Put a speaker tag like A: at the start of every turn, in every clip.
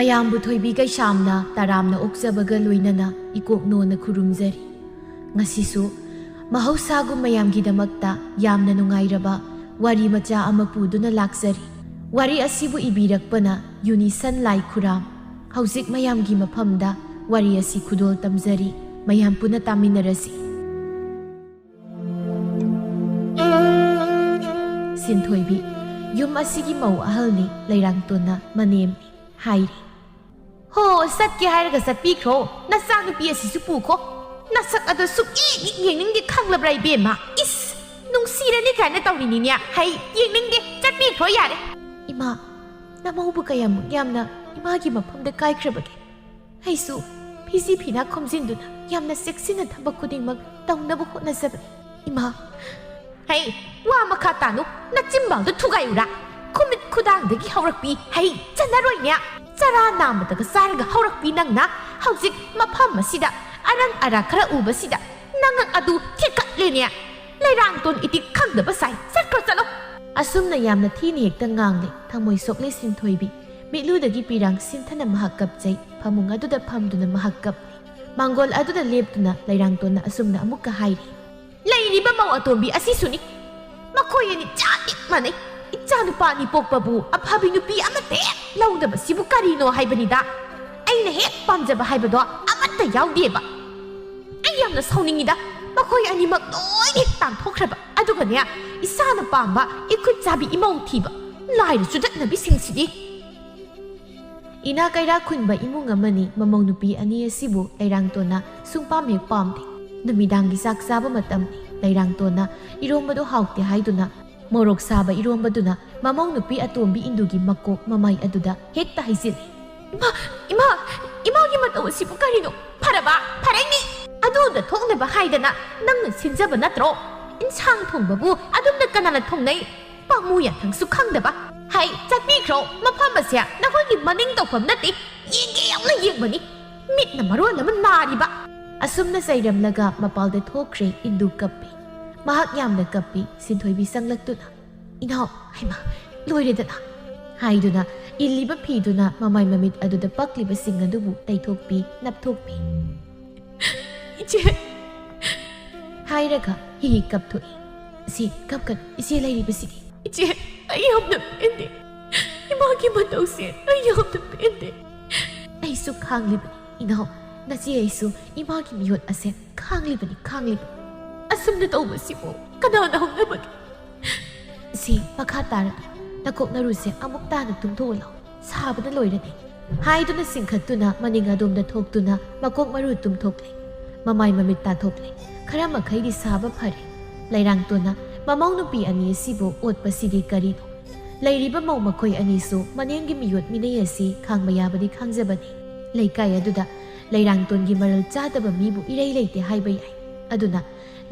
A: ꯃꯌꯥꯝꯕꯨ ꯊꯣꯏꯕꯤ ꯀꯩꯁꯥꯝꯅ ꯇꯔꯥꯝꯅ ꯑꯣꯛꯆꯕꯒ ꯂꯣꯏꯅꯅ ꯏꯀꯣꯛꯅꯣꯅ ꯈꯨꯔꯨꯝꯖꯔꯤ꯫ ꯉꯁꯤꯁꯨ ꯃꯍꯧꯁꯥꯒꯨꯝ ꯃꯌꯥꯝꯒꯤꯗꯃꯛꯇ ꯌꯥꯝꯅ ꯅꯨꯡꯉꯥꯏꯔꯕ ꯋꯥꯔꯤ ꯃꯆꯥ ꯑꯃ ꯄꯨꯗꯨꯅ ꯂꯥꯛꯆꯔꯤ꯫ ꯋꯥꯔꯤ ꯑꯁꯤꯕꯨ ꯏꯕꯤꯔꯛꯄꯅ ꯌꯨꯅꯤꯁꯟ ꯂꯥꯏ ꯈꯨꯔꯥꯝ꯫ ꯍꯧꯖꯤꯛ ꯃꯌꯥꯝꯒꯤ ꯃꯐꯝꯗ ꯋꯥꯔꯤ ꯑꯁꯤ ꯈꯨꯗꯣꯜ ꯇꯝꯖꯔꯤ꯫ ꯃꯌꯥꯝ ꯄꯨꯟꯅ ꯇꯥꯃꯤꯟꯅꯔꯁꯤ꯫ ꯁꯤꯟꯊꯣꯏꯕꯤ ꯌꯨꯝ ꯑꯁꯤꯒꯤ ꯃꯧ ꯑꯍꯜꯅꯤ, ꯂꯩꯔꯥꯡꯇꯣꯟꯅ ꯃꯅꯦꯝꯅꯤ ꯍꯥꯏꯔꯤ꯫ ꯍꯣ ꯆꯠꯀꯦ ꯍꯥꯏꯔꯒ ꯆꯠꯄꯤꯈ꯭ꯔꯣ, ꯅꯆꯥꯅꯨꯄꯤ ꯑꯁꯤꯁꯨ ꯄꯨꯈꯣ꯫ ꯅꯁꯛ ꯑꯗꯨ ꯌꯦꯡꯅꯤꯡꯗꯦ ꯈꯪꯂꯕ꯭ꯔꯥ ꯏꯕꯦꯝꯃ? ꯏꯁ ꯅꯨꯡꯁꯤꯔꯅꯤ ꯀꯥꯏꯅ ꯇꯧꯔꯤꯅꯤꯅꯦ꯫ ꯍꯩ ꯌꯦꯡꯅꯤꯡꯗꯦ, ꯆꯠꯄꯤꯈ꯭ꯔꯣ ꯌꯥꯔꯦ꯫ ꯏꯃꯥ, ꯅꯃꯧꯕꯨ ꯀꯌꯥꯃꯨꯛ ꯌꯥꯝꯅ ꯏꯃꯥꯒꯤ ꯃꯐꯝꯗ ꯀꯥꯏꯈ꯭ꯔꯕꯒꯦ? ꯑꯩꯁꯨ ꯐꯤꯖꯤ ꯐꯤꯅꯥ ꯈꯣꯝꯖꯤꯟꯗꯨꯅ ꯌꯥꯝꯅ ꯆꯦꯛꯁꯤꯟꯅ ꯊꯕꯛ ꯈꯨꯗꯤꯡꯃꯛ ꯇꯧꯅꯕ ꯍꯣꯠꯅꯖꯕꯅꯤ ꯏꯃꯥ꯫ ꯍꯩ ꯋꯥ ꯃꯈꯥ ꯇꯥꯅꯨ, ꯅꯆꯤꯝꯕꯥꯜꯗꯨ ꯊꯨꯒꯥꯏꯌꯨꯔꯥ? ꯈꯨꯃꯤꯠ ꯈꯨꯗꯥꯡꯗꯒꯤ ꯍꯧꯔꯛꯄꯤ ꯍꯩ ꯆꯟꯅꯔꯣꯏꯅꯦ꯫ ꯆꯔꯥ ꯅꯥꯝꯃꯗꯒ ꯆꯥꯔꯒ ꯍꯧꯔꯛꯄꯤ ꯅꯪꯅ ꯍꯧꯖꯤꯛ ꯃꯐꯝ ꯑꯁꯤꯗ ꯑꯔꯪ ꯑꯔꯥ ꯈꯔ ꯎꯕꯁꯤꯗ ꯅꯉꯛ ꯑꯗꯨ ꯊꯦꯛꯀꯠꯂꯦꯅꯦ꯫ ꯂꯩꯔꯥꯡꯇꯣꯟ ꯏꯇꯤꯛ ꯈꯪꯗꯕ ꯁꯥꯏ, ꯆꯠꯈ꯭ꯔꯣ ꯆꯠꯂꯣ꯫ ꯑꯁꯨꯝꯅ ꯌꯥꯝꯅ ꯊꯤꯅ ꯍꯦꯛꯇ ꯉꯥꯡꯂꯦ ꯊꯃꯣꯏ ꯁꯣꯛꯂꯦ ꯁꯤꯟꯊꯣꯏꯕꯤ꯫ ꯃꯤꯠꯂꯨꯗꯒꯤ ꯄꯤꯔꯥꯡ ꯁꯤꯟꯊꯅ ꯃꯍꯥꯛ ꯀꯞꯆꯩ꯫ ꯐꯃꯨꯡ ꯑꯗꯨꯗ ꯐꯝꯗꯨꯅ ꯃꯍꯥꯛ ꯀꯞꯂꯤ꯫ ꯃꯥꯡꯒꯣꯜ ꯑꯗꯨꯗ ꯂꯦꯞꯇꯨꯅ ꯂꯩꯔꯥꯡꯇꯣꯟꯅ ꯑꯁꯨꯝꯅ ꯑꯃꯨꯛꯀ ꯍꯥꯏꯔꯤ꯫ ꯂꯩꯔꯤꯕ ꯃꯧ ꯑꯇꯣꯝꯕꯤ ꯑꯁꯤꯁꯨꯅꯤ, ꯃꯈꯣꯏ ꯑꯅꯤ ꯆꯞ ꯃꯥꯟꯅꯩ꯫ ꯏꯆꯥꯅꯨꯄꯥ ꯑꯅꯤ ꯄꯣꯛꯄꯕꯨ ꯑꯐꯕꯤ ꯅꯨꯄꯤ ꯑꯃꯠꯇ ꯍꯦꯛ ꯂꯧꯗꯕꯁꯤꯕꯨ ꯀꯔꯤꯅꯣ ꯍꯥꯏꯕꯅꯤꯗ꯫ ꯑꯩꯅ ꯍꯦꯛ ꯄꯥꯝꯖꯕ ꯍꯥꯏꯕꯗꯣ ꯑꯃꯠꯇ ꯌꯥꯎꯗꯦꯕ꯫ ꯑꯩ ꯌꯥꯝꯅ ꯁꯥꯎꯅꯤꯡꯉꯤꯗ꯫ ꯃꯈꯣꯏ ꯑꯅꯤꯃꯛ ꯂꯣꯏꯅ ꯍꯦꯛ ꯇꯥꯟꯊꯣꯛꯈ꯭ꯔꯕ, ꯑꯗꯨꯒꯅꯦ ꯏꯁꯥꯅ ꯄꯥꯝꯕ ꯏꯈꯨꯠ ꯆꯥꯕꯤ ꯏꯃꯧ ꯊꯤꯕ ꯂꯥꯏꯔ ꯆꯨꯗꯠꯅꯕꯤꯁꯤꯡꯁꯤꯗꯤ꯫ ꯏꯅꯥ ꯀꯩꯔꯥ ꯈꯨꯟꯕ ꯏꯃꯨꯡ ꯑꯃꯅꯤ꯫ ꯃꯃꯧ ꯅꯨꯄꯤ ꯑꯅꯤ ꯑꯁꯤꯕꯨ ꯂꯩꯔꯥꯡꯇꯣꯟꯅ ꯁꯨꯡꯄꯥꯝ ꯍꯦꯛ ꯄꯥꯝꯗꯦ꯫ ꯅꯨꯃꯤꯗꯥꯡꯒꯤ ꯆꯥꯛ ꯆꯥꯕ ꯃꯇꯝꯅꯤ꯫ ꯂꯩꯔꯥꯡꯇꯣꯟꯅ ꯏꯔꯣꯝꯕꯗꯣ ꯍꯥꯎꯇꯦ ꯍꯥꯏꯗꯨꯅ ꯃꯣꯔꯣꯛ ꯁꯥꯕ ꯏꯔꯣꯝꯕꯗꯨꯅ ꯃꯃꯧ ꯅꯨꯄꯤ ꯑꯇꯣꯝꯕꯤ ꯏꯟꯗꯨꯒꯤ ꯃꯀꯣꯛ ꯃꯃꯥꯏ ꯑꯗꯨꯗ ꯍꯦꯛꯇ ꯍꯩꯖꯤꯜꯂꯤ꯫ ꯏꯃꯥꯒꯤ ꯃꯇꯧ ꯑꯁꯤꯕꯨ ꯀꯔꯤꯅꯣ? ꯐꯔꯩꯅꯤ ꯑꯗꯨꯗ ꯊꯣꯛꯅꯕ ꯍꯥꯏꯗꯅ ꯅꯪꯅ ꯁꯤꯟꯖꯕ ꯅꯠꯇ꯭ꯔꯣ? ꯏꯟꯁꯥꯡ ꯊꯣꯡꯕꯕꯨ ꯑꯗꯨꯝꯅ ꯀꯅꯥꯅ ꯊꯣꯡꯅꯩ? ꯄꯥꯃꯨ ꯌꯥꯊꯪꯁꯨ ꯈꯪꯗꯕ꯫ ꯍꯩ ꯆꯠꯄꯤꯈ꯭ꯔꯣ, ꯃꯐꯝ ꯑꯁꯦ ꯅꯈꯣꯏꯒꯤ ꯃꯅꯤꯡ ꯇꯧꯐꯝ ꯅꯠꯇꯦ, ꯌꯦꯡꯒꯦ ꯌꯥꯝꯅ ꯌꯦꯡꯕꯅꯤ꯫ ꯃꯤꯠꯅ ꯃꯔꯣꯜ ꯑꯃ ꯅꯥꯔꯤꯕ꯫ ꯑꯁꯨꯝꯅ ꯆꯩꯔꯝꯂꯒ ꯃꯄꯥꯜꯗ ꯊꯣꯛꯈ꯭ꯔꯦ ꯏꯟꯗꯨ ꯀꯞꯄꯤ꯫ ꯃꯍꯥꯛ ꯌꯥꯝꯅ ꯀꯞꯄꯤ꯫ ꯁꯤꯟꯊꯣꯏꯕꯤ ꯆꯪꯂꯛꯇꯨꯅ ꯏꯅꯥꯎ ꯍꯩꯃꯥ ꯂꯣꯏꯔꯦꯗꯅ ꯍꯥꯏꯗꯨꯅ ꯏꯜꯂꯤꯕ ꯐꯤꯗꯨꯅ ꯃꯃꯥꯏ ꯃꯃꯤꯠ ꯑꯗꯨꯗ ꯄꯛꯂꯤꯕꯁꯤꯡ ꯑꯗꯨꯕꯨ ꯇꯩꯊꯣꯛꯄꯤ ꯅꯞꯊꯣꯛꯄꯤ꯫ ꯏꯆꯦ ꯍꯥꯏꯔꯒ ꯍꯤ ꯀꯞꯊꯣꯛꯏ꯫ ꯁꯤ ꯀꯞꯀꯅꯨ, ꯏꯆꯦ ꯂꯩꯔꯤꯕꯁꯤꯗꯤ꯫ ꯏꯆꯦ ꯑꯩ ꯌꯥꯝꯅ ꯄꯦꯟꯗꯦ, ꯏꯃꯥꯒꯤ ꯃꯇꯧꯁꯦ ꯑꯩ ꯌꯥꯝꯅ ꯄꯦꯟꯗꯦ꯫ ꯑꯩꯁꯨ ꯈꯥꯡꯂꯤꯕꯅꯤ ꯏꯅꯥꯎ, ꯅꯆꯦ ꯑꯩꯁꯨ ꯏꯃꯥꯒꯤ ꯃꯤꯌꯣꯠ ꯑꯁꯦ ꯈꯥꯡꯂꯤꯕꯅꯤ꯫ ꯑꯁꯨꯝꯅ ꯇꯧꯕꯁꯤꯕꯨ ꯀꯅꯥꯅ ꯍꯧꯅꯕꯒꯦ? ꯁꯤ ꯃꯈꯥ ꯇꯥꯔꯒ ꯅꯀꯣꯛ ꯅꯔꯨꯁꯦ ꯑꯃꯨꯛ ꯇꯥꯅ ꯇꯨꯝꯊꯣꯛꯑꯣ, ꯁꯥꯕꯅ ꯂꯣꯏꯔꯅꯤ ꯍꯥꯏꯗꯨꯅ ꯆꯤꯡꯈꯠꯇꯨꯅ ꯃꯅꯤꯡ ꯑꯗꯣꯝꯗ ꯊꯣꯛꯇꯨꯅ ꯃꯀꯣꯛ ꯃꯔꯨ ꯇꯨꯝꯊꯣꯛꯂꯦ꯫ ꯃꯃꯥꯏ ꯃꯃꯤꯠ ꯇꯥꯊꯣꯛꯂꯦ꯫ ꯈꯔ ꯃꯈꯩꯗꯤ ꯁꯥꯕ ꯐꯔꯦ꯫ ꯂꯩꯔꯥꯡꯇꯣꯟꯅ ꯃꯃꯧ ꯅꯨꯄꯤ ꯑꯅꯤ ꯑꯁꯤꯕꯨ ꯑꯣꯠꯄꯁꯤꯗꯤ ꯀꯔꯤꯅꯣ? ꯂꯩꯔꯤꯕ ꯃꯧ ꯃꯈꯣꯏ ꯑꯅꯤꯁꯨ ꯃꯅꯦꯝꯒꯤ ꯃꯤꯌꯣꯠ ꯃꯤꯅꯩ ꯑꯁꯤ ꯈꯥꯡꯕ ꯌꯥꯕꯗꯤ ꯈꯥꯡꯖꯕꯅꯤ꯫ ꯂꯩꯀꯥꯏ ꯑꯗꯨꯗ ꯂꯩꯔꯥꯡꯇꯣꯟꯒꯤ ꯃꯔꯜ ꯆꯥꯗꯕ ꯃꯤꯕꯨ ꯏꯔꯩ ꯂꯩꯇꯦ ꯍꯥꯏꯕ ꯌꯥꯏ꯫ ꯑꯗꯨꯅ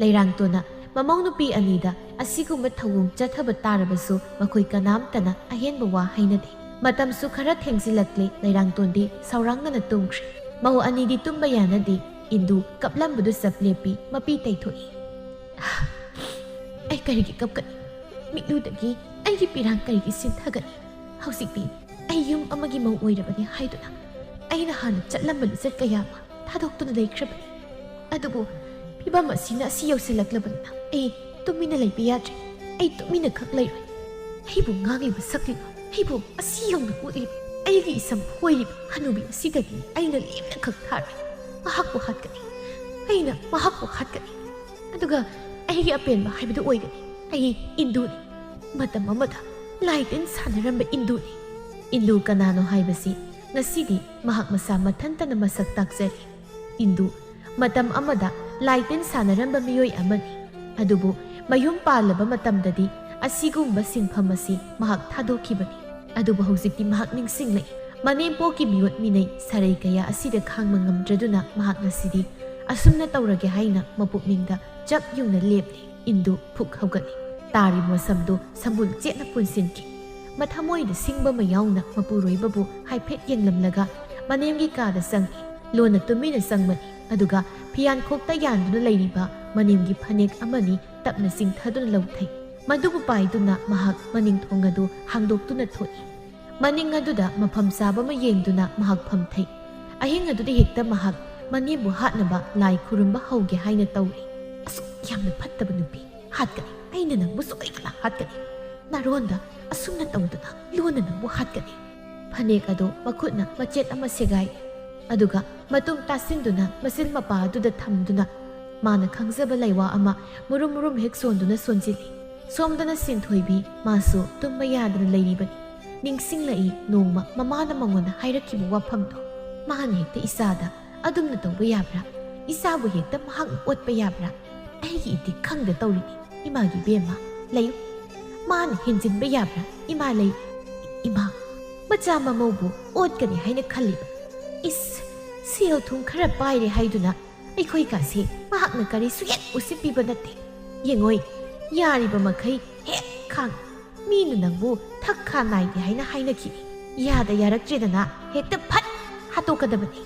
A: ꯂꯩꯔꯥꯡꯇꯣꯟꯅ ꯃꯃꯧ ꯅꯨꯄꯤ ꯑꯅꯤꯗ ꯑꯁꯤꯒꯨꯝꯕ ꯊꯧꯑꯣꯡ ꯆꯠꯊꯕ ꯇꯥꯔꯕꯁꯨ ꯃꯈꯣꯏ ꯀꯅꯥꯝꯇꯅ ꯑꯍꯦꯟꯕ ꯋꯥ ꯍꯥꯏꯅꯗꯦ꯫ ꯃꯇꯝꯁꯨ ꯈꯔ ꯊꯦꯡꯖꯤꯜꯂꯛꯂꯦ꯫ ꯂꯩꯔꯥꯡꯇꯣꯟꯗꯤ ꯁꯥꯎꯔꯥꯡꯅꯅ ꯇꯨꯝꯈ꯭ꯔꯦ꯫ ꯃꯧ ꯑꯅꯤꯗꯤ ꯇꯨꯝꯕ ꯌꯥꯅꯗꯦ꯫ ꯏꯟꯗꯨ ꯀꯞꯂꯝꯕꯗꯨ ꯆꯞ ꯂꯦꯞꯄꯤ, ꯃꯄꯤ ꯇꯩꯊꯣꯛꯏ꯫ ꯑꯩ ꯀꯔꯤꯒꯤ ꯀꯞꯀꯅꯤ? ꯃꯤꯠꯂꯨꯗꯒꯤ ꯑꯩꯒꯤ ꯄꯤꯔꯥꯡ ꯀꯔꯤꯒꯤ ꯁꯤꯟꯊꯒꯅꯤ? ꯍꯧꯖꯤꯛꯇꯤ ꯑꯩ ꯌꯨꯝ ꯑꯃꯒꯤ ꯃꯧ ꯑꯣꯏꯔꯕꯅꯤ ꯍꯥꯏꯗꯨꯅ ꯑꯩꯅ ꯍꯥꯟꯅ ꯆꯠꯂꯝꯕ ꯂꯤꯆꯠ ꯀꯌꯥ ꯑꯃ ꯊꯥꯗꯣꯛꯇꯨꯅ ꯂꯩꯈ꯭ꯔꯕꯅꯤ꯫ ꯑꯗꯨꯕꯨ ꯐꯤꯕꯝ ꯑꯁꯤꯅ ꯑꯁꯤ ꯌꯧꯁꯤꯜꯂꯛꯂꯕꯅꯤꯅ ꯑꯩ ꯇꯨꯃꯤꯟꯅ ꯂꯩꯕ ꯌꯥꯗ꯭ꯔꯦ꯫ ꯑꯩ ꯇꯨꯃꯤꯟꯅ ꯈꯛ ꯂꯩꯔꯣꯏ꯫ ꯑꯩꯕꯨ ꯉꯥꯡꯂꯤꯕ ꯁꯛꯂꯤꯕ, ꯑꯩꯕꯨ ꯑꯁꯤ ꯌꯧꯅ ꯎꯠꯂꯤꯕ ꯑꯩꯒꯤ ꯏꯁꯝ ꯐꯣꯏꯔꯤꯕ ꯍꯅꯨꯕꯤ ꯑꯁꯤꯗꯒꯤ ꯑꯩꯅ ꯂꯦꯝꯅ ꯈꯛ ꯊꯥꯔꯣꯏ꯫ ꯃꯍꯥꯛꯄꯨ ꯍꯥꯠꯀꯅꯤ, ꯑꯩꯅ ꯃꯍꯥꯛꯄꯨ ꯍꯥꯠꯀꯅꯤ, ꯑꯗꯨꯒ ꯑꯩꯒꯤ ꯑꯄꯦꯟꯕ ꯍꯥꯏꯕꯗꯨ ꯑꯣꯏꯒꯅꯤ꯫ ꯑꯩ ꯏꯟꯗꯨꯅꯤ, ꯃꯇꯝ ꯑꯃꯗ ꯂꯥꯏ ꯇꯤꯟ ꯁꯥꯟꯅꯔꯝꯕ ꯏꯟꯗꯨꯅꯤ꯫ ꯏꯟꯗꯨ ꯀꯅꯥꯅꯣ ꯍꯥꯏꯕꯁꯤ ꯉꯁꯤꯗꯤ ꯃꯍꯥꯛ ꯃꯁꯥ ꯃꯊꯟꯇꯅ ꯃꯁꯛ ꯇꯥꯛꯆꯔꯤ꯫ ꯏꯟꯗꯨ ꯃꯇꯝ ꯑꯃꯗ ꯂꯥꯏ ꯇꯤꯟ ꯁꯥꯟꯅꯔꯝꯕ ꯃꯤꯑꯣꯏ ꯑꯃꯅꯤ꯫ ꯑꯗꯨꯕꯨ ꯃꯌꯨꯝ ꯄꯥꯜꯂꯕ ꯃꯇꯝꯗꯗꯤ ꯑꯁꯤꯒꯨꯝꯕ ꯁꯤꯟꯐꯝ ꯑꯁꯤ ꯃꯍꯥꯛ ꯊꯥꯗꯣꯛꯈꯤꯕꯅꯤ꯫ ꯑꯗꯨꯕꯨ ꯍꯧꯖꯤꯛꯇꯤ ꯃꯍꯥꯛ ꯅꯤꯡꯁꯤꯡꯂꯛꯏ꯫ ꯃꯅꯦꯝꯄꯣꯛꯀꯤ ꯃꯤꯌꯣꯠ ꯃꯤꯅꯩ ꯁꯔꯩ ꯀꯌꯥ ꯑꯁꯤꯗ ꯈꯥꯡꯕ ꯉꯝꯗ꯭ꯔꯗꯨꯅ ꯃꯍꯥꯛ ꯉꯁꯤꯗꯤ ꯑꯁꯨꯝꯅ ꯇꯧꯔꯒꯦ ꯍꯥꯏꯅ ꯃꯄꯨꯛꯅꯤꯡꯗ ꯆꯞ ꯌꯨꯡꯅ ꯂꯦꯞꯂꯤ꯫ ꯏꯟꯗꯨ ꯐꯨꯛ ꯍꯧꯒꯠꯂꯤ꯫ ꯇꯥꯔꯤꯕ ꯃꯁꯝꯗꯨ ꯁꯝꯕꯨꯜ ꯆꯦꯠꯅ ꯄꯨꯟꯁꯤꯟꯈꯤ꯫ ꯃꯊꯃꯣꯏꯗ ꯁꯤꯡꯕ ꯑꯃ ꯌꯥꯎꯅ ꯃꯄꯨꯔꯣꯏꯕꯕꯨ ꯍꯥꯏꯐꯦꯠ ꯌꯦꯡꯂꯝꯂꯒ ꯃꯅꯦꯝꯒꯤ ꯀꯥꯗ ꯆꯪꯉꯤ꯫ ꯂꯣꯟꯅ ꯇꯨꯃꯤꯟꯅ ꯆꯪꯕꯅꯤ꯫ ꯑꯗꯨꯒ ꯐꯤꯌꯥꯟꯈꯣꯛꯇ ꯌꯥꯟꯗꯨꯅ ꯂꯩꯔꯤꯕ ꯃꯅꯦꯝꯒꯤ ꯐꯅꯦꯛ ꯑꯃꯅꯤ ꯇꯞꯅ ꯆꯤꯡꯊꯗꯨꯅ ꯂꯧꯊꯩ꯫ ꯃꯗꯨꯕꯨ ꯄꯥꯏꯗꯨꯅ ꯃꯍꯥꯛ ꯃꯅꯤꯡ ꯊꯣꯡ ꯑꯗꯨ ꯍꯥꯡꯗꯣꯛꯇꯨꯅ ꯊꯣꯛꯏ꯫ Maning aduda mafam saba ma yengduna mahak phamthai. Ahing aduda hekta mahak manibu hatnaba lai khurumba hauge haina tawri. Asuk yamna phattaba nupi hatkani aina nangbu soikala hatkani. Naronda asumna tawduna lona nangbu hatkani. Phanek ado makhutna machet ama segai. Aduga matung tasinduna masil mapa aduda thamduna mana khangzaba laiwa ama murum hek sonduna sonjili. Somdana Sinthoibi masu tumba yadana lairibani. Ningsinglai nongma mamana mangona hairakibu wafamdo. Mahana hekta isada adumna tawba yabra. Isabu hekta mahakna otpa yabra. Aigi iti khangda tawrini. Imagi bema layu. Mahana hinjinba yabra. Ima layu. Ima macha mamaubu otkani haina khaliba. Is sel thum khara paire haiduna aikoi kase mahakna kari suyet usipiba natte. Yengoi yariba makai hek khang. Mina nangbu thakha naide haina haina ki. Yada yarakjedana hekta phat hatokadabani.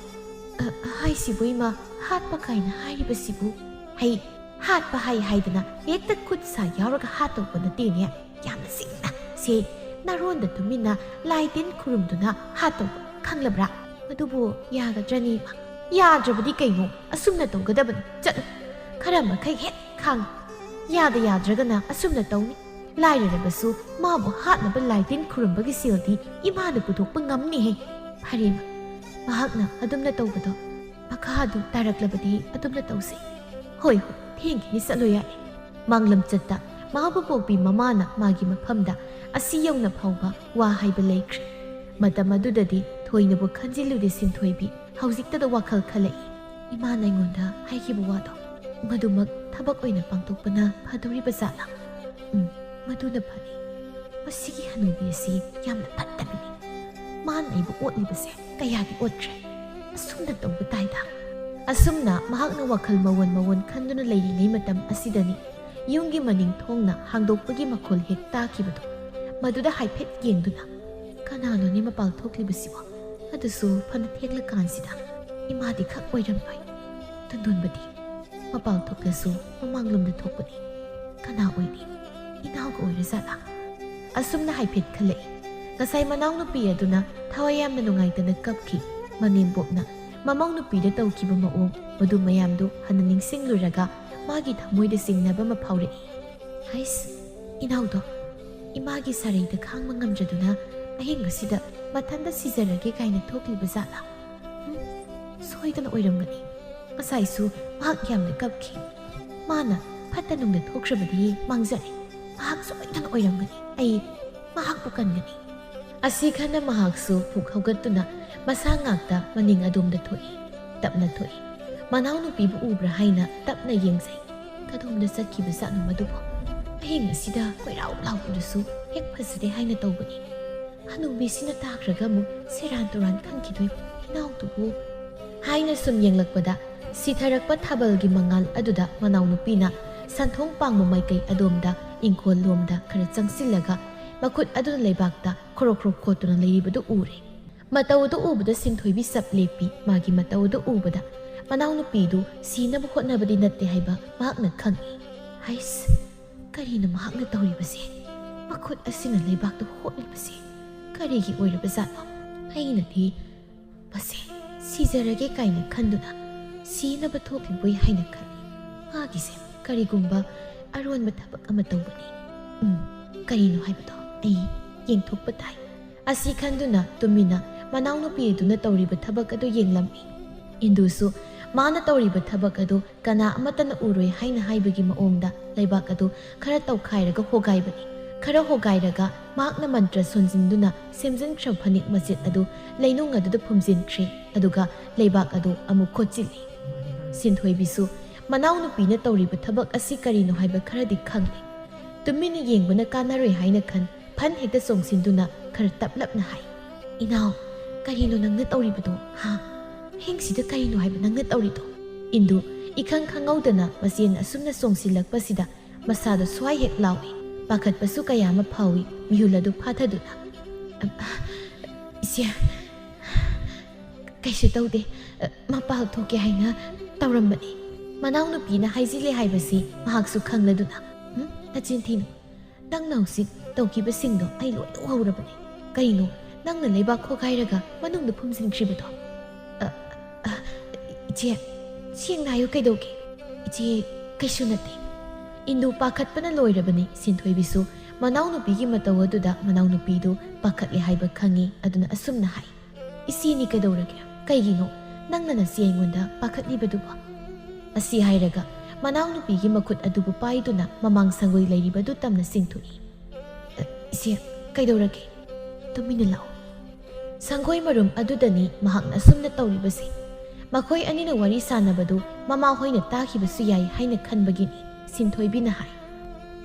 A: Hai sibu ima hatpa kaina hairiba sibu. Hai hatpa hai haidana hekta khutsa yauraga hatokba natene yamna singna se naronda tumina laidin khurumduna hatokba khanglabra. Madubu yagadrani ma. Yadrabadi kaino asumna tawgadabani chatlu. Khara makai hek khang. Yada yadragana asumna tawni. Lairirabasu mabu hatnaba laidin khurumba sildi imana puthokpa ngamni he. Harima mahakna adumna tawbado makhadu taraklabadi adumna tawse. Hoi hoi thengkini satlo yai. Manglam chatta mahabu pokpi mamana magi mafamda asi yauna phawba wa haiba laikri. Matam adudadi thoinabu khanjilude Sinthoibi haujiktada wakhal khalai. Imana aingonda haikibu wado madumak thabak oina pangtokpana phadoriba zala. Maduna phani. Masigi hanubi asi yamna phattabini. Mana aibu otlibase kayadi otre. Asumna tawba taida. Asumna mahakna wakhal mawan khanduna leiringai matam asidani yunggi maning thongna hangdokpagi makhol hek takibado. Maduda haiphet yengduna kanano ni mapal thoklibasiwa. Adusu phana thekla kansida imadi khak oirambai. Tandonbadi mapal thoklasu mamanglomda thokpani. Kana oini inaw ko oirazala. Asumna haiphet khalai. Kasai manaw nupi aduna thawayamna nungaitana kapki manimbokna mamaw nupida tawkiba maong madu mayamdu hana ningsingluraga magi thamoida singnaba maphawre. Hais inawdo imagi saraida khangma ngamjaduna ahing asida mathanda sizarage kaina thokliba zala. Soidana oiramgani. Kasaisu mahak yamna kapki. Mana phatanungda thokrabadi mangjare. Mahak soidana oiramgani. Ai mahak pukangani. Asi khana mahaksu pukhagatuna masa ngakta maning adumda thoi. Tapna thoi. Manaw nupibu ubra haina tapna yengsai. Kadumda satkiba sanu madubo. Ahing asida koirau laudusu hek phasade haina tawbani. Hanubi sina takraga mu seran turan khangkidoi inaw tubu. Haina sum yenglakpada sitharakpa thabalgi mangal aduda manaw nupina santhong pangma maikai adomda ingkhol lomda khara changsillaga makhut aduna leibakta khorokro khotuna leibadu ure. Matawdu ubada Sinthoibi saplepi magi matawdu ubada manaw nupidu sinaba hotnabadi natte haiba mahakna khangi. Hais karina mahakna tawribase makhut asina leibakta hotlibase karigi oirabazalo. Ainadi base sizarage kaina khanduna sinaba thokliboi haina khali. Magise karigumba aronba thabak ama tawbani. Karino haibado ai yengthokpa tai. Asi khanduna tumina manaw nupiduna tawriba thabak adu yenglami. Indusu mana tawriba thabak adu kana amatana uroi haina haibagi maongda leibak adu khara tawkhairaga hogaibani. Khara hogairaga makna mantra sonjinduna semjin khraphani masjid adu leinung adu phumjinkhri aduga leibak adu amu khochili. Sinthoibisu manaw nupina tawriba thabak asi karino haiba kharadi khangni. Tumina yengbana kanaroi haina khan phan hekta songsinduna khara taplapna hai. Inaw karino nangna tawribado ha hengsida karino haiba nangna tawrido. Indu ikhang khangawdana masien asumna songsilakpasida masada swai hek lawi pakhatpasu kayama phawi mihuladu phathaduna. Isia kaisu tawde mapal thoke haina tawrambani. Manaw nupina haizile haibasi mahaksu khangladuna. Nachin thinu nang nausik tawkiba singdo ai loi hawrabani. Karino ꯅꯪꯅ ꯂꯩꯕꯥꯛ ꯈꯣꯒꯥꯏꯔꯒ ꯃꯅꯨꯡꯗ ꯐꯨꯝꯖꯤꯟꯈ꯭ꯔꯤꯕꯗꯣ? ꯏꯆꯦ, ꯁꯦꯡꯅ ꯍꯥꯏꯌꯨ ꯀꯩꯗꯧꯒꯦ? ꯏꯆꯦ, ꯀꯩꯁꯨ ꯅꯠꯇꯦ꯫ ꯏꯟꯗꯨ ꯄꯥꯈꯠꯄꯅ ꯂꯣꯏꯔꯕꯅꯤ꯫ ꯁꯤꯟꯊꯣꯏꯕꯤꯁꯨ ꯃꯅꯥꯎꯅꯨꯄꯤꯒꯤ ꯃꯇꯧ ꯑꯗꯨꯗ ꯃꯅꯥꯎꯅꯨꯄꯤꯗꯨ ꯄꯥꯈꯠꯂꯦ ꯍꯥꯏꯕ ꯈꯪꯉꯤ꯫ ꯑꯗꯨꯅ ꯑꯁꯨꯝꯅ ꯍꯥꯏ, ꯏꯆꯦꯅꯤ ꯀꯩꯗꯧꯔꯒꯦ? ꯀꯩꯒꯤꯅꯣ ꯅꯪꯅ ꯅꯆꯦ ꯑꯩꯉꯣꯟꯗ ꯄꯥꯈꯠꯂꯤꯕꯗꯨꯕꯣ? ꯑꯁꯤ ꯍꯥꯏꯔꯒ ꯃꯅꯥꯎꯅꯨꯄꯤꯒꯤ ꯃꯈꯨꯠ ꯑꯗꯨꯕꯨ ꯄꯥꯏꯗꯨꯅ ꯃꯃꯥꯡ ꯁꯪꯒꯣꯏ ꯂꯩꯔꯤꯕꯗꯨ ꯇꯝꯅ ꯆꯤꯡꯊꯣꯛꯏ꯫ ꯏꯆꯦ, ꯀꯩꯗꯧꯔꯒꯦ? ꯇꯨꯃꯤꯟꯅ ꯂꯥꯛꯑꯣ꯫ ꯁꯪꯒꯣꯏ ꯃꯔꯨꯝ ꯑꯗꯨꯗꯅꯤ ꯃꯍꯥꯛꯅ ꯑꯁꯨꯝꯅ ꯇꯧꯔꯤꯕꯁꯤ꯫ ꯃꯈꯣꯏ ꯑꯅꯤꯅ ꯋꯥꯔꯤ ꯁꯥꯟꯅꯕꯗꯨ ꯃꯃꯥ ꯍꯣꯏꯅ ꯇꯥꯈꯤꯕꯁꯨ ꯌꯥꯏ ꯍꯥꯏꯅ ꯈꯟꯕꯒꯤꯅꯤ꯫ ꯁꯤꯟꯊꯣꯏꯕꯤꯅ ꯍꯥꯏ,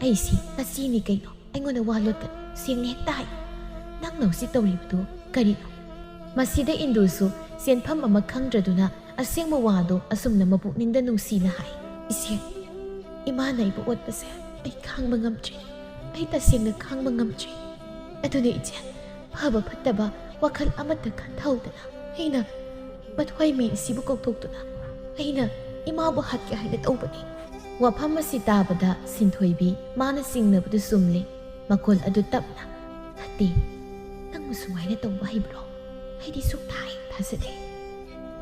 A: ꯑꯩꯁꯤ ꯅꯆꯦꯅꯤ ꯀꯩꯅꯣ, ꯑꯩꯉꯣꯟꯗ ꯋꯥ ꯂꯣꯠꯀꯅꯨ, ꯁꯦꯡꯅ ꯍꯦꯛꯇ ꯍꯥꯏ꯫ ꯅꯪꯅ ꯍꯧꯖꯤꯛ ꯇꯧꯔꯤꯕꯗꯨ ꯀꯔꯤꯅꯣ? ꯃꯁꯤꯗ ꯏꯟꯗꯨꯁꯨ ꯆꯦꯟꯐꯝ ꯑꯃ ꯈꯪꯗ꯭ꯔꯗꯨꯅ ꯑꯁꯦꯡꯕ ꯋꯥꯗꯣ ꯑꯁꯨꯝꯅ ꯃꯄꯨꯛꯅꯤꯡꯗ ꯅꯨꯡꯁꯤꯅ ꯍꯥꯏ꯫ ꯏꯆꯦ, ꯏꯃꯥꯅ ꯑꯩꯕꯨ ꯑꯣꯠꯄꯁꯦ ꯑꯩ ꯈꯥꯡꯕ ꯉꯝꯗ꯭ꯔꯤ꯫ ꯑꯩ ꯇꯁꯦꯡꯅ ꯈꯥꯡꯕ ꯉꯝꯗ꯭ꯔꯤ꯫ ꯑꯗꯨꯅ ꯏꯆꯦ, ꯐꯕ ꯐꯠꯇꯕ ꯋꯥꯈꯜ ꯑꯃꯠꯇ ꯈꯟꯊꯍꯧꯗꯅ ꯑꯩꯅ ꯃꯊ꯭ꯋꯥꯏ ꯃꯤ ꯑꯁꯤꯕꯨ ꯀꯧꯊꯣꯛꯇꯨꯅ ꯑꯩꯅ ꯏꯃꯥꯕꯨ ꯍꯥꯠꯀꯦ ꯍꯥꯏꯅ ꯇꯧꯕꯅꯤ꯫ ꯋꯥꯐꯝ ꯑꯁꯤ ꯇꯥꯕꯗ ꯁꯤꯟꯊꯣꯏꯕꯤ ꯃꯥꯅ ꯆꯤꯡꯅꯕꯗꯨ ꯆꯨꯝꯂꯦ꯫ ꯃꯈꯣꯜ ꯑꯗꯨ ꯇꯞꯅ, ꯅꯠꯇꯦ, ꯅꯪꯕꯨ ꯁꯨꯃꯥꯏꯅ ꯇꯧꯕ ꯍꯩꯕ꯭ꯔꯣ? ꯑꯩꯗꯤ ꯁꯨꯛꯊꯥ ꯊꯥꯖꯗꯦ꯫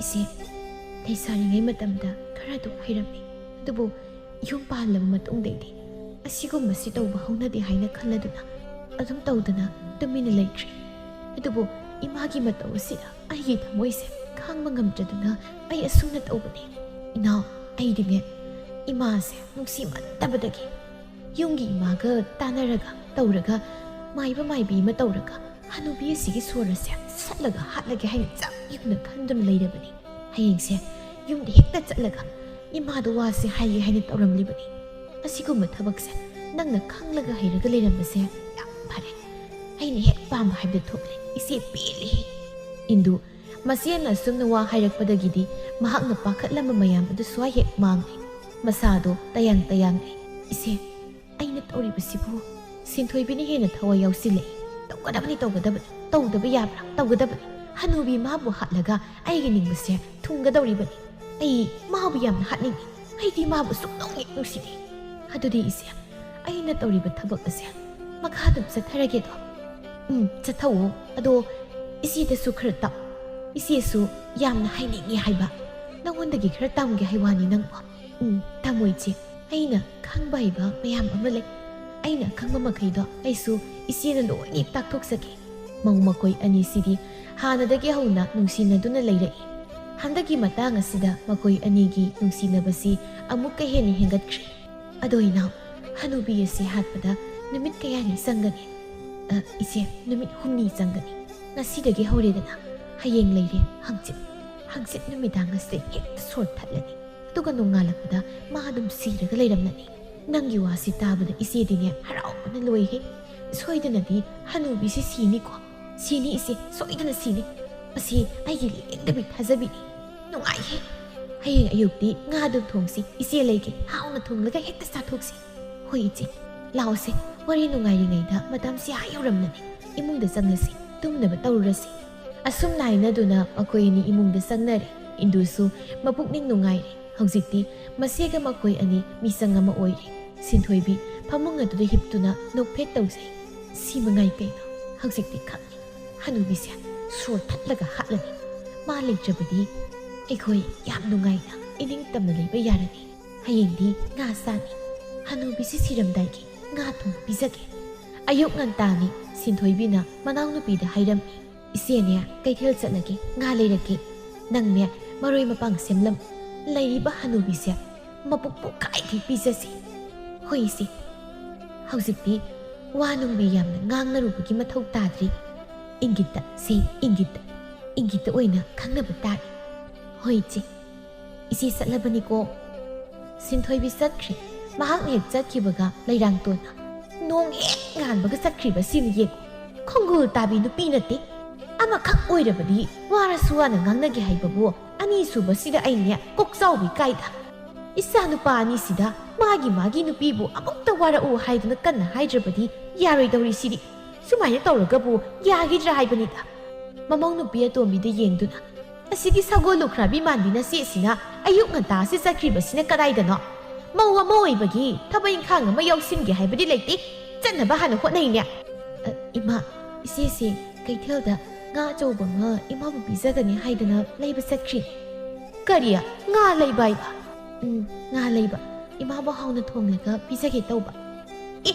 A: ꯏꯆꯦ, ꯂꯩꯁꯥꯔꯤꯉꯩ ꯃꯇꯝꯗ ꯈꯔꯗꯨ ꯍꯩꯔꯝꯃꯤ, ꯑꯗꯨꯕꯨ ꯌꯨꯝ ꯄꯥꯜꯂꯕ ꯃꯇꯨꯡꯗꯩꯗꯤ ꯑꯁꯤꯒꯨꯝꯕꯁꯤ ꯇꯧꯕ ꯍꯧꯅꯗꯦ ꯍꯥꯏꯅ ꯈꯜꯂꯗꯨꯅ ꯑꯗꯨꯝ ꯇꯧꯗꯅ ꯇꯨꯃꯤꯟꯅ ꯂꯩꯈ꯭ꯔꯦ꯫ ꯑꯗꯨꯕꯨ ꯏꯃꯥꯒꯤ ꯃꯇꯧ ꯑꯁꯤꯗ ꯑꯩꯒꯤ ꯊꯃꯣꯏꯁꯦ ꯈꯥꯡꯕ ꯉꯝꯗ꯭ꯔꯗꯨꯅ ꯑꯩ ꯑꯁꯨꯝꯅ ꯇꯧꯕꯅꯤ꯫ ꯏꯅꯥꯎ, ꯑꯩꯗꯤꯅꯦ ꯏꯃꯥꯁꯦ ꯅꯨꯡꯁꯤꯃꯟꯗꯕꯗꯒꯤ ꯌꯨꯝꯒꯤ ꯏꯃꯥꯒ ꯇꯥꯟꯅꯔꯒ ꯇꯧꯔꯒ ꯃꯥꯏꯕ ꯃꯥꯏꯕꯤ ꯑꯃ ꯇꯧꯔꯒ ꯍꯅꯨꯕꯤ ꯑꯁꯤꯒꯤ ꯁꯣꯔ ꯑꯁꯦ ꯁꯠꯂꯒ ꯍꯥꯠꯂꯒꯦ ꯍꯥꯏꯅ ꯆꯞ ꯌꯨꯡꯅ ꯈꯟꯗꯨꯅ ꯂꯩꯔꯕꯅꯤ꯫ ꯍꯌꯦꯡꯁꯦ ꯌꯨꯝꯗ ꯍꯦꯛꯇ ꯆꯠꯂꯒ ꯏꯃꯥꯗ ꯋꯥꯁꯦ ꯍꯥꯏꯒꯦ ꯍꯥꯏꯅ ꯇꯧꯔꯝꯂꯤꯕꯅꯤ꯫ ꯑꯁꯤꯒꯨꯝꯕ ꯊꯕꯛꯁꯦ ꯅꯪꯅ ꯈꯪꯂꯒ ꯍꯩꯔꯒ ꯂꯩꯔꯝꯕꯁꯦ ꯌꯥꯝ ꯐꯔꯦ꯫ ꯑꯩꯅ ꯍꯦꯛ ꯄꯥꯝꯕ ꯍꯥꯏꯕꯗꯨ ꯊꯣꯛꯂꯦ꯫ ꯏꯆꯦ ꯄꯦꯜꯂꯦ꯫ ꯏꯟꯗꯨ ꯃꯆꯦꯅ ꯑꯁꯨꯝꯅ ꯋꯥ ꯍꯥꯏꯔꯛꯄꯗꯒꯤꯗꯤ ꯃꯍꯥꯛꯅ ꯄꯥꯈꯠꯂꯝꯕ ꯃꯌꯥꯝ ꯑꯗꯨ ꯁ꯭ꯋꯥꯏ ꯍꯦꯛ ꯃꯥꯡꯂꯦ꯫ ꯃꯁꯥꯗꯣ ꯇꯌꯥꯡ ꯇꯌꯥꯡꯂꯦ꯫ ꯏꯆꯦ, ꯑꯩꯅ ꯇꯧꯔꯤꯕꯁꯤꯕꯨ ꯁꯤꯟꯊꯣꯏꯕꯤꯅ ꯍꯦꯟꯅ ꯊꯋꯥꯏ ꯌꯥꯎꯁꯤꯜꯂꯛꯏ꯫ ꯇꯧꯒꯗꯕꯅꯤ, ꯇꯧꯒꯗꯕꯅꯤ, ꯇꯧꯗꯕ ꯌꯥꯕ꯭ꯔꯥ? ꯇꯧꯒꯗꯕꯅꯤ꯫ ꯍꯅꯨꯕꯤ ꯃꯥꯕꯨ ꯍꯥꯠꯂꯒ ꯑꯩꯒꯤ ꯅꯤꯡꯕꯁꯦ ꯊꯨꯡꯒꯗꯧꯔꯤꯕꯅꯤ꯫ ꯑꯩ ꯃꯥꯕꯨ ꯌꯥꯝꯅ ꯍꯥꯠꯅꯤꯡꯉꯤ꯫ ꯑꯩꯗꯤ ꯃꯥꯕꯨ ꯁꯨꯛꯅꯨꯡ ꯍꯦꯛ ꯅꯨꯡꯁꯤꯗꯦ꯫ ꯑꯗꯨꯗꯤ ꯏꯆꯦ, ꯑꯩꯅ ꯇꯧꯔꯤꯕ ꯊꯕꯛ ꯑꯁꯦ ꯃꯈꯥ ꯑꯗꯨꯝ ꯆꯠꯊꯔꯒꯦꯗꯣ? ꯆꯠꯊꯧꯑꯣ꯫ ꯑꯗꯣ ꯏꯆꯦꯗꯁꯨ ꯈꯔ ꯇꯥꯛ꯫ ꯏꯆꯦꯁꯨ ꯌꯥꯝꯅ ꯍꯥꯏꯅꯤꯡꯉꯤ ꯍꯥꯏꯕ꯫ ꯅꯪꯉꯣꯟꯗꯒꯤ ꯈꯔ ꯇꯝꯒꯦ ꯍꯥꯏ ꯋꯥꯅꯤ ꯅꯪꯕꯨ꯫ ꯇꯝꯃꯣ ꯏꯆꯦ, ꯑꯩꯅ ꯈꯪꯕ ꯍꯩꯕ ꯃꯌꯥꯝ ꯑꯃ ꯂꯩ꯫ ꯑꯩꯅ ꯈꯪꯕ ꯃꯈꯩꯗꯣ ꯑꯩꯁꯨ ꯏꯆꯦꯅ ꯂꯣꯏꯅ ꯇꯥꯛꯊꯣꯛꯆꯒꯦ꯫ ꯃꯧ ꯃꯈꯣꯏ ꯑꯅꯤꯁꯤꯗꯤ ꯍꯥꯟꯅꯗꯒꯤ ꯍꯧꯅ ꯅꯨꯡꯁꯤꯅꯗꯨꯅ ꯂꯩꯔꯛꯏ꯫ ꯍꯟꯗꯛꯀꯤ ꯃꯇꯥꯡ ꯑꯁꯤꯗ ꯃꯈꯣꯏ ꯑꯅꯤꯒꯤ ꯅꯨꯡꯁꯤꯅꯕꯁꯤ ꯑꯃꯨꯛꯀ ꯍꯦꯟꯅ ꯍꯦꯟꯒꯠꯈ꯭ꯔꯦ꯫ ꯑꯗꯣ ꯏꯅꯥꯎ, ꯍꯅꯨꯕꯤ ꯑꯁꯤ ꯍꯥꯠꯄꯗ ꯅꯨꯃꯤꯠ ꯀꯌꯥꯅꯤ ꯆꯪꯒꯅꯤ? ꯏꯆꯦ, ꯅꯨꯃꯤꯠ 6ꯅꯤ ꯆꯪꯒꯅꯤ꯫ ꯉꯁꯤꯗꯒꯤ ꯍꯧꯔꯦꯗꯅ ꯍꯌꯦꯡ ꯂꯩꯔꯦ ꯍꯪꯆꯤꯠ ꯅꯨꯃꯤꯗꯥꯡ ꯑꯁꯤꯗ ꯍꯦꯛꯇ ꯁꯣꯔ ꯊꯠꯂꯅꯤ꯫ ꯑꯗꯨꯒ ꯅꯣꯡꯉꯥꯜꯂꯛꯄꯗ ꯃꯥ ꯑꯗꯨꯝ ꯁꯤꯔꯒ ꯂꯩꯔꯝꯂꯅꯤ꯫ ꯅꯪꯒꯤ ꯋꯥꯁꯤ ꯇꯥꯕꯗ ꯏꯆꯦꯗꯤꯅꯦ ꯍꯔꯥꯎꯕꯅ ꯂꯣꯏꯍꯦ꯫ ꯁꯣꯏꯗꯅꯗꯤ ꯍꯅꯨꯕꯤꯁꯤ ꯁꯤꯅꯤꯀꯣ? ꯁꯤꯅꯤ ꯏꯆꯦ, ꯁꯣꯏꯗꯅ ꯁꯤꯅꯤ꯫ ꯃꯁꯤ ꯑꯩꯒꯤ ꯂꯦꯡꯗꯕꯤ ꯊꯥꯖꯕꯤꯅꯤ꯫ ꯅꯨꯡꯉꯥꯏꯍꯦ꯫ ꯍꯌꯦꯡ ꯑꯌꯨꯛꯇꯤ ꯉꯥꯗꯨ ꯊꯣꯡꯁꯤ꯫ ꯏꯆꯦ ꯂꯩꯒꯦ, ꯍꯥꯎꯅ ꯊꯣꯡꯂꯒ ꯍꯦꯛꯇ ꯆꯥꯊꯣꯛꯁꯤ꯫ ꯍꯣꯏ ꯏꯆꯦ, ꯂꯥꯛꯑꯣꯁꯦ꯫ ꯋꯥꯔꯤ ꯅꯨꯡꯉꯥꯏꯔꯤꯉꯩꯗ ꯃꯇꯝꯁꯤ ꯌꯧꯔꯝꯂꯅꯤ꯫ ꯏꯃꯨꯡꯗ ꯆꯪꯂꯁꯤ, ꯇꯨꯝꯅꯕ ꯇꯧꯔꯨꯔꯁꯤ꯫ ꯑꯁꯨꯝ ꯅꯥꯏꯅꯗꯨꯅ ꯃꯈꯣꯏ ꯑꯅꯤ ꯏꯃꯨꯡꯗ ꯆꯪꯅꯔꯦ꯫ ꯏꯟꯗꯨꯁꯨ ꯃꯄꯨꯛꯅꯤꯡ ꯅꯨꯡꯉꯥꯏꯔꯦ꯫ ꯍꯧꯖꯤꯛꯇꯤ ꯃꯆꯦꯒ ꯃꯈꯣꯏ ꯑꯅꯤ ꯃꯤꯆꯪ ꯑꯃ ꯑꯣꯏꯔꯦ꯫ ꯁꯤꯟꯊꯣꯏꯕꯤ ꯐꯃꯨꯡ ꯑꯗꯨꯗ ꯍꯤꯞꯇꯨꯅ ꯅꯣꯛꯐꯦꯠ ꯇꯧꯖꯩ꯫ ꯁꯤ ꯃꯉꯥꯏ ꯀꯩꯅꯣ? ꯍꯧꯖꯤꯛꯇꯤ ꯈꯪꯉꯤ, ꯍꯅꯨꯕꯤꯁꯦ ꯁꯣꯔ ꯊꯠꯂꯒ ꯍꯥꯠꯂꯅꯤ꯫ ꯃꯥ ꯂꯩꯇ꯭ꯔꯕꯗꯤ ꯑꯩꯈꯣꯏ ꯌꯥꯝ ꯅꯨꯡꯉꯥꯏꯅ ꯏꯅꯤꯡꯇꯝꯅ ꯂꯩꯕ ꯌꯥꯔꯅꯤ꯫ ꯍꯌꯦꯡꯗꯤ ꯉꯥ ꯆꯥꯅꯤ꯫ ꯍꯅꯨꯕꯤꯁꯤ ꯁꯤꯔꯝꯗꯥꯏꯒꯤ ꯉꯥ ꯊꯣꯡꯕ ꯄꯤꯖꯒꯦ꯫ ꯑꯌꯨꯛ ꯉꯟꯇꯥꯅꯤ꯫ ꯁꯤꯟꯊꯣꯏꯕꯤꯅ ꯃꯅꯥꯎꯅꯨꯄꯤꯗ ꯍꯥꯏꯔꯝꯃꯤ, ꯏꯆꯦꯅꯦ ꯀꯩꯊꯦꯜ ꯆꯠꯂꯒꯦ, ꯉꯥ ꯂꯩꯔꯛꯀꯦ꯫ ꯅꯪꯅꯦ ꯃꯔꯣꯏ ꯃꯄꯥꯡ ꯁꯦꯝꯂꯝ꯫ ꯂꯩꯔꯤꯕ ꯍꯅꯨꯕꯤꯁꯦ ꯃꯄꯨꯛ ꯄꯣꯛꯈꯥꯏꯈꯩ ꯄꯤꯖꯁꯤ꯫ ꯍꯣꯏ ꯏꯆꯦ, ꯍꯧꯖꯤꯛꯇꯤ ꯋꯥ ꯅꯨꯡꯕꯤ ꯌꯥꯝꯅ ꯉꯥꯡꯅꯔꯨꯕꯒꯤ ꯃꯊꯧ ꯇꯥꯗ꯭ꯔꯤ꯫ ꯏꯪꯒꯤꯠꯇ ꯏꯪꯒꯤꯠꯇ ꯑꯣꯏꯅ ꯈꯪꯅꯕ ꯇꯥꯔꯦ꯫ ꯍꯣꯏ ꯏꯆꯦ ꯆꯠꯂꯕꯅꯤꯀꯣ꯫ ꯁꯤꯟꯊꯣꯏꯕꯤ ꯆꯠꯈ꯭ꯔꯦ꯫ ꯃꯍꯥꯛꯅ ꯍꯦꯛ ꯆꯠꯈꯤꯕꯒ ꯂꯩꯔꯥꯡꯇꯣꯟꯅ, ꯅꯣꯡ ꯍꯦꯛ ꯉꯥꯟꯕꯒ ꯆꯠꯈ꯭ꯔꯤꯕ ꯁꯤꯅ ꯌꯦꯡꯉꯨ꯫ ꯈꯣꯡꯒꯨꯜ ꯇꯥꯕꯤ ꯅꯨꯄꯤ ꯅꯠꯇꯦ꯫ ꯑꯃꯈꯛ ꯑꯣꯏꯔꯕꯗꯤ ꯋꯥꯔꯁꯨ ꯋꯥꯅ ꯉꯥꯡꯅꯒꯦ ꯍꯥꯏꯕꯕꯨ, ꯑꯅꯤꯁꯨꯕꯁꯤꯗ ꯑꯩꯅꯦ ꯀꯣꯛꯆꯥꯎꯕꯤ ꯀꯥꯏꯗ꯫ ꯏꯆꯥ ꯅꯨꯄꯥ ꯑꯅꯤꯁꯤꯗ ꯃꯥꯒꯤ ꯅꯨꯄꯤꯕꯨ ꯑꯃꯨꯛꯇ ꯋꯥꯔꯛꯎ ꯍꯥꯏꯗꯨꯅ ꯀꯟꯅ ꯍꯥꯏꯗ꯭ꯔꯕꯗꯤ ꯌꯥꯔꯣꯏꯗꯧꯔꯤꯁꯤꯗꯤ꯫ ꯁꯨꯃꯥꯏꯅ ꯇꯧꯔꯒꯕꯨ ꯌꯥꯒꯤꯗ꯭ꯔꯥ ꯍꯥꯏꯕꯅꯤꯗ꯫ ꯃꯃꯧ ꯅꯨꯄꯤ ꯑꯇꯣꯝꯕꯤꯗ ꯌꯦꯡꯗꯨꯅ, ꯑꯁꯤꯒꯤ ꯁꯒꯣꯜ ꯂꯨꯈ꯭ꯔꯥꯕꯤ ꯃꯥꯟꯕꯤ ꯅꯆꯦꯁꯤꯅ ꯑꯌꯨꯛ ꯉꯟꯇꯥꯁꯤ ꯆꯠꯈ꯭ꯔꯤꯕꯁꯤꯅ ꯀꯗꯥꯏꯗꯅꯣ? ꯃꯧ ꯑꯃ ꯑꯣꯏꯕꯒꯤ ꯊꯕꯛ ꯏꯪꯈꯥꯡ ꯑꯃ ꯌꯥꯎꯁꯤꯟꯒꯦ ꯍꯥꯏꯕꯗꯤ ꯂꯩꯇꯦ꯫ ꯆꯠꯅꯕ ꯍꯥꯟꯅ ꯍꯣꯠꯅꯩꯅꯦ꯫ ꯏꯃꯥ, ꯏꯆꯦꯁꯤ ꯀꯩꯊꯦꯜꯗ ꯉꯥ ꯑꯆꯧꯕ ꯑꯃ ꯏꯃꯥꯕꯨ ꯄꯤꯖꯒꯅꯤ ꯍꯥꯏꯗꯅ ꯂꯩꯕ ꯆꯠꯈ꯭ꯔꯤꯅꯤ꯫ ꯀꯔꯤ ꯉꯥ ꯂꯩꯕ ꯍꯥꯏꯕ? ꯉꯥ ꯂꯩꯕ ꯏꯃꯥꯕꯨ ꯍꯥꯎꯅ ꯊꯣꯡꯂꯒ ꯄꯤꯖꯒꯦ ꯇꯧꯕ꯫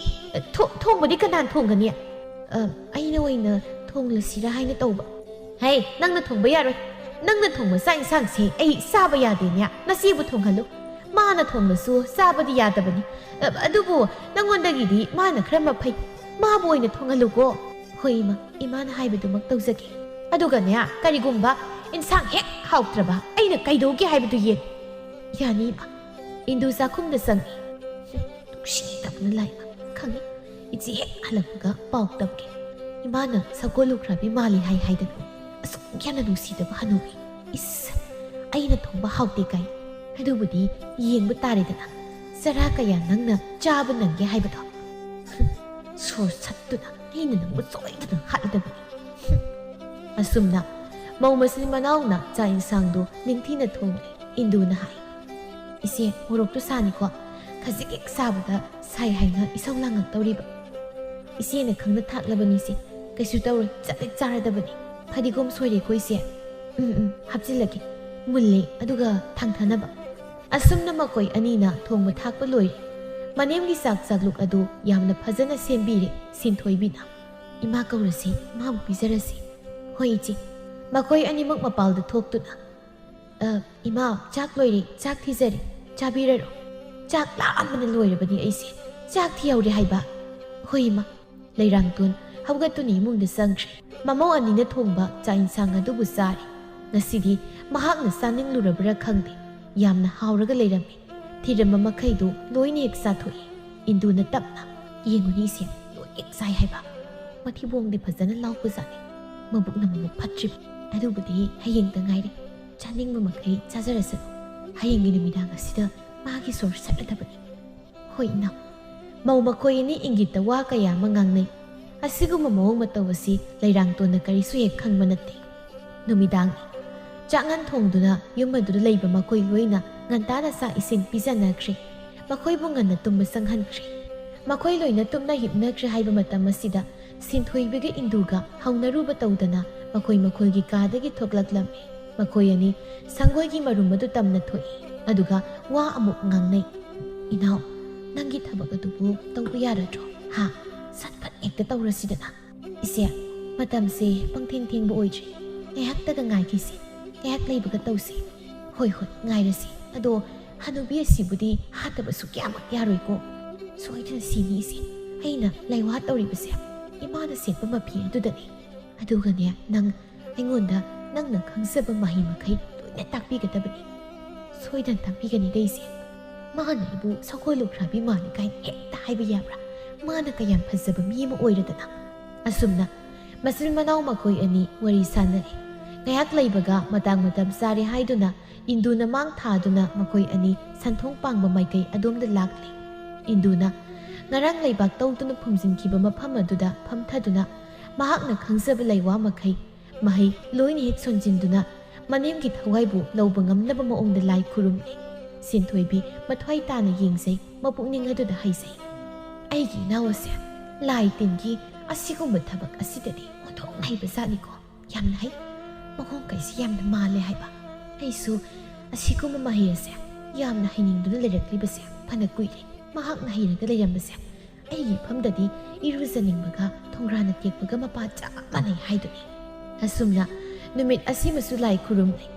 A: ꯊꯣꯡꯕꯗꯤ ꯀꯅꯥꯅ ꯊꯣꯡꯒꯅꯤ? ꯑꯩꯅ ꯑꯣꯏꯅ ꯊꯣꯡꯂꯁꯤꯔꯥ ꯍꯥꯏꯅ ꯇꯧꯕ꯫ ꯍꯩ, ꯅꯪꯅ ꯊꯣꯡꯕ ꯌꯥꯔꯣꯏ꯫ ꯅꯪꯅ ꯊꯣꯡꯕ ꯆꯥꯛ ꯏꯟꯁꯥꯡꯁꯦ ꯑꯩ ꯆꯥꯕ ꯌꯥꯗꯦꯅꯦ꯫ ꯅꯆꯦꯕꯨ ꯊꯣꯡꯍꯜꯂꯨ꯫ ꯃꯥꯅ ꯊꯣꯡꯂꯁꯨ ꯆꯥꯕꯗꯤ ꯌꯥꯗꯕꯅꯤ꯫ ꯑꯗꯨꯕꯨ ꯅꯪꯉꯣꯟꯗꯒꯤꯗꯤ ꯃꯥꯅ ꯈꯔ ꯃꯐꯩ꯫ ꯃꯥꯕꯨ ꯑꯣꯏꯅ ꯊꯣꯡꯍꯜꯂꯨꯀꯣ꯫ ꯍꯣꯏ ꯏꯃꯥ, ꯏꯃꯥꯅ ꯍꯥꯏꯕꯗꯨꯃꯛ ꯇꯧꯖꯒꯦ꯫ ꯑꯗꯨꯒꯅꯦ ꯀꯔꯤꯒꯨꯝꯕ ꯏꯟꯁꯥꯡ ꯍꯦꯛ ꯍꯥꯎꯇ꯭ꯔꯕ ꯑꯩꯅ ꯀꯩꯗꯧꯒꯦ ꯍꯥꯏꯕꯗꯨ ꯌꯦꯡ꯫ ꯌꯥꯅꯤ ꯏꯃꯥ꯫ ꯏꯟꯗꯨ ꯆꯥꯛꯈꯨꯝꯗ ꯆꯪꯉꯤ꯫ ꯅꯨꯡꯁꯤꯗꯕꯅ ꯂꯥꯏꯃ ꯈꯪꯉꯤ꯫ ꯏꯆꯦ ꯍꯦꯛ ꯍꯜꯂꯛꯄꯒ ꯄꯥꯎ ꯇꯝꯒꯦ꯫ ꯏꯃꯥꯅ ꯁꯒꯣꯜꯂꯨꯈ꯭ꯔꯕꯤ ꯃꯥꯜꯂꯤ ꯍꯥꯏꯗꯅ ꯑꯁꯨꯛ ꯌꯥꯝꯅ ꯅꯨꯡꯁꯤꯗꯕ ꯍꯅꯨꯕꯤ꯫ ꯏꯁ, ꯑꯩꯅ ꯊꯣꯡꯕ ꯍꯥꯎꯇꯦ ꯀꯥꯏ꯫ ꯑꯗꯨꯕꯨꯗꯤ ꯌꯦꯡꯕ ꯇꯥꯔꯦꯗꯅ ꯆꯔꯥ ꯀꯌꯥ ꯅꯪꯅ ꯆꯥꯕ ꯅꯪꯒꯦ ꯍꯥꯏꯕꯗꯣ꯫ ꯁꯣꯔ ꯁꯠꯇꯨꯅ ꯑꯩꯅ ꯅꯪꯕꯨ ꯁꯣꯏꯗꯅ ꯍꯥꯠꯂꯗꯕꯅꯤ꯫ ꯑꯁꯨꯝꯅ ꯃꯧ ꯃꯆꯤꯟ ꯃꯅꯥꯎꯅ ꯆꯥꯛ ꯏꯟꯁꯥꯡꯗꯨ ꯅꯤꯡꯊꯤꯅ ꯊꯣꯡꯂꯦ꯫ ꯏꯟꯗꯨꯅ ꯍꯥꯏ, ꯏꯆꯦ ꯃꯣꯔꯣꯛꯇꯨ ꯁꯥꯅꯤꯀꯣ꯫ ꯈꯖꯤꯛ ꯍꯦꯛ ꯁꯥꯕꯗ ꯁꯥꯏ ꯍꯥꯏꯅ ꯏꯁꯧ ꯂꯥꯡꯉꯛꯇꯧꯔꯤꯕ꯫ ꯏꯆꯦꯅ ꯈꯪꯅ ꯊꯥꯛꯂꯕꯅꯤ ꯏꯆꯦ꯫ ꯀꯩꯁꯨ ꯇꯧꯔꯣꯏ, ꯆꯠꯂꯦ ꯆꯥꯔꯗꯕꯅꯤ꯫ ꯐꯗꯤꯒꯣꯝ ꯁꯣꯏꯔꯦꯀꯣ ꯏꯆꯦ? ꯍꯥꯞꯆꯤꯜꯂꯒꯦ꯫ ꯃꯨꯜꯂꯦ, ꯑꯗꯨꯒ ꯊꯥꯡꯊꯅꯕ꯫ ꯑꯁꯨꯝꯅ ꯃꯈꯣꯏ ꯑꯅꯤꯅ ꯊꯣꯡꯕ ꯊꯥꯛꯄ ꯂꯣꯏꯔꯦ꯫ ꯃꯅꯦꯝꯒꯤ ꯆꯥꯛ ꯆꯥꯛꯂꯨꯛ ꯑꯗꯨ ꯌꯥꯝꯅ ꯐꯖꯅ ꯁꯦꯝꯕꯤꯔꯦ ꯁꯤꯟꯊꯣꯏꯕꯤꯅ꯫ ꯏꯃꯥ ꯀꯧꯔꯁꯤ, ꯏꯃꯥꯕꯨ ꯄꯤꯖꯔꯁꯤ꯫ ꯍꯣꯏ ꯏꯆꯦ꯫ ꯃꯈꯣꯏ ꯑꯅꯤꯃꯛ ꯃꯄꯥꯜꯗ ꯊꯣꯛꯇꯨꯅ, ꯏꯃꯥ ꯆꯥꯛ ꯂꯣꯏꯔꯦ, ꯆꯥꯛ ꯊꯤꯖꯔꯦ, ꯆꯥꯕꯤꯔꯔꯣ꯫ ꯆꯥꯛ ꯂꯥꯝꯕꯅ ꯂꯣꯏꯔꯕꯅꯤ ꯑꯩꯁꯦ꯫ ꯆꯥꯛ ꯊꯤꯍꯧꯔꯦ ꯍꯥꯏꯕ꯫ ꯍꯣꯏ ꯏꯃꯥ꯫ ꯂꯩꯔꯥꯡꯇꯣꯟ ꯍꯧꯒꯠꯇꯨꯅ ꯏꯃꯨꯡꯗ ꯆꯪꯈ꯭ꯔꯦ꯫ ꯃꯃꯧ ꯑꯅꯤꯅ ꯊꯣꯡꯕ ꯆꯥꯛ ꯏꯟꯁꯥꯡ ꯑꯗꯨꯕꯨ ꯆꯥꯔꯦ꯫ ꯉꯁꯤꯗꯤ ꯃꯍꯥꯛꯅ ꯆꯥꯅꯤꯡꯂꯨꯔꯕ꯭ꯔꯥ ꯈꯪꯗꯦ, ꯌꯥꯝꯅ ꯍꯥꯎꯔꯒ ꯂꯩꯔꯝꯃꯤ꯫ ꯊꯤꯔꯝꯕ ꯃꯈꯩꯗꯨ ꯂꯣꯏꯅ ꯍꯦꯛ ꯆꯥꯊꯣꯛꯏ꯫ ꯏꯟꯗꯨꯅ ꯇꯞꯅ, ꯌꯦꯡꯉꯨꯅꯤ ꯏꯆꯦ, ꯂꯣꯏ ꯍꯦꯛ ꯆꯥꯏ ꯍꯥꯏꯕ꯫ ꯃꯊꯤꯕꯣꯡꯗꯤ ꯐꯖꯅ ꯂꯥꯎꯕꯖꯥꯠꯅꯤ꯫ ꯃꯕꯨꯛꯅ ꯃꯕꯨꯛ ꯐꯠꯇ꯭ꯔꯤꯕ꯫ ꯑꯗꯨꯕꯨꯗꯤ ꯍꯌꯦꯡꯇ ꯉꯥꯏꯔꯦ꯫ ꯆꯥꯅꯤꯡꯕ ꯃꯈꯩ ꯆꯥꯖꯔꯁꯅꯨ꯫ ꯍꯌꯦꯡꯒꯤ ꯅꯨꯃꯤꯗꯥꯡ ꯑꯁꯤꯗ ꯃꯥꯒꯤ ꯁꯣꯔ ꯁꯠꯂꯗꯕꯅꯤ꯫ ꯍꯣꯏ ꯏꯅꯥꯎ꯫ ꯃꯧ ꯃꯈꯣꯏ ꯑꯅꯤ ꯏꯪꯒꯤꯠꯇ ꯋꯥ ꯀꯌꯥ ꯑꯃ ꯉꯥꯡꯅꯩ꯫ ꯑꯁꯤꯒꯨꯝꯕ ꯃꯑꯣꯡ ꯃꯇꯧ ꯑꯁꯤ ꯂꯩꯔꯥꯡꯇꯣꯟꯅ ꯀꯔꯤꯁꯨ ꯍꯦꯛ ꯈꯪꯕ ꯅꯠꯇꯦ꯫ ꯅꯨꯃꯤꯗꯥꯡꯅꯤ꯫ ꯆꯥꯛꯉꯟ ꯊꯣꯡꯗꯨꯅ ꯌꯨꯝ ꯑꯗꯨꯗ ꯂꯩꯕ ꯃꯈꯣꯏ ꯂꯣꯏꯅ ꯉꯟꯇꯥꯅ ꯆꯥꯛ ꯏꯁꯤꯡ ꯄꯤꯖꯅꯈ꯭ꯔꯦ꯫ ꯃꯈꯣꯏꯕꯨ ꯉꯟꯅ ꯇꯨꯝꯕ ꯆꯪꯍꯟꯈ꯭ꯔꯦ꯫ ꯃꯈꯣꯏ ꯂꯣꯏꯅ ꯇꯨꯝꯅ ꯍꯤꯞꯅꯈ꯭ꯔꯦ ꯍꯥꯏꯕ ꯃꯇꯝ ꯑꯁꯤꯗ ꯁꯤꯟꯊꯣꯏꯕꯤꯒ ꯏꯟꯗꯨꯒ ꯍꯧꯅꯔꯨꯕ ꯇꯧꯗꯅ ꯃꯈꯣꯏꯒꯤ ꯀꯥꯗꯒꯤ ꯊꯣꯛꯂꯛꯂꯝꯃꯤ꯫ ꯃꯈꯣꯏ ꯑꯅꯤ ꯁꯪꯒꯣꯏꯒꯤ ꯃꯔꯨꯝ ꯑꯗꯨ ꯇꯝꯅ ꯊꯣꯛꯏ꯫ ꯑꯗꯨꯒ ꯋꯥ ꯑꯃꯨꯛ ꯉꯥꯡꯅꯩ꯫ ꯏꯅꯥꯎ, ꯅꯪꯒꯤ ꯊꯕꯛ ꯑꯗꯨꯕꯨ ꯇꯧꯕ ꯌꯥꯔꯗ꯭ꯔꯣ? ꯁꯠ ꯐꯠ ꯍꯦꯛꯇ ꯇꯧꯔꯁꯤꯗꯅ꯫ ꯏꯆꯦ, ꯃꯇꯝꯁꯦ ꯄꯪꯊꯦꯡ ꯊꯦꯡꯕ ꯑꯣꯏꯗ꯭ꯔꯤ꯫ ꯉꯥꯏꯍꯥꯛꯇꯒ ꯉꯥꯏꯈꯤꯁꯤ꯫ ꯉꯥꯏꯍꯥꯛ ꯂꯩꯕꯒ ꯇꯧꯁꯤ꯫ ꯍꯣꯏ ꯉꯥꯏꯔꯁꯤ꯫ ꯑꯗꯣ ꯍꯅꯨꯕꯤ ꯑꯁꯤꯕꯨꯗꯤ ꯍꯥꯠꯇꯕꯁꯨ ꯀꯌꯥꯃꯛ ꯌꯥꯔꯣꯏꯀꯣ꯫ ꯁꯣꯏꯗꯅ ꯁꯤꯅꯤ ꯏꯆꯦ꯫ ꯑꯩꯅ ꯂꯩꯋꯥ ꯇꯧꯔꯤꯕꯁꯦ ꯏꯃꯥꯅ ꯁꯦꯠꯄ ꯃꯐꯤ ꯑꯗꯨꯗꯅꯤ꯫ ꯑꯗꯨꯒꯅꯦ ꯅꯪ ꯑꯩꯉꯣꯟꯗ ꯅꯪꯅ ꯈꯪꯖꯕ ꯃꯍꯩ ꯃꯈꯩ ꯂꯣꯏꯅ ꯇꯥꯛꯄꯤꯒꯗꯕꯅꯤ꯫ ꯁꯣꯏꯗꯅ ꯇꯥꯛꯄꯤꯒꯅꯤꯗ ꯏꯆꯦ꯫ ꯃꯥꯅ ꯑꯩꯕꯨ ꯁꯒꯣꯜꯂꯨꯈ꯭ꯔꯕꯤ ꯃꯥꯜꯂꯤ ꯀꯥꯏꯅ ꯍꯦꯛꯇ ꯍꯥꯏꯕ ꯌꯥꯕ꯭ꯔꯥ? ꯃꯥꯅ ꯀꯌꯥꯝ ꯐꯖꯕ ꯃꯤ ꯑꯃ ꯑꯣꯏꯔꯗꯅ꯫ ꯑꯁꯨꯝꯅ ꯃꯆꯤꯟ ꯃꯅꯥꯎ ꯃꯈꯣꯏ ꯑꯅꯤ ꯋꯥꯔꯤ ꯁꯥꯟꯅꯔꯦ꯫ ꯉꯥꯏꯍꯥꯛ ꯂꯩꯕꯒ ꯃꯇꯝ ꯆꯥꯔꯦ ꯍꯥꯏꯗꯨꯅ ꯏꯟꯗꯨꯅ ꯃꯥꯡ ꯊꯥꯗꯨꯅ ꯃꯈꯣꯏ ꯑꯅꯤ ꯁꯟꯊꯣꯡ ꯄꯥꯡꯕ ꯃꯥꯏꯀꯩ ꯑꯗꯣꯝꯗ ꯂꯥꯛꯂꯤ꯫ ꯏꯟꯗꯨꯅ ꯉꯔꯥꯡ ꯂꯩꯕꯥꯛ ꯇꯧꯗꯨꯅ ꯐꯨꯝꯖꯤꯟꯈꯤꯕ ꯃꯐꯝ ꯑꯗꯨꯗ ꯐꯝꯊꯗꯨꯅ ꯃꯍꯥꯛꯅ ꯈꯪꯖꯕ ꯂꯩꯋꯥ ꯃꯍꯩ ꯂꯣꯏꯅ ꯍꯦꯛ ꯁꯣꯟꯖꯤꯟꯗꯨꯅ ꯃꯅꯦꯝꯒꯤ ꯊꯋꯥꯏꯕꯨ ꯂꯧꯕ ꯉꯝꯅꯕ ꯃꯑꯣꯡꯗ ꯂꯥꯏ ꯈꯨꯔꯨꯝꯂꯤ꯫ ꯁꯤꯟꯊꯣꯏꯕꯤ ꯃꯊ꯭ꯋꯥꯏ ꯇꯥꯅ ꯌꯦꯡꯖꯩ, ꯃꯄꯨꯛꯅꯤꯡ ꯑꯗꯨꯗ ꯍꯩꯖꯩ꯫ ꯑꯩꯒꯤ ꯏꯅꯥꯎ ꯑꯁꯦ ꯂꯥꯏ ꯇꯤꯟꯒꯤ ꯑꯁꯤꯒꯨꯝꯕ ꯊꯕꯛ ꯑꯁꯤꯗꯗꯤ ꯑꯣꯟꯊꯣꯛꯅ ꯍꯩꯕ ꯖꯥꯠꯅꯤꯀꯣ꯫ ꯌꯥꯝꯅ ꯍꯩ꯫ ꯃꯑꯣꯡ ꯀꯩꯁꯤ ꯌꯥꯝꯅ ꯃꯥꯜꯂꯦ ꯍꯥꯏꯕ꯫ ꯑꯩꯁꯨ ꯑꯁꯤꯒꯨꯝꯕ ꯃꯍꯩ ꯑꯁꯦ ꯌꯥꯝꯅ ꯍꯩꯅꯤꯡꯗꯨꯅ ꯂꯩꯔꯛꯂꯤꯕꯁꯦ ꯐꯅ ꯀꯨꯏꯔꯦ꯫ ꯃꯍꯥꯛꯅ ꯍꯩꯔꯒ ꯂꯩꯔꯝꯕꯁꯦ ꯑꯩꯒꯤ ꯏꯐꯝꯗꯗꯤ ꯏꯔꯨꯖꯅꯤꯡꯕꯒ ꯊꯣꯡꯒ꯭ꯔꯥꯅ ꯇꯦꯛꯄꯒ ꯃꯄꯥ ꯆꯞ ꯃꯥꯟꯅꯩ ꯍꯥꯏꯗꯨꯅꯤ꯫ ꯑꯁꯨꯝꯅ ꯅꯨꯃꯤꯠ ꯑꯁꯤꯃꯁꯨ ꯂꯥꯏ ꯈꯨꯔꯨꯝꯂꯤ꯫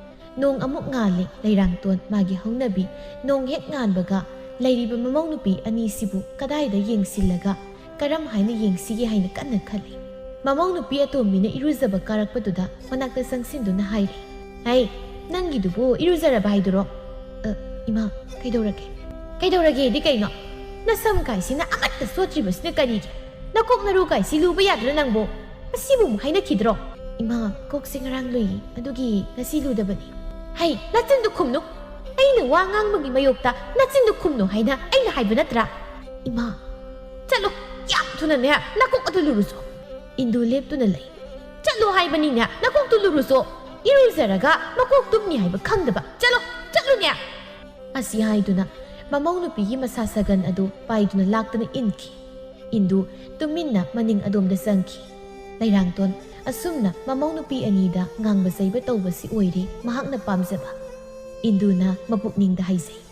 A: ꯅꯣꯡ ꯑꯃꯨꯛ ꯉꯥꯜꯂꯤ꯫ ꯂꯩꯔꯥꯡꯇꯣꯟ ꯃꯥꯒꯤ ꯍꯧꯅꯕꯤ ꯅꯣꯡ ꯍꯦꯛ ꯉꯥꯟꯕꯒ ꯂꯩꯔꯤꯕ ꯃꯃꯧ ꯅꯨꯄꯤ ꯑꯅꯤꯁꯤꯕꯨ ꯀꯗꯥꯏꯗ ꯌꯦꯡꯁꯤꯜꯂꯒ ꯀꯔꯝ ꯍꯥꯏꯅ ꯌꯦꯡꯁꯤꯒꯦ ꯍꯥꯏꯅ ꯀꯟꯅ ꯈꯜꯂꯤ꯫ ꯃꯃꯧ ꯅꯨꯄꯤ ꯑꯇꯣꯝꯕꯤꯅ ꯏꯔꯨꯖꯕ ꯀꯥꯔꯛꯄꯗꯨꯗ ꯃꯅꯥꯛꯇ ꯆꯪꯁꯤꯟꯗꯨꯅ ꯍꯥꯏꯔꯤ, "ꯍꯩ, ꯅꯪꯒꯤꯗꯨꯕꯨ ꯏꯔꯨꯖꯔꯕ ꯍꯥꯏꯗꯨꯔꯣ?" ꯏꯃꯥ, ꯀꯩꯗꯧꯔꯒꯦ? ꯀꯩꯗꯧꯔꯒꯦꯗꯤ ꯀꯩꯅꯣ? ꯅꯁꯝ ꯀꯥꯏꯁꯤꯅ ꯑꯃꯠꯇ ꯆꯣꯠꯇ꯭ꯔꯤꯕꯁꯤꯅ ꯀꯔꯤꯒꯤ? ꯅꯀꯣꯛ ꯅꯔꯨ ꯀꯥꯏꯁꯤ ꯂꯨꯕ ꯌꯥꯗ꯭ꯔꯥ ꯅꯪꯕꯨ? ꯑꯁꯤꯕꯨ ꯑꯃꯨꯛ ꯍꯥꯏꯅꯈꯤꯗ꯭ꯔꯣ? ꯏꯃꯥ, ꯀꯣꯛꯁꯦ ꯉꯔꯥꯡ ꯂꯨꯏ, ꯑꯗꯨꯒꯤ ꯉꯁꯤ ꯂꯨꯗꯕꯅꯤ꯫ ꯍꯩ, ꯅꯆꯤꯟꯗꯨ ꯈꯨꯝꯅꯨ! ꯑꯩꯅ ꯋꯥ ꯉꯥꯡꯕꯒꯤ ꯃꯌꯣꯛꯇ ꯅꯆꯤꯟꯗꯨ ꯈꯨꯝꯅꯨ ꯍꯥꯏꯅ ꯑꯩꯅ ꯍꯥꯏꯕ ꯅꯠꯇ꯭ꯔꯥ? ꯏꯃꯥ, ꯆꯠꯂꯨ! ꯌꯥꯝ ꯊꯨꯅꯅꯦ ꯅꯀꯣꯛ ꯑꯗꯨ ꯂꯨꯔꯨꯆꯣ꯫ ꯏꯟꯗꯨ ꯂꯦꯞꯇꯨꯅ ꯂꯩ꯫ ꯆꯠꯂꯨ ꯍꯥꯏꯕꯅꯤꯅꯦ, ꯅꯀꯣꯛꯇꯨ ꯂꯨꯔꯨꯆꯣ꯫ ꯏꯔꯨꯖꯔꯒ ꯃꯀꯣꯛ ꯇꯨꯝꯅꯤ ꯍꯥꯏꯕ ꯈꯪꯗꯕ꯫ ꯆꯠꯂꯨꯅꯦ! ꯑꯁꯤ ꯍꯥꯏꯗꯨꯅ ꯃꯃꯧ ꯅꯨꯄꯤꯒꯤ ꯃꯁꯥ ꯁꯥꯒꯟ ꯑꯗꯨ ꯄꯥꯏꯗꯨꯅ ꯂꯥꯛꯇꯨꯅ ꯏꯟꯈꯤ꯫ ꯏꯟꯗꯨ ꯇꯨꯃꯤꯟꯅ ꯃꯅꯤꯡ ꯑꯗꯣꯝꯗ ꯆꯪꯈꯤ꯫ ꯂꯩꯔꯥꯡꯇꯣꯟ ꯑꯁꯨꯝꯅ ꯃꯃꯧ ꯅꯨꯄꯤ ꯑꯅꯤꯗ ꯉꯥꯡꯕ ꯆꯩꯕ ꯇꯧꯕꯁꯤ ꯑꯣꯏꯔꯦ ꯃꯍꯥꯛꯅ ꯄꯥꯝꯖꯕ꯫ ꯏꯟꯗꯨꯅ ꯃꯄꯨꯛꯅꯤꯡꯗ ꯍꯥꯏꯖꯩ,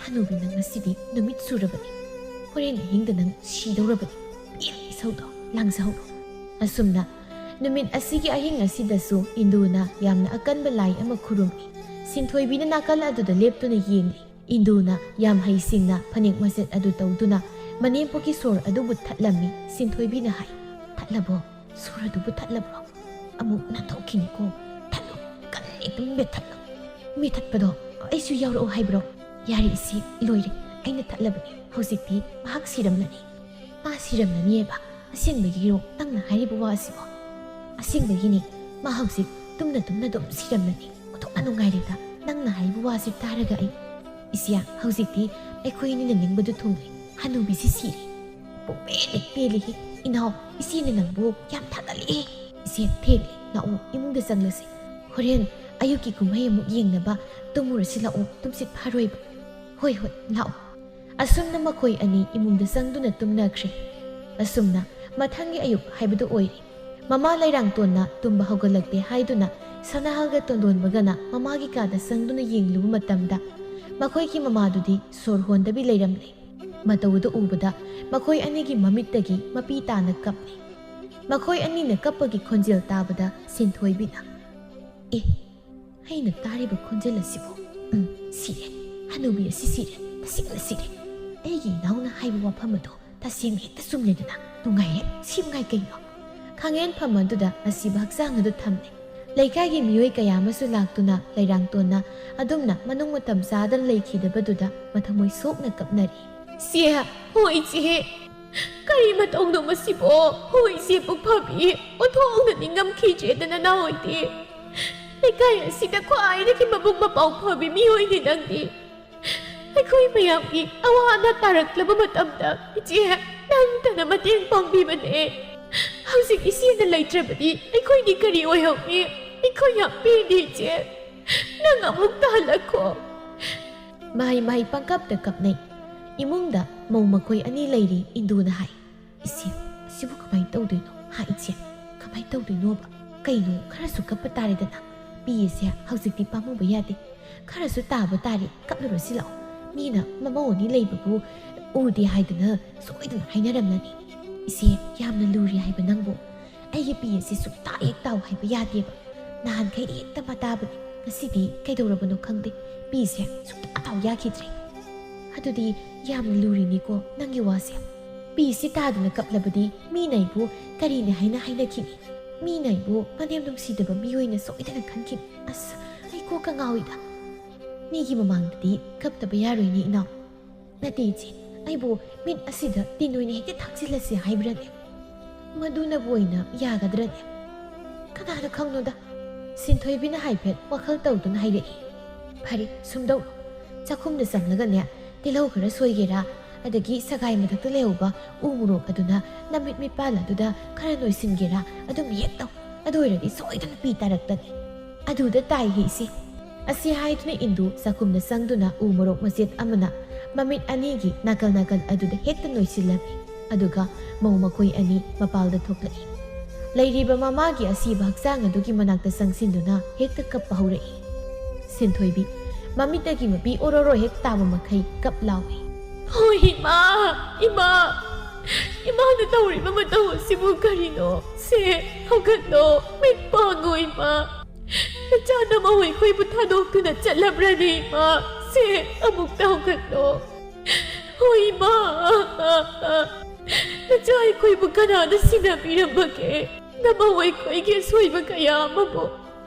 A: ꯍꯅꯨꯕꯤ ꯅꯪ ꯉꯁꯤꯗꯤ ꯅꯨꯃꯤꯠ ꯁꯨꯔꯕꯅꯤ, ꯍꯣꯔꯦꯟ ꯑꯍꯤꯡꯗ ꯅꯪ ꯁꯤꯗꯧꯔꯕꯅꯤ, ꯏꯁꯧꯗꯣ ꯂꯥꯡꯖꯍꯧꯔꯣ꯫ ꯑꯁꯨꯝꯅ ꯅꯨꯃꯤꯠ ꯑꯁꯤꯒꯤ ꯑꯍꯤꯡ ꯑꯁꯤꯗꯁꯨ ꯏꯟꯗꯨꯅ ꯌꯥꯝꯅ ꯑꯀꯟꯕ ꯂꯥꯏ ꯑꯃ ꯈꯨꯔꯨꯝꯃꯤ꯫ ꯁꯤꯟꯊꯣꯏꯕꯤꯅ ꯅꯥꯀꯜ ꯑꯗꯨꯗ ꯂꯦꯞꯇꯨꯅ ꯌꯦꯡꯂꯤ꯫ ꯏꯟꯗꯨꯅ ꯌꯥꯝ ꯍꯩꯁꯤꯡꯅ ꯐꯅꯦꯛ ꯃꯆꯦꯠ ꯑꯗꯨ ꯇꯧꯗꯨꯅ ꯃꯅꯦꯝꯄꯣꯛꯀꯤ ꯁꯣꯔ ꯑꯗꯨꯕꯨ ꯊꯠꯂꯝꯃꯤ꯫ ꯁꯤꯟꯊꯣꯏꯕꯤꯅ ꯍꯥꯏ, ꯊꯠꯂꯕꯣ? ꯁꯣꯔ ꯑꯗꯨꯕꯨ ꯊꯠꯂꯕ꯭ꯔꯣ? ꯑꯃꯨꯛ ꯅꯥꯟꯊꯣꯛꯈꯤꯅꯤꯀꯣ, ꯊꯠꯂꯨ, ꯀꯟꯅ ꯑꯗꯨꯝ ꯃꯦꯠꯊꯠꯂꯨ꯫ ꯃꯦꯠꯊꯠꯄꯗꯣ ꯑꯩꯁꯨ ꯌꯥꯎꯔꯛꯑꯣ ꯍꯥꯏꯕ꯭ꯔꯣ? ꯌꯥꯔꯦ ꯏꯆꯦ, ꯂꯣꯏꯔꯦ, ꯑꯩꯅ ꯊꯠꯂꯕꯅꯤ, ꯍꯧꯖꯤꯛꯇꯤ ꯃꯍꯥꯛ ꯁꯤꯔꯝꯂꯅꯤ꯫ ꯃꯥ ꯁꯤꯔꯝꯂꯅꯤꯑꯕ? ꯑꯁꯦꯡꯕꯒꯤꯔꯣ ꯅꯪꯅ ꯍꯥꯏꯔꯤꯕ ꯋꯥ ꯑꯁꯤꯕꯣ? ꯑꯁꯦꯡꯕꯒꯤꯅꯤ, ꯃꯥ ꯍꯧꯖꯤꯛ ꯇꯨꯝꯅ ꯑꯗꯨꯝ ꯁꯤꯔꯝꯂꯅꯤ꯫ ꯑꯣꯟꯊꯣꯛꯅ ꯅꯨꯡꯉꯥꯏꯔꯦꯗ ꯅꯪꯅ ꯍꯥꯏꯔꯤꯕ ꯋꯥꯁꯤ ꯇꯥꯔꯒ ꯑꯩ꯫ ꯏꯆꯦ, ꯍꯧꯖꯤꯛꯇꯤ ꯑꯩꯈꯣꯏ ꯑꯅꯤꯅ ꯅꯤꯡꯕꯗꯨ ꯊꯨꯡꯂꯦ, ꯍꯅꯨꯕꯤꯁꯤ ꯁꯤꯔꯦ꯫ ꯄꯨꯡꯄꯦꯟ ꯄꯦꯜꯂꯤꯍꯦ ꯏꯅꯥꯎ, ꯏꯆꯦꯅ ꯅꯪꯕꯨ ꯌꯥꯝ ꯊꯥꯒꯠꯂꯦ꯫ ꯏꯆꯦ ꯊꯦꯡꯂꯦ, ꯂꯥꯛꯑꯣ ꯏꯃꯨꯡꯗ ꯆꯪꯂꯁꯤ, ꯍꯣꯔꯦꯟ ꯑꯌꯨꯛꯀꯤ ꯀꯨꯝꯍꯩ ꯑꯃꯨꯛ ꯌꯦꯡꯅꯕ ꯇꯨꯝꯃꯨꯔꯁꯤ, ꯂꯥꯛꯑꯣ, ꯇꯨꯝꯁꯤꯠ ꯐꯥꯔꯣꯏꯕ꯫ ꯍꯣꯏ ꯍꯣꯏ, ꯂꯥꯛꯑꯣ꯫ ꯑꯁꯨꯝꯅ ꯃꯈꯣꯏ ꯑꯅꯤ ꯏꯃꯨꯡꯗ ꯆꯪꯗꯨꯅ ꯇꯨꯝꯅꯈ꯭ꯔꯦ꯫ ꯑꯁꯨꯝꯅ ꯃꯊꯪꯒꯤ ꯑꯌꯨꯛ ꯍꯥꯏꯕꯗꯨ ꯑꯣꯏꯔꯦ꯫ ꯃꯃꯥ ꯂꯩꯔꯥꯡꯇꯣꯟꯅ ꯇꯨꯝꯕ ꯍꯧꯒꯠꯂꯛꯇꯦ ꯍꯥꯏꯗꯨꯅ ꯁꯅꯥꯍꯜꯒ ꯇꯣꯟꯗꯣꯟꯕꯒꯅ ꯃꯃꯥꯒꯤ ꯀꯥꯗ ꯆꯪꯗꯨꯅ ꯌꯦꯡꯂꯨꯕ ꯃꯇꯝꯗ ꯃꯈꯣꯏꯒꯤ ꯃꯃꯥꯗꯨꯗꯤ ꯁꯣꯔ ꯍꯣꯟꯗꯕꯤ ꯂꯩꯔꯝꯂꯦ꯫ ꯃꯇꯧꯗꯨ ꯎꯕꯗ ꯃꯈꯣꯏ ꯑꯅꯤꯒꯤ ꯃꯃꯤꯠꯇꯒꯤ ꯃꯄꯤ ꯇꯥꯅ ꯀꯞꯂꯦ꯫ ꯃꯈꯣꯏ ꯑꯅꯤꯅ ꯀꯞꯄꯒꯤ ꯈꯣꯟꯖꯦꯜ ꯇꯥꯕꯗ ꯁꯤꯟꯊꯣꯏꯕꯤꯅ, ꯑꯦ, ꯑꯩꯅ ꯇꯥꯔꯤꯕ ꯈꯣꯟꯖꯦꯜ ꯑꯁꯤꯕꯨ, ꯁꯤꯔꯦ, ꯍꯅꯨꯕꯤ ꯑꯁꯤ ꯁꯤꯔꯦ, ꯇꯁꯦꯡꯅ ꯁꯤꯔꯦ꯫ ꯑꯩꯒꯤ ꯏꯅꯥꯎꯅ ꯍꯥꯏꯕ ꯋꯥꯐꯝ ꯑꯗꯣ ꯇꯁꯦꯡꯅ ꯍꯦꯛꯇ ꯆꯨꯝꯂꯦꯗꯅ, ꯅꯨꯡꯉꯥꯏꯍꯦ, ꯁꯤꯃꯉꯥꯏ ꯀꯩꯅꯣ꯫ ꯈꯥꯡꯉꯦꯟꯐꯝ ꯑꯗꯨꯗ ꯑꯁꯤꯕ ꯍꯛꯆꯥꯡ ꯑꯗꯨ ꯊꯝꯂꯦ꯫ ꯂꯩꯀꯥꯏꯒꯤ ꯃꯤꯑꯣꯏ ꯀꯌꯥ ꯑꯃꯁꯨ ꯂꯥꯛꯇꯨꯅ ꯂꯩꯔꯥꯡꯇꯣꯟꯅ ꯑꯗꯨꯝꯅ ꯃꯅꯨꯡ ꯃꯇꯝ ꯆꯥꯗꯅ ꯂꯩꯈꯤꯗꯕꯗꯨꯗ ꯃꯊꯃꯣꯏ ꯁꯣꯛꯅ ꯀꯞꯅꯔꯤ꯫ ꯏꯆꯦ, ꯍꯣꯏ ꯏꯆꯦ, ꯀꯔꯤ ꯃꯇꯧꯅꯣ ꯃꯁꯤꯕꯣ? ꯍꯣꯏ ꯏꯆꯦ ꯄꯨꯛꯐꯕꯤ, ꯑꯣꯟꯊꯣꯛꯅ ꯅꯤꯡꯉꯝꯈꯤꯗ꯭ꯔꯦꯗ ꯅꯅꯥꯎꯍꯣꯏꯗꯤ꯫ ꯂꯩꯀꯥꯏ ꯑꯁꯤꯗ ꯈ꯭ꯋꯥꯏꯗꯒꯤ ꯃꯕꯨꯛ ꯃꯄꯥꯎ ꯐꯕꯤ ꯃꯤꯑꯣꯏꯅꯤ ꯅꯪꯗꯤ꯫ ꯑꯩꯈꯣꯏ ꯃꯌꯥꯝꯒꯤ ꯑꯋꯥ ꯑꯅꯥ ꯇꯥꯔꯛꯂꯕ ꯃꯇꯝꯗ ꯏꯆꯦ ꯅꯪꯇꯅ ꯃꯇꯦꯡ ꯄꯥꯡꯕꯤꯕꯅꯦ꯫ ꯍꯧꯖꯤꯛ ꯏꯆꯦꯅ ꯂꯩꯇ꯭ꯔꯕꯗꯤ ꯑꯩꯈꯣꯏꯗꯤ ꯀꯔꯤ ꯑꯣꯏꯍꯧꯅꯤ? ꯑꯩꯈꯣꯏ ꯌꯥꯝ ꯄꯦꯟꯗꯦ ꯏꯆꯦ, ꯅꯪ ꯑꯃꯨꯛꯇ ꯍꯜꯂꯛꯈꯣ꯫ ꯃꯍꯩ ꯄꯪꯀꯞꯇ ꯀꯞꯅꯩ꯫ ꯏꯃꯨꯡꯗ ꯃꯧ ꯃꯈꯣꯏ ꯑꯅꯤ ꯂꯩꯔꯤ꯫ ꯏꯟꯗꯨꯅ ꯍꯥꯏ, ꯏꯆꯦ, ꯑꯁꯤꯕꯨ ꯀꯃꯥꯏꯅ ꯇꯧꯗꯣꯏꯅꯣ? ꯏꯆꯦ, ꯀꯃꯥꯏꯅ ꯇꯧꯗꯣꯏꯅꯣꯕ? ꯀꯩꯅꯣ, ꯈꯔꯁꯨ ꯀꯞꯄ ꯇꯥꯔꯦꯗꯅ, ꯄꯤꯌꯦꯁꯦ ꯍꯧꯖꯤꯛꯇꯤ ꯄꯥꯝꯃꯨꯕ ꯌꯥꯗꯦ, ꯈꯔꯁꯨ ꯇꯥꯕ ꯇꯥꯔꯦ, ꯀꯞꯂꯨꯔꯁꯤ ꯂꯥꯛꯑꯣ꯫ ꯃꯤꯅ ꯃꯃꯧ ꯑꯅꯤ ꯂꯩꯕꯕꯨ ꯎꯗꯦ ꯍꯥꯏꯗꯅ ꯁꯣꯏꯗꯅ ꯍꯥꯏꯅꯔꯝꯂꯅꯤ꯫ ꯏꯆꯦ, ꯌꯥꯝꯅ ꯂꯨꯔꯤ ꯍꯥꯏꯕ ꯅꯪꯕꯨ, ꯑꯩꯒꯤ ꯄꯤꯌꯦꯁꯦ ꯁꯨꯛꯇꯥ ꯍꯦꯛ ꯇꯥꯎ ꯍꯥꯏꯕ ꯌꯥꯗꯦꯕ꯫ ꯅꯍꯥꯟꯈꯩ ꯍꯦꯛꯇ ꯃꯇꯥꯕꯅꯤ, ꯉꯁꯤꯗꯤ ꯀꯩꯗꯧꯔꯕꯅꯣ ꯈꯪꯗꯦ, ꯄꯤꯁꯦ ꯁꯨꯛꯇꯥ ꯇꯥꯎ ꯌꯥꯈꯤꯗ꯭ꯔꯦ꯫ ꯑꯗꯨꯗꯤ ꯌꯥꯝꯅ ꯂꯨꯔꯤꯅꯤꯀꯣ ꯅꯪꯒꯤ ꯋꯥꯁꯦ꯫ ꯄꯤꯁꯤ ꯇꯥꯗꯨꯅ ꯀꯞꯂꯕꯗꯤ ꯃꯤꯅ ꯑꯩꯕꯨ ꯀꯔꯤꯅꯤ ꯍꯥꯏꯅ ꯍꯥꯏꯅꯈꯤꯅꯤ? ꯃꯤꯅ ꯑꯩꯕꯨ ꯃꯅꯦꯝ ꯅꯨꯡꯁꯤꯗꯕ ꯃꯤꯑꯣꯏꯅ ꯁꯣꯏꯗꯅ ꯈꯟꯈꯤꯅꯤ꯫ ꯑꯁ, ꯑꯩ ꯀꯣꯛꯀ ꯉꯥꯎꯏꯗ꯫ ꯃꯤꯒꯤ ꯃꯃꯥꯡꯗꯗꯤ ꯀꯞꯇꯕ ꯌꯥꯔꯣꯏꯅꯦ ꯏꯅꯥꯎ꯫ ꯅꯠꯇꯦ ꯏꯆꯦ, ꯑꯩꯕꯨ ꯃꯤꯠ ꯑꯁꯤꯗ ꯇꯤꯟ ꯑꯣꯏꯅ ꯍꯦꯛꯇ ꯊꯥꯛꯆꯤꯜꯂꯁꯤ ꯍꯥꯏꯕ꯭ꯔꯅꯦ? ꯃꯗꯨꯅꯕꯨ ꯑꯣꯏꯅ ꯌꯥꯒꯗ꯭ꯔꯅꯦ? ꯀꯅꯥꯅ ꯈꯪꯅꯣꯗ꯫ ꯁꯤꯟꯊꯣꯏꯕꯤꯅ ꯍꯥꯏꯐꯦꯠ ꯋꯥꯈꯜ ꯇꯧꯗꯨꯅ ꯍꯥꯏꯔꯛꯏ꯫ ꯐꯔꯦ, ꯁꯨꯝꯗꯧ, ꯆꯥꯛꯈꯨꯝꯗ ꯆꯪꯂꯒꯅꯦ ꯇꯤꯜꯍꯧ ꯈꯔ ꯁꯣꯏꯒꯦꯔꯥ, ꯑꯗꯒꯤ ꯁꯒꯥꯏ ꯃꯊꯛꯇ ꯂꯩꯍꯧꯕ ꯎ ꯃꯣꯔꯣꯛ ꯑꯗꯨꯅ ꯅꯃꯤꯠ ꯃꯤꯠꯄꯥꯜ ꯑꯗꯨꯗ ꯈꯔ ꯅꯣꯏꯁꯤꯟꯒꯦꯔꯥ, ꯑꯗꯨꯝ ꯍꯦꯛ ꯇꯧ꯫ ꯑꯗꯨ ꯑꯣꯏꯔꯗꯤ ꯁꯣꯏꯗꯅ ꯄꯤ ꯇꯥꯔꯛꯇꯅꯤ꯫ ꯑꯗꯨꯗ ꯇꯥꯏꯍꯦ ꯏꯆꯦ꯫ ꯑꯁꯤ ꯍꯥꯏꯗꯨꯅ ꯏꯟꯗꯨ ꯆꯥꯛꯈꯨꯝꯗ ꯆꯪꯗꯨꯅ ꯎ ꯃꯣꯔꯣꯛ ꯃꯆꯦꯠ ꯑꯃꯅ ꯃꯃꯤꯠ ꯑꯅꯤꯒꯤ ꯅꯥꯀꯜ ꯑꯗꯨꯗ ꯍꯦꯛꯇ ꯅꯣꯏꯁꯤꯜꯂꯝꯃꯤ꯫ ꯑꯗꯨꯒ ꯃꯧ ꯃꯈꯣꯏ ꯑꯅꯤ ꯃꯄꯥꯜꯗ ꯊꯣꯛꯂꯛꯏ꯫ ꯂꯩꯔꯤꯕ ꯃꯃꯥꯒꯤ ꯑꯁꯤꯕ ꯍꯛꯆꯥꯡ ꯑꯗꯨꯒꯤ ꯃꯅꯥꯛꯇ ꯆꯪꯁꯤꯟꯗꯨꯅ ꯍꯦꯛꯇ ꯀꯞꯄ ꯍꯧꯔꯛꯏ꯫ ꯁꯤꯟꯊꯣꯏꯕꯤ ꯃꯃꯤꯠꯇꯒꯤ ꯃꯄꯤ ꯑꯣꯔꯣꯔꯣ ꯍꯦꯛ ꯇꯥꯕ ꯃꯈꯩ ꯀꯞ ꯂꯥꯎꯏ꯫ ꯍꯣꯏ ꯏꯃꯥ, ꯏꯃꯥ, ꯏꯃꯥꯅ ꯇꯧꯔꯤꯕ ꯃꯇꯧ ꯑꯁꯤꯕꯨ ꯀꯔꯤꯅꯣ? ꯁꯦ, ꯍꯧꯒꯠꯂꯣ, ꯃꯤꯠ ꯄꯥꯡꯉꯣ ꯏꯃꯥ꯫ ꯅꯆꯥꯅ ꯃꯧ ꯑꯩꯈꯣꯏꯕꯨ ꯊꯥꯗꯣꯛꯇꯨꯅ ꯆꯠꯂꯕ꯭ꯔꯅꯦ ꯏꯃꯥ? ꯁꯦ, ꯑꯃꯨꯛꯇ ꯍꯧꯒꯠꯂꯣ꯫ ꯍꯣꯏ ꯏꯃꯥ, ꯅꯆꯥ ꯑꯩꯈꯣꯏꯕꯨ ꯀꯅꯥꯅ ꯁꯤꯟꯅꯕꯤꯔꯝꯕꯒꯦ? ꯅꯃꯧ ꯑꯩꯈꯣꯏꯒꯤ ꯑꯁꯣꯏꯕ ꯀꯌꯥ ꯑꯃꯕꯨ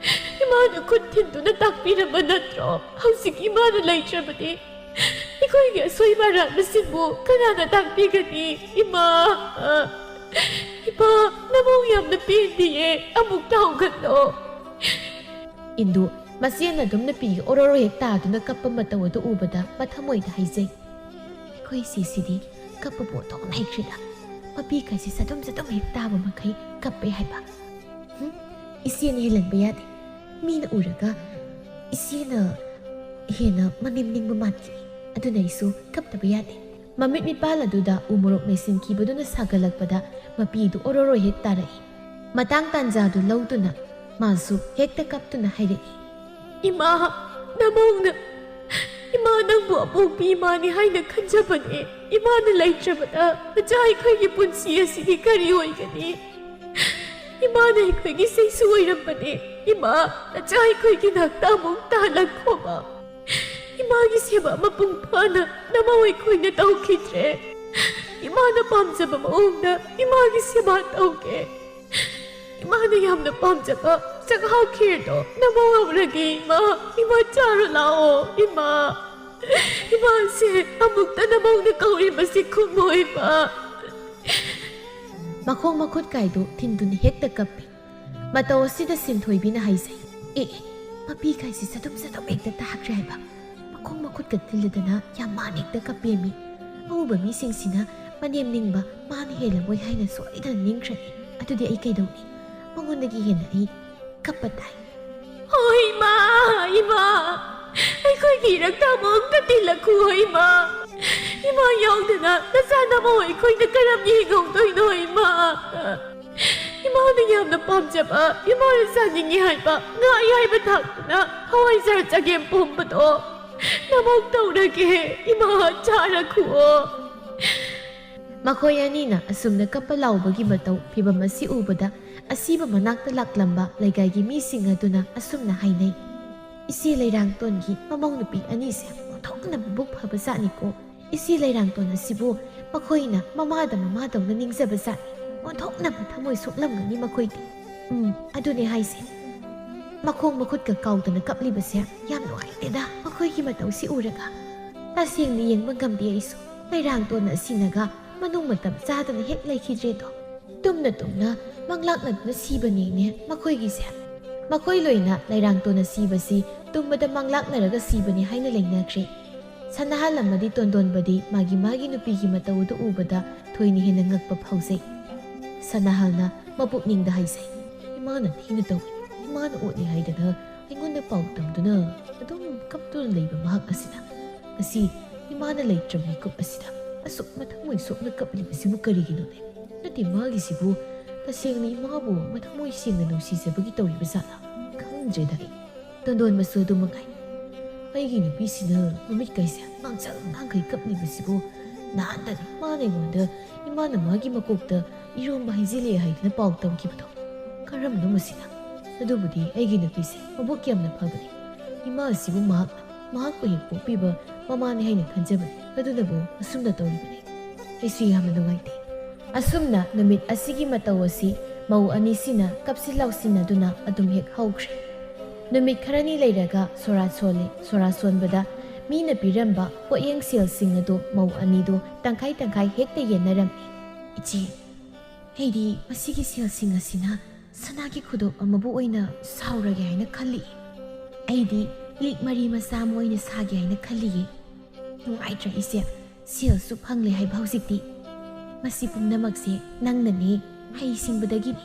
A: ꯏꯃꯥꯅ ꯈꯨꯠ ꯊꯤꯟꯗꯨꯅ ꯇꯥꯛꯄꯤꯔꯝꯕ ꯅꯠꯇ꯭ꯔꯣ? ꯍꯧꯖꯤꯛ ꯏꯃꯥꯅ ꯂꯩꯇ꯭ꯔꯕꯗꯤ ꯑꯩꯈꯣꯏꯒꯤ ꯑꯁꯣꯏꯕ ꯑꯔꯥꯟꯕꯁꯤꯡꯕꯨ ꯀꯅꯥꯅ ꯇꯥꯛꯄꯤꯒꯅꯤ? ꯏꯃꯥ, ꯏꯃꯥ, ꯅꯃꯧ ꯌꯥꯝꯅ ꯄꯦꯟꯗꯤꯌꯦ, ꯑꯃꯨꯛꯇ ꯍꯧꯒꯠꯂꯣ꯫ ꯏꯟꯗꯨ ꯃꯆꯦꯅ ꯑꯗꯨꯝ ꯅꯨꯄꯤꯒꯤ ꯑꯣꯔꯣꯔꯣ ꯍꯦꯛ ꯇꯥꯗꯨꯅ ꯀꯞꯄ ꯃꯇꯧ ꯑꯗꯨ ꯎꯕꯗ ꯃꯊꯃꯣꯏꯗ ꯍꯥꯏꯖꯩ, ꯑꯩꯈꯣꯏ ꯁꯤꯁꯤꯗꯤ ꯀꯞꯄꯕꯨ ꯑꯣꯟꯊꯣꯛꯅ ꯍꯩꯈ꯭ꯔꯦꯗ, ꯃꯄꯤꯈꯩꯁꯤ ꯆꯗꯨꯝ ꯍꯦꯛ ꯇꯥꯕ ꯃꯈꯩ ꯀꯞꯄꯦ ꯍꯥꯏꯕ꯫ ꯏꯆꯦꯅ ꯍꯦꯜꯍꯟꯕ ꯌꯥꯗꯦ, ꯃꯤꯅ ꯎꯔꯒ ꯏꯆꯦꯅ ꯍꯦꯟꯅ ꯃꯅꯦꯝ ꯅꯤꯡꯕ ꯃꯥꯟꯈꯤ, ꯑꯗꯨꯅ ꯑꯩꯁꯨ ꯀꯞꯇꯕ ꯌꯥꯗꯦ꯫ ꯃꯃꯤꯠ ꯃꯤꯠꯄꯥꯜ ꯑꯗꯨꯗ ꯎ ꯃꯣꯔꯣꯛ ꯅꯩꯁꯤꯟꯈꯤꯕꯗꯨꯅ ꯁꯥꯒꯠꯂꯛꯄꯗ ꯃꯄꯤꯗꯨ ꯑꯣꯔꯣꯔꯣ ꯍꯦꯛ ꯇꯥꯔꯛꯏ꯫ Matang tanjadu lauduna masu hekta kaptuna hairaki.
B: Ima, namongna Ima nangbu apokpi imani haina khanjabane. Imana laitrabada achai aikoigi punsi asidi kari oigani. Imana aikoigi seisu oirambane. Ima, achai aikoigi nakta amuk talakkhoma. Imagi seba mapung phana namau aikoina taukhidre. Imana pamjaba maungna imagi seba tauke. Imana yamna pamjaba sakhau khirdo namau aurage ima charo lao ima se amukta namau na kauri basi khumo ima.
A: Makhong makhut kaido tindun hekta kapi. Matau sida sinthoibi na haisai. Mapi kaisi sadum ekta tahakre haiba. Makhong makhut katilidana yamanik da kapemi. Auba mi singsina manem ningba mani hela boy haina soida ningkrani. Atudi ai kaidoni. Mangondagi hena ai kapatai.
B: Hoi ma, ima. Aikoigi rakta mong katilakhu ima. Ima yaudana nasana mo aikoina karam yengong toino ima. Ima na yamna pamjaba ima na saningi haiba nga haiba thakna hawai zar chagem pombado. Namok taurage ima charakhu.
A: Makhoi anina asumna kapalaubagi matau phibam asi ubada asiba manakta laklamba laigaigi mising aduna asumna hainai. Isi leirang tongi mamau nupi anise thokna bubuk phabasani ko. Isi leirang ton asibu makhoina mamada na ningjabasani. Thokna pathamoi soklamgani makhoiti. Adune haise. Makhong makhut ka kaudana kaplibase yam nuaiteda makhoigi matau si uraga. Tasengni yengba ngamdi aisu. Leirang ton asinaga manung matam chadana hek laikhidredo. Tumna manglakna sibani makhoigi se. Makhoi loina leirang ton asibasi tumbada manglaknaraga sibani haina lainakre. Sanahalamadi tondonbadi magi nupigi mataudu ubada thoini hena ngakpa phausai. Sanahalna mapukningda haisai. Imana thina tawi. Imana otni haidana aingonda pau tamduna adum kaptuna leiba mahak asida. Asi imana leitrabi kup asida. Asuk mathamoi sokna kaplibasibu kariginone. Nati magi sibu tasengni imabu mathamoi singna nungsisabagi tawribasala. Khangdreda ai. Tondon masu dumagai. Aigi nupisina mamit kaisa nangkai kaplibasibu nandani mana aingonda imana magi makokta iromba haizile haidana pau tamkibado. Karamna masina. Adubudi aigi nupise mabuk yamna phabani. Ima asibu mahakpa hek pokpiba mamani haina khanjabani. Adunabu asumna tawribani. Aisu yamna nungaite. Asumna numit asigi matau asi mau anisina kapsilausina duna adum hek haukre. Numit kharani leiraga sora sonbada mina piramba poyeng selsing adu mau anidu tangkai hekta yenaramni. Ichi heidi masigi selsing asina sanagi khudo amabu oina saurage haina khalli. Aidi lik mari masa moina sage haina khalli. Nungaitra ise selsu phangle hai bhaujikti. Masi pumnamakse nangnani hai singbadagi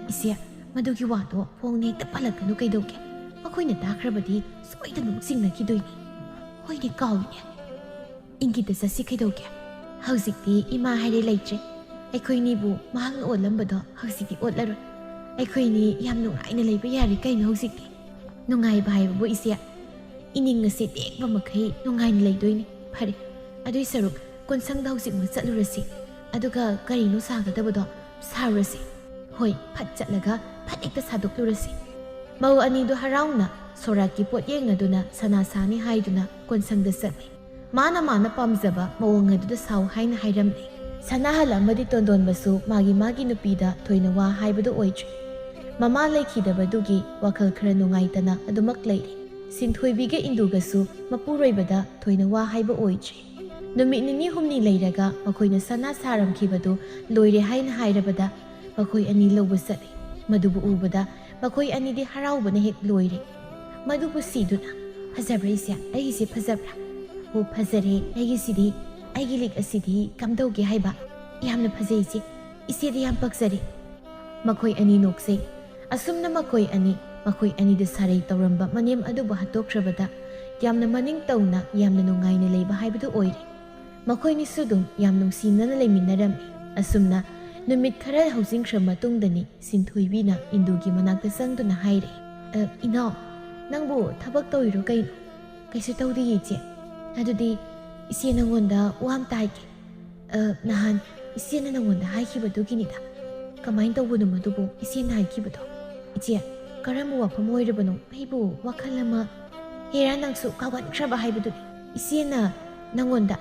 A: ise madugi wado phongne tapalakanu kaidauke makhoina takrabadi soidanu singnakidoini hoine kawine ingita sasi kaidauke haujikti ima haire leitre aikhoini bu mahang olambado haujikti otlaroi aikhoini yam nungaina leiba yari kaino haujikti nungai bai bu ise iningase tekba makhai nungaina leidoini phare adui saruk konsangda haujik ma chatlurasi aduga karino sagadabado sarasi hoi phat chatlaga phat ekta sadoklurasi mau anidu harauna soraki pot yengaduna sanasani haiduna konsangda chatli mana pamjaba mawangadu saw haina hairamni sanahala madi tondon basu magi nupida thoina wa haibadu oitri mama leikhidabadugi wakhal khara nungaitana adumak leiri sinthoibiga indugasu mapuroibada thoina wa haiba oitri numit nini humni leiraga makhoina sana saramkhibadu loire haina hairabada makhoi ani lobu sali madubu ubada makhoi ani di haraubana hek loire madubu siduna phajabresia aigise phajabra ho phajare aigisidi aigilik asidi kamdauge haiba yamna phajaisi isedi yam pakjari makhoi ani noksei asumna makhoi ani de sarai tawramba manem adubu hatokrabada yamna maning tawna yamna nungaina leiba haibadu oire makhoi ni sudum yam nungsinana leiminarami asumna ꯅꯨꯃꯤꯠ ꯈꯔ ꯍꯧꯖꯤꯟꯈ꯭ꯔ ꯃꯇꯨꯡꯗꯅꯤ ꯁꯤꯟꯊꯣꯏꯕꯤꯅ ꯏꯟꯗꯨꯒꯤ ꯃꯅꯥꯛꯇ ꯆꯪꯗꯨꯅ ꯍꯥꯏꯔꯦ, ꯏꯅꯥꯎ, ꯅꯪꯕꯨ ꯊꯕꯛ ꯇꯧꯔꯤꯔꯣ ꯀꯩꯅꯣ? ꯀꯩꯁꯨ ꯇꯧꯗꯦꯌꯦ ꯏꯆꯦ. ꯑꯗꯨꯗꯤ ꯏꯆꯦ ꯅꯪꯉꯣꯟꯗ ꯋꯥ ꯑꯃꯇ ꯍꯥꯏꯒꯦ. ꯅꯍꯥꯟ ꯏꯆꯦꯅ ꯅꯪꯉꯣꯟꯗ ꯍꯥꯏꯈꯤꯕꯗꯨꯒꯤꯅꯤꯗ. ꯀꯃꯥꯏꯅ ꯇꯧꯕꯅꯣ ꯃꯗꯨꯕꯨ ꯏꯆꯦꯅ ꯍꯥꯏꯈꯤꯕꯗꯣ? ꯏꯆꯦ, ꯀꯔꯝꯕ ꯋꯥꯐꯝ ꯑꯣꯏꯔꯕꯅꯣ? ꯑꯩꯕꯨ ꯋꯥꯈꯜ ꯑꯃ ꯍꯦꯔꯥ ꯅꯪꯁꯨ ꯀꯥꯎꯒꯟꯈ꯭ꯔꯕ ꯍꯥꯏꯕꯗꯨꯅꯤ. ꯏꯆꯦꯅ ꯅꯪꯉꯣꯟꯗ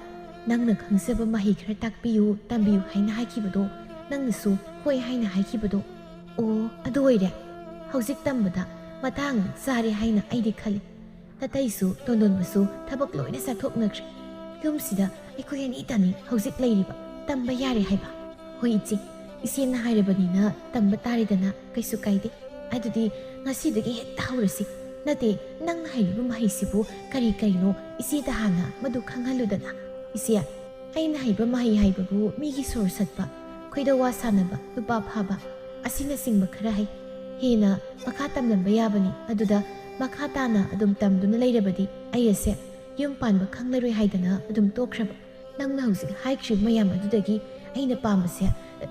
A: ꯅꯪꯅ ꯈꯪꯖꯕ ꯃꯍꯩ ꯈꯔ ꯇꯥꯛꯄꯤꯌꯨ, ꯇꯝꯕꯤꯌꯨ ꯍꯥꯏꯅ ꯍꯥꯏꯈꯤꯕꯗꯣ, ꯅꯪꯅꯁꯨ ꯍꯣꯏ ꯍꯥꯏꯅ ꯍꯥꯏꯈꯤꯕꯗꯣ. ꯑꯣ, ꯑꯗꯨ ꯑꯣꯏꯔꯦ. ꯍꯧꯖꯤꯛ ꯇꯝꯕꯗ ꯃꯇꯥꯡ ꯆꯥꯔꯦ ꯍꯥꯏꯅ ꯑꯩꯗꯤ ꯈꯜꯂꯤ. ꯇꯇꯩꯁꯨ ꯇꯣꯟꯗꯣꯟꯕꯁꯨ ꯊꯕꯛ ꯂꯣꯏꯅ ꯆꯠꯊꯣꯛꯅꯈ꯭ꯔꯦ. ꯌꯨꯝꯁꯤꯗ ꯑꯩꯈꯣꯏ ꯑꯅꯤꯇꯅꯤ ꯍꯧꯖꯤꯛ ꯂꯩꯔꯤꯕ. ꯇꯝꯕ ꯌꯥꯔꯦ ꯍꯥꯏꯕ. ꯍꯣꯏ ꯏꯆꯦ, ꯏꯆꯦꯅ ꯍꯥꯏꯔꯕꯅꯤꯅ ꯇꯝꯕ ꯇꯥꯔꯦꯗꯅ, ꯀꯩꯁꯨ ꯀꯥꯏꯗꯦ. ꯑꯗꯨꯗꯤ ꯉꯁꯤꯗꯒꯤ ꯍꯦꯛꯇ ꯍꯧꯔꯁꯤ. ꯅꯠꯇꯦ, ꯅꯪꯅ ꯍꯩꯔꯤꯕ ꯃꯍꯩꯁꯤꯕꯨ ꯀꯔꯤ ꯀꯔꯤꯅꯣ ꯏꯆꯦꯗ ꯍꯥꯟꯅ ꯃꯗꯨ ꯈꯪꯍꯜꯂꯨꯗꯅ. ꯏꯆꯦ, ꯑꯩꯅ ꯍꯩꯕ ꯃꯍꯩ ꯍꯥꯏꯕꯕꯨ ꯃꯤꯒꯤ ꯁꯣꯔ ꯁꯠꯄ, ꯈꯣꯏꯗ ꯋꯥ ꯁꯥꯟꯅꯕ, ꯅꯨꯄꯥ ꯐꯥꯕ, ꯑꯁꯤꯅꯆꯤꯡꯕ ꯈꯔ ꯍꯩ. ꯍꯦꯟꯅ ꯃꯈꯥ ꯇꯝꯂꯝꯕ ꯌꯥꯕꯅꯤ. ꯑꯗꯨꯗ ꯃꯈꯥ ꯇꯥꯅ ꯑꯗꯨꯝ ꯇꯝꯗꯨꯅ ꯂꯩꯔꯕꯗꯤ ꯑꯩ ꯑꯁꯦ ꯌꯨꯝ ꯄꯥꯟꯕ ꯈꯪꯂꯔꯣꯏ ꯍꯥꯏꯗꯅ ꯑꯗꯨꯝ ꯇꯣꯛꯈ꯭ꯔꯕ. ꯅꯪꯅ ꯍꯧꯖꯤꯛ ꯍꯥꯏꯈ꯭ꯔꯤꯕ ꯃꯌꯥꯝ ꯑꯗꯨꯗꯒꯤ ꯑꯩꯅ ꯄꯥꯝꯕꯁꯦ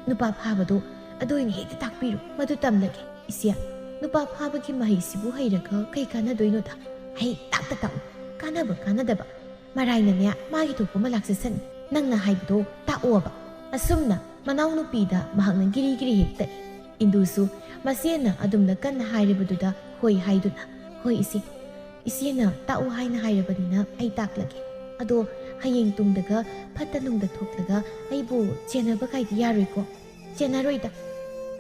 A: ꯅꯨꯄꯥ ꯐꯥꯕꯗꯣ, ꯑꯗꯨ ꯑꯣꯏꯅ ꯍꯦꯛꯇ ꯇꯥꯛꯄꯤꯔꯣ. ꯃꯗꯨ ꯇꯝꯂꯒꯦ. ꯏꯆꯦ, ꯅꯨꯄꯥ ꯐꯥꯕꯒꯤ ꯃꯍꯩꯁꯤꯕꯨ ꯍꯩꯔꯒ ꯀꯩ ꯀꯥꯟꯅꯗꯣꯏꯅꯣꯗ? ꯍꯩ, ꯇꯥꯛꯇ ꯇꯥꯛꯎ. ꯀꯥꯟꯅꯕ ꯀꯥꯟꯅꯗꯕ ꯃꯔꯥꯏꯅꯅꯦ ꯃꯥꯒꯤ ꯊꯣꯛꯄ ꯑꯃ ꯂꯥꯛꯆꯁꯅꯤ. ꯅꯪꯅ ꯍꯥꯏꯕꯗꯣ ꯇꯥꯛꯑꯣꯕ. ꯑꯁꯨꯝꯅ ꯃꯅꯥꯎꯅꯨꯄꯤꯗ ꯃꯍꯥꯛꯅ ꯒꯤꯔꯤ ꯒꯤꯔꯤ ꯍꯦꯛ ꯇꯛꯏ. ꯏꯟꯗꯨꯁꯨ ꯃꯆꯦꯅ ꯑꯗꯨꯝꯅ ꯀꯟꯅ ꯍꯥꯏꯔꯤꯕꯗꯨꯗ ꯍꯣꯏ ꯍꯥꯏꯗꯨꯅ, ꯍꯣꯏ ꯏꯆꯦ, ꯏꯆꯦꯅ ꯇꯥꯛꯎ ꯍꯥꯏꯅ ꯍꯥꯏꯔꯕꯅꯤꯅ ꯑꯩ ꯇꯥꯛꯂꯒꯦ. ꯑꯗꯣ ꯍꯌꯦꯡ ꯇꯨꯡꯗꯒ ꯐꯠꯇ ꯅꯨꯡꯗ ꯊꯣꯛꯂꯒ ꯑꯩꯕꯨ ꯆꯦꯟꯅꯕ ꯀꯥꯏꯗꯤ ꯌꯥꯔꯣꯏꯀꯣ? ꯆꯦꯟꯅꯔꯣꯏꯗ.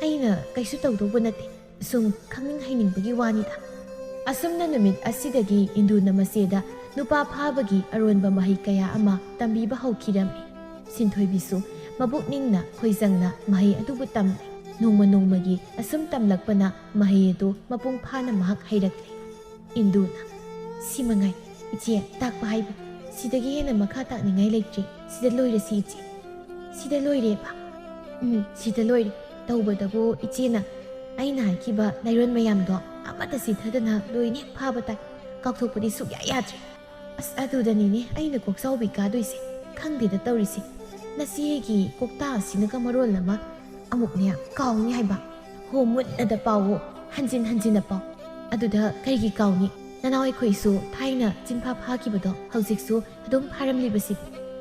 A: ꯑꯩꯅ ꯀꯩꯁꯨ ꯇꯧꯗꯧꯕ ꯅꯠꯇꯦ. ꯁꯨꯝ ꯈꯪꯅꯤꯡ ꯍꯩꯅꯤꯡꯕꯒꯤ ꯋꯥꯅꯤꯗ. ꯑꯁꯨꯝꯅ ꯅꯨꯃꯤꯠ ꯑꯁꯤꯗꯒꯤ ꯏꯟꯗꯨꯅ ꯃꯆꯦꯗ ꯅꯨꯄꯥ ꯐꯥꯕꯒꯤ ꯑꯔꯣꯟꯕ ꯃꯍꯩ ꯀꯌꯥ ꯑꯃ ꯇꯝꯕꯤꯕ ꯍꯧꯈꯤꯔꯝꯃꯤ. ꯁꯤꯟꯊꯣꯏꯕꯤꯁꯨ ꯃꯕꯨꯛꯅꯤꯡꯅ ꯈꯣꯏꯖꯪꯅ ꯃꯍꯩ ꯑꯗꯨꯕꯨ ꯇꯝꯂꯤ. ꯅꯣꯡꯃ ꯅꯣꯡꯃꯒꯤ ꯑꯁꯨꯝ ꯇꯝꯂꯛꯄꯅ ꯃꯍꯩ ꯑꯗꯨ ꯃꯄꯨꯡ ꯐꯥꯅ ꯃꯍꯥꯛ ꯍꯩꯔꯛꯂꯤ. ꯏꯟꯗꯨꯅ, ꯁꯤ ꯃꯉꯥꯏ ꯏꯆꯦ, ꯇꯥꯛꯄ ꯍꯥꯏꯕꯨ. ꯁꯤꯗꯒꯤ ꯍꯦꯟꯅ ꯃꯈꯥ ꯇꯥꯛꯅꯤꯡꯉꯥই ꯂꯩꯇ꯭ꯔꯤ. ꯁꯤꯗ ꯂꯣꯏꯔꯁꯤ ꯏꯆꯦ. ꯁꯤꯗ ꯂꯣꯏꯔꯦꯕ? ꯁꯤꯗ ꯂꯣꯏꯔꯦ. ꯇꯧꯕꯇꯕꯨ ꯏꯆꯦꯅ ꯑꯩꯅ ꯍꯥꯏꯈꯤꯕ ꯂꯩꯔꯣꯟ ꯃꯌꯥꯝꯗꯣ ꯑꯃꯠꯇ ꯆꯤꯊꯗꯅ ꯂꯣꯏꯅ ꯍꯦꯛ ꯐꯥꯕ ꯇꯥꯏ. ꯀꯥꯎꯊꯣꯛꯄꯗꯤ ꯁꯨꯛꯌꯥ ꯌꯥꯗ꯭ꯔꯦ. ꯑꯁ, ꯑꯗꯨꯗꯅꯤꯅꯦ ꯑꯩꯅ ꯀꯣꯛꯆꯥꯎꯕꯤ ꯀꯥꯗꯣꯏꯁꯦ. ꯈꯪꯗꯦꯗ ꯇꯧꯔꯤꯁꯦ. ꯅꯆꯦꯒꯤ ꯀꯣꯛꯇꯥ ꯑꯁꯤꯅꯒ ꯃꯔꯣꯜ ꯑꯃ ꯑꯃꯨꯛꯅꯦ ꯀꯥꯎꯅꯤ ꯍꯥꯏꯕ. ꯍꯣ ꯃꯨꯟꯅꯗ ꯄꯥꯎꯋꯣ, ꯍꯟꯖꯤꯟ ꯍꯟꯖꯤꯟꯅ ꯄꯥꯎ. ꯑꯗꯨꯗ ꯀꯔꯤꯒꯤ ꯀꯥꯎꯅꯤ? ꯅꯅꯥꯎ ꯑꯩꯈꯣꯏꯁꯨ ꯊꯥꯏꯅ ꯆꯤꯟꯐꯥ ꯐꯥꯈꯤꯕꯗꯣ ꯍꯧꯖꯤꯛꯁꯨ ꯑꯗꯨꯝ ꯐꯥꯔꯝꯂꯤꯕꯁꯤ.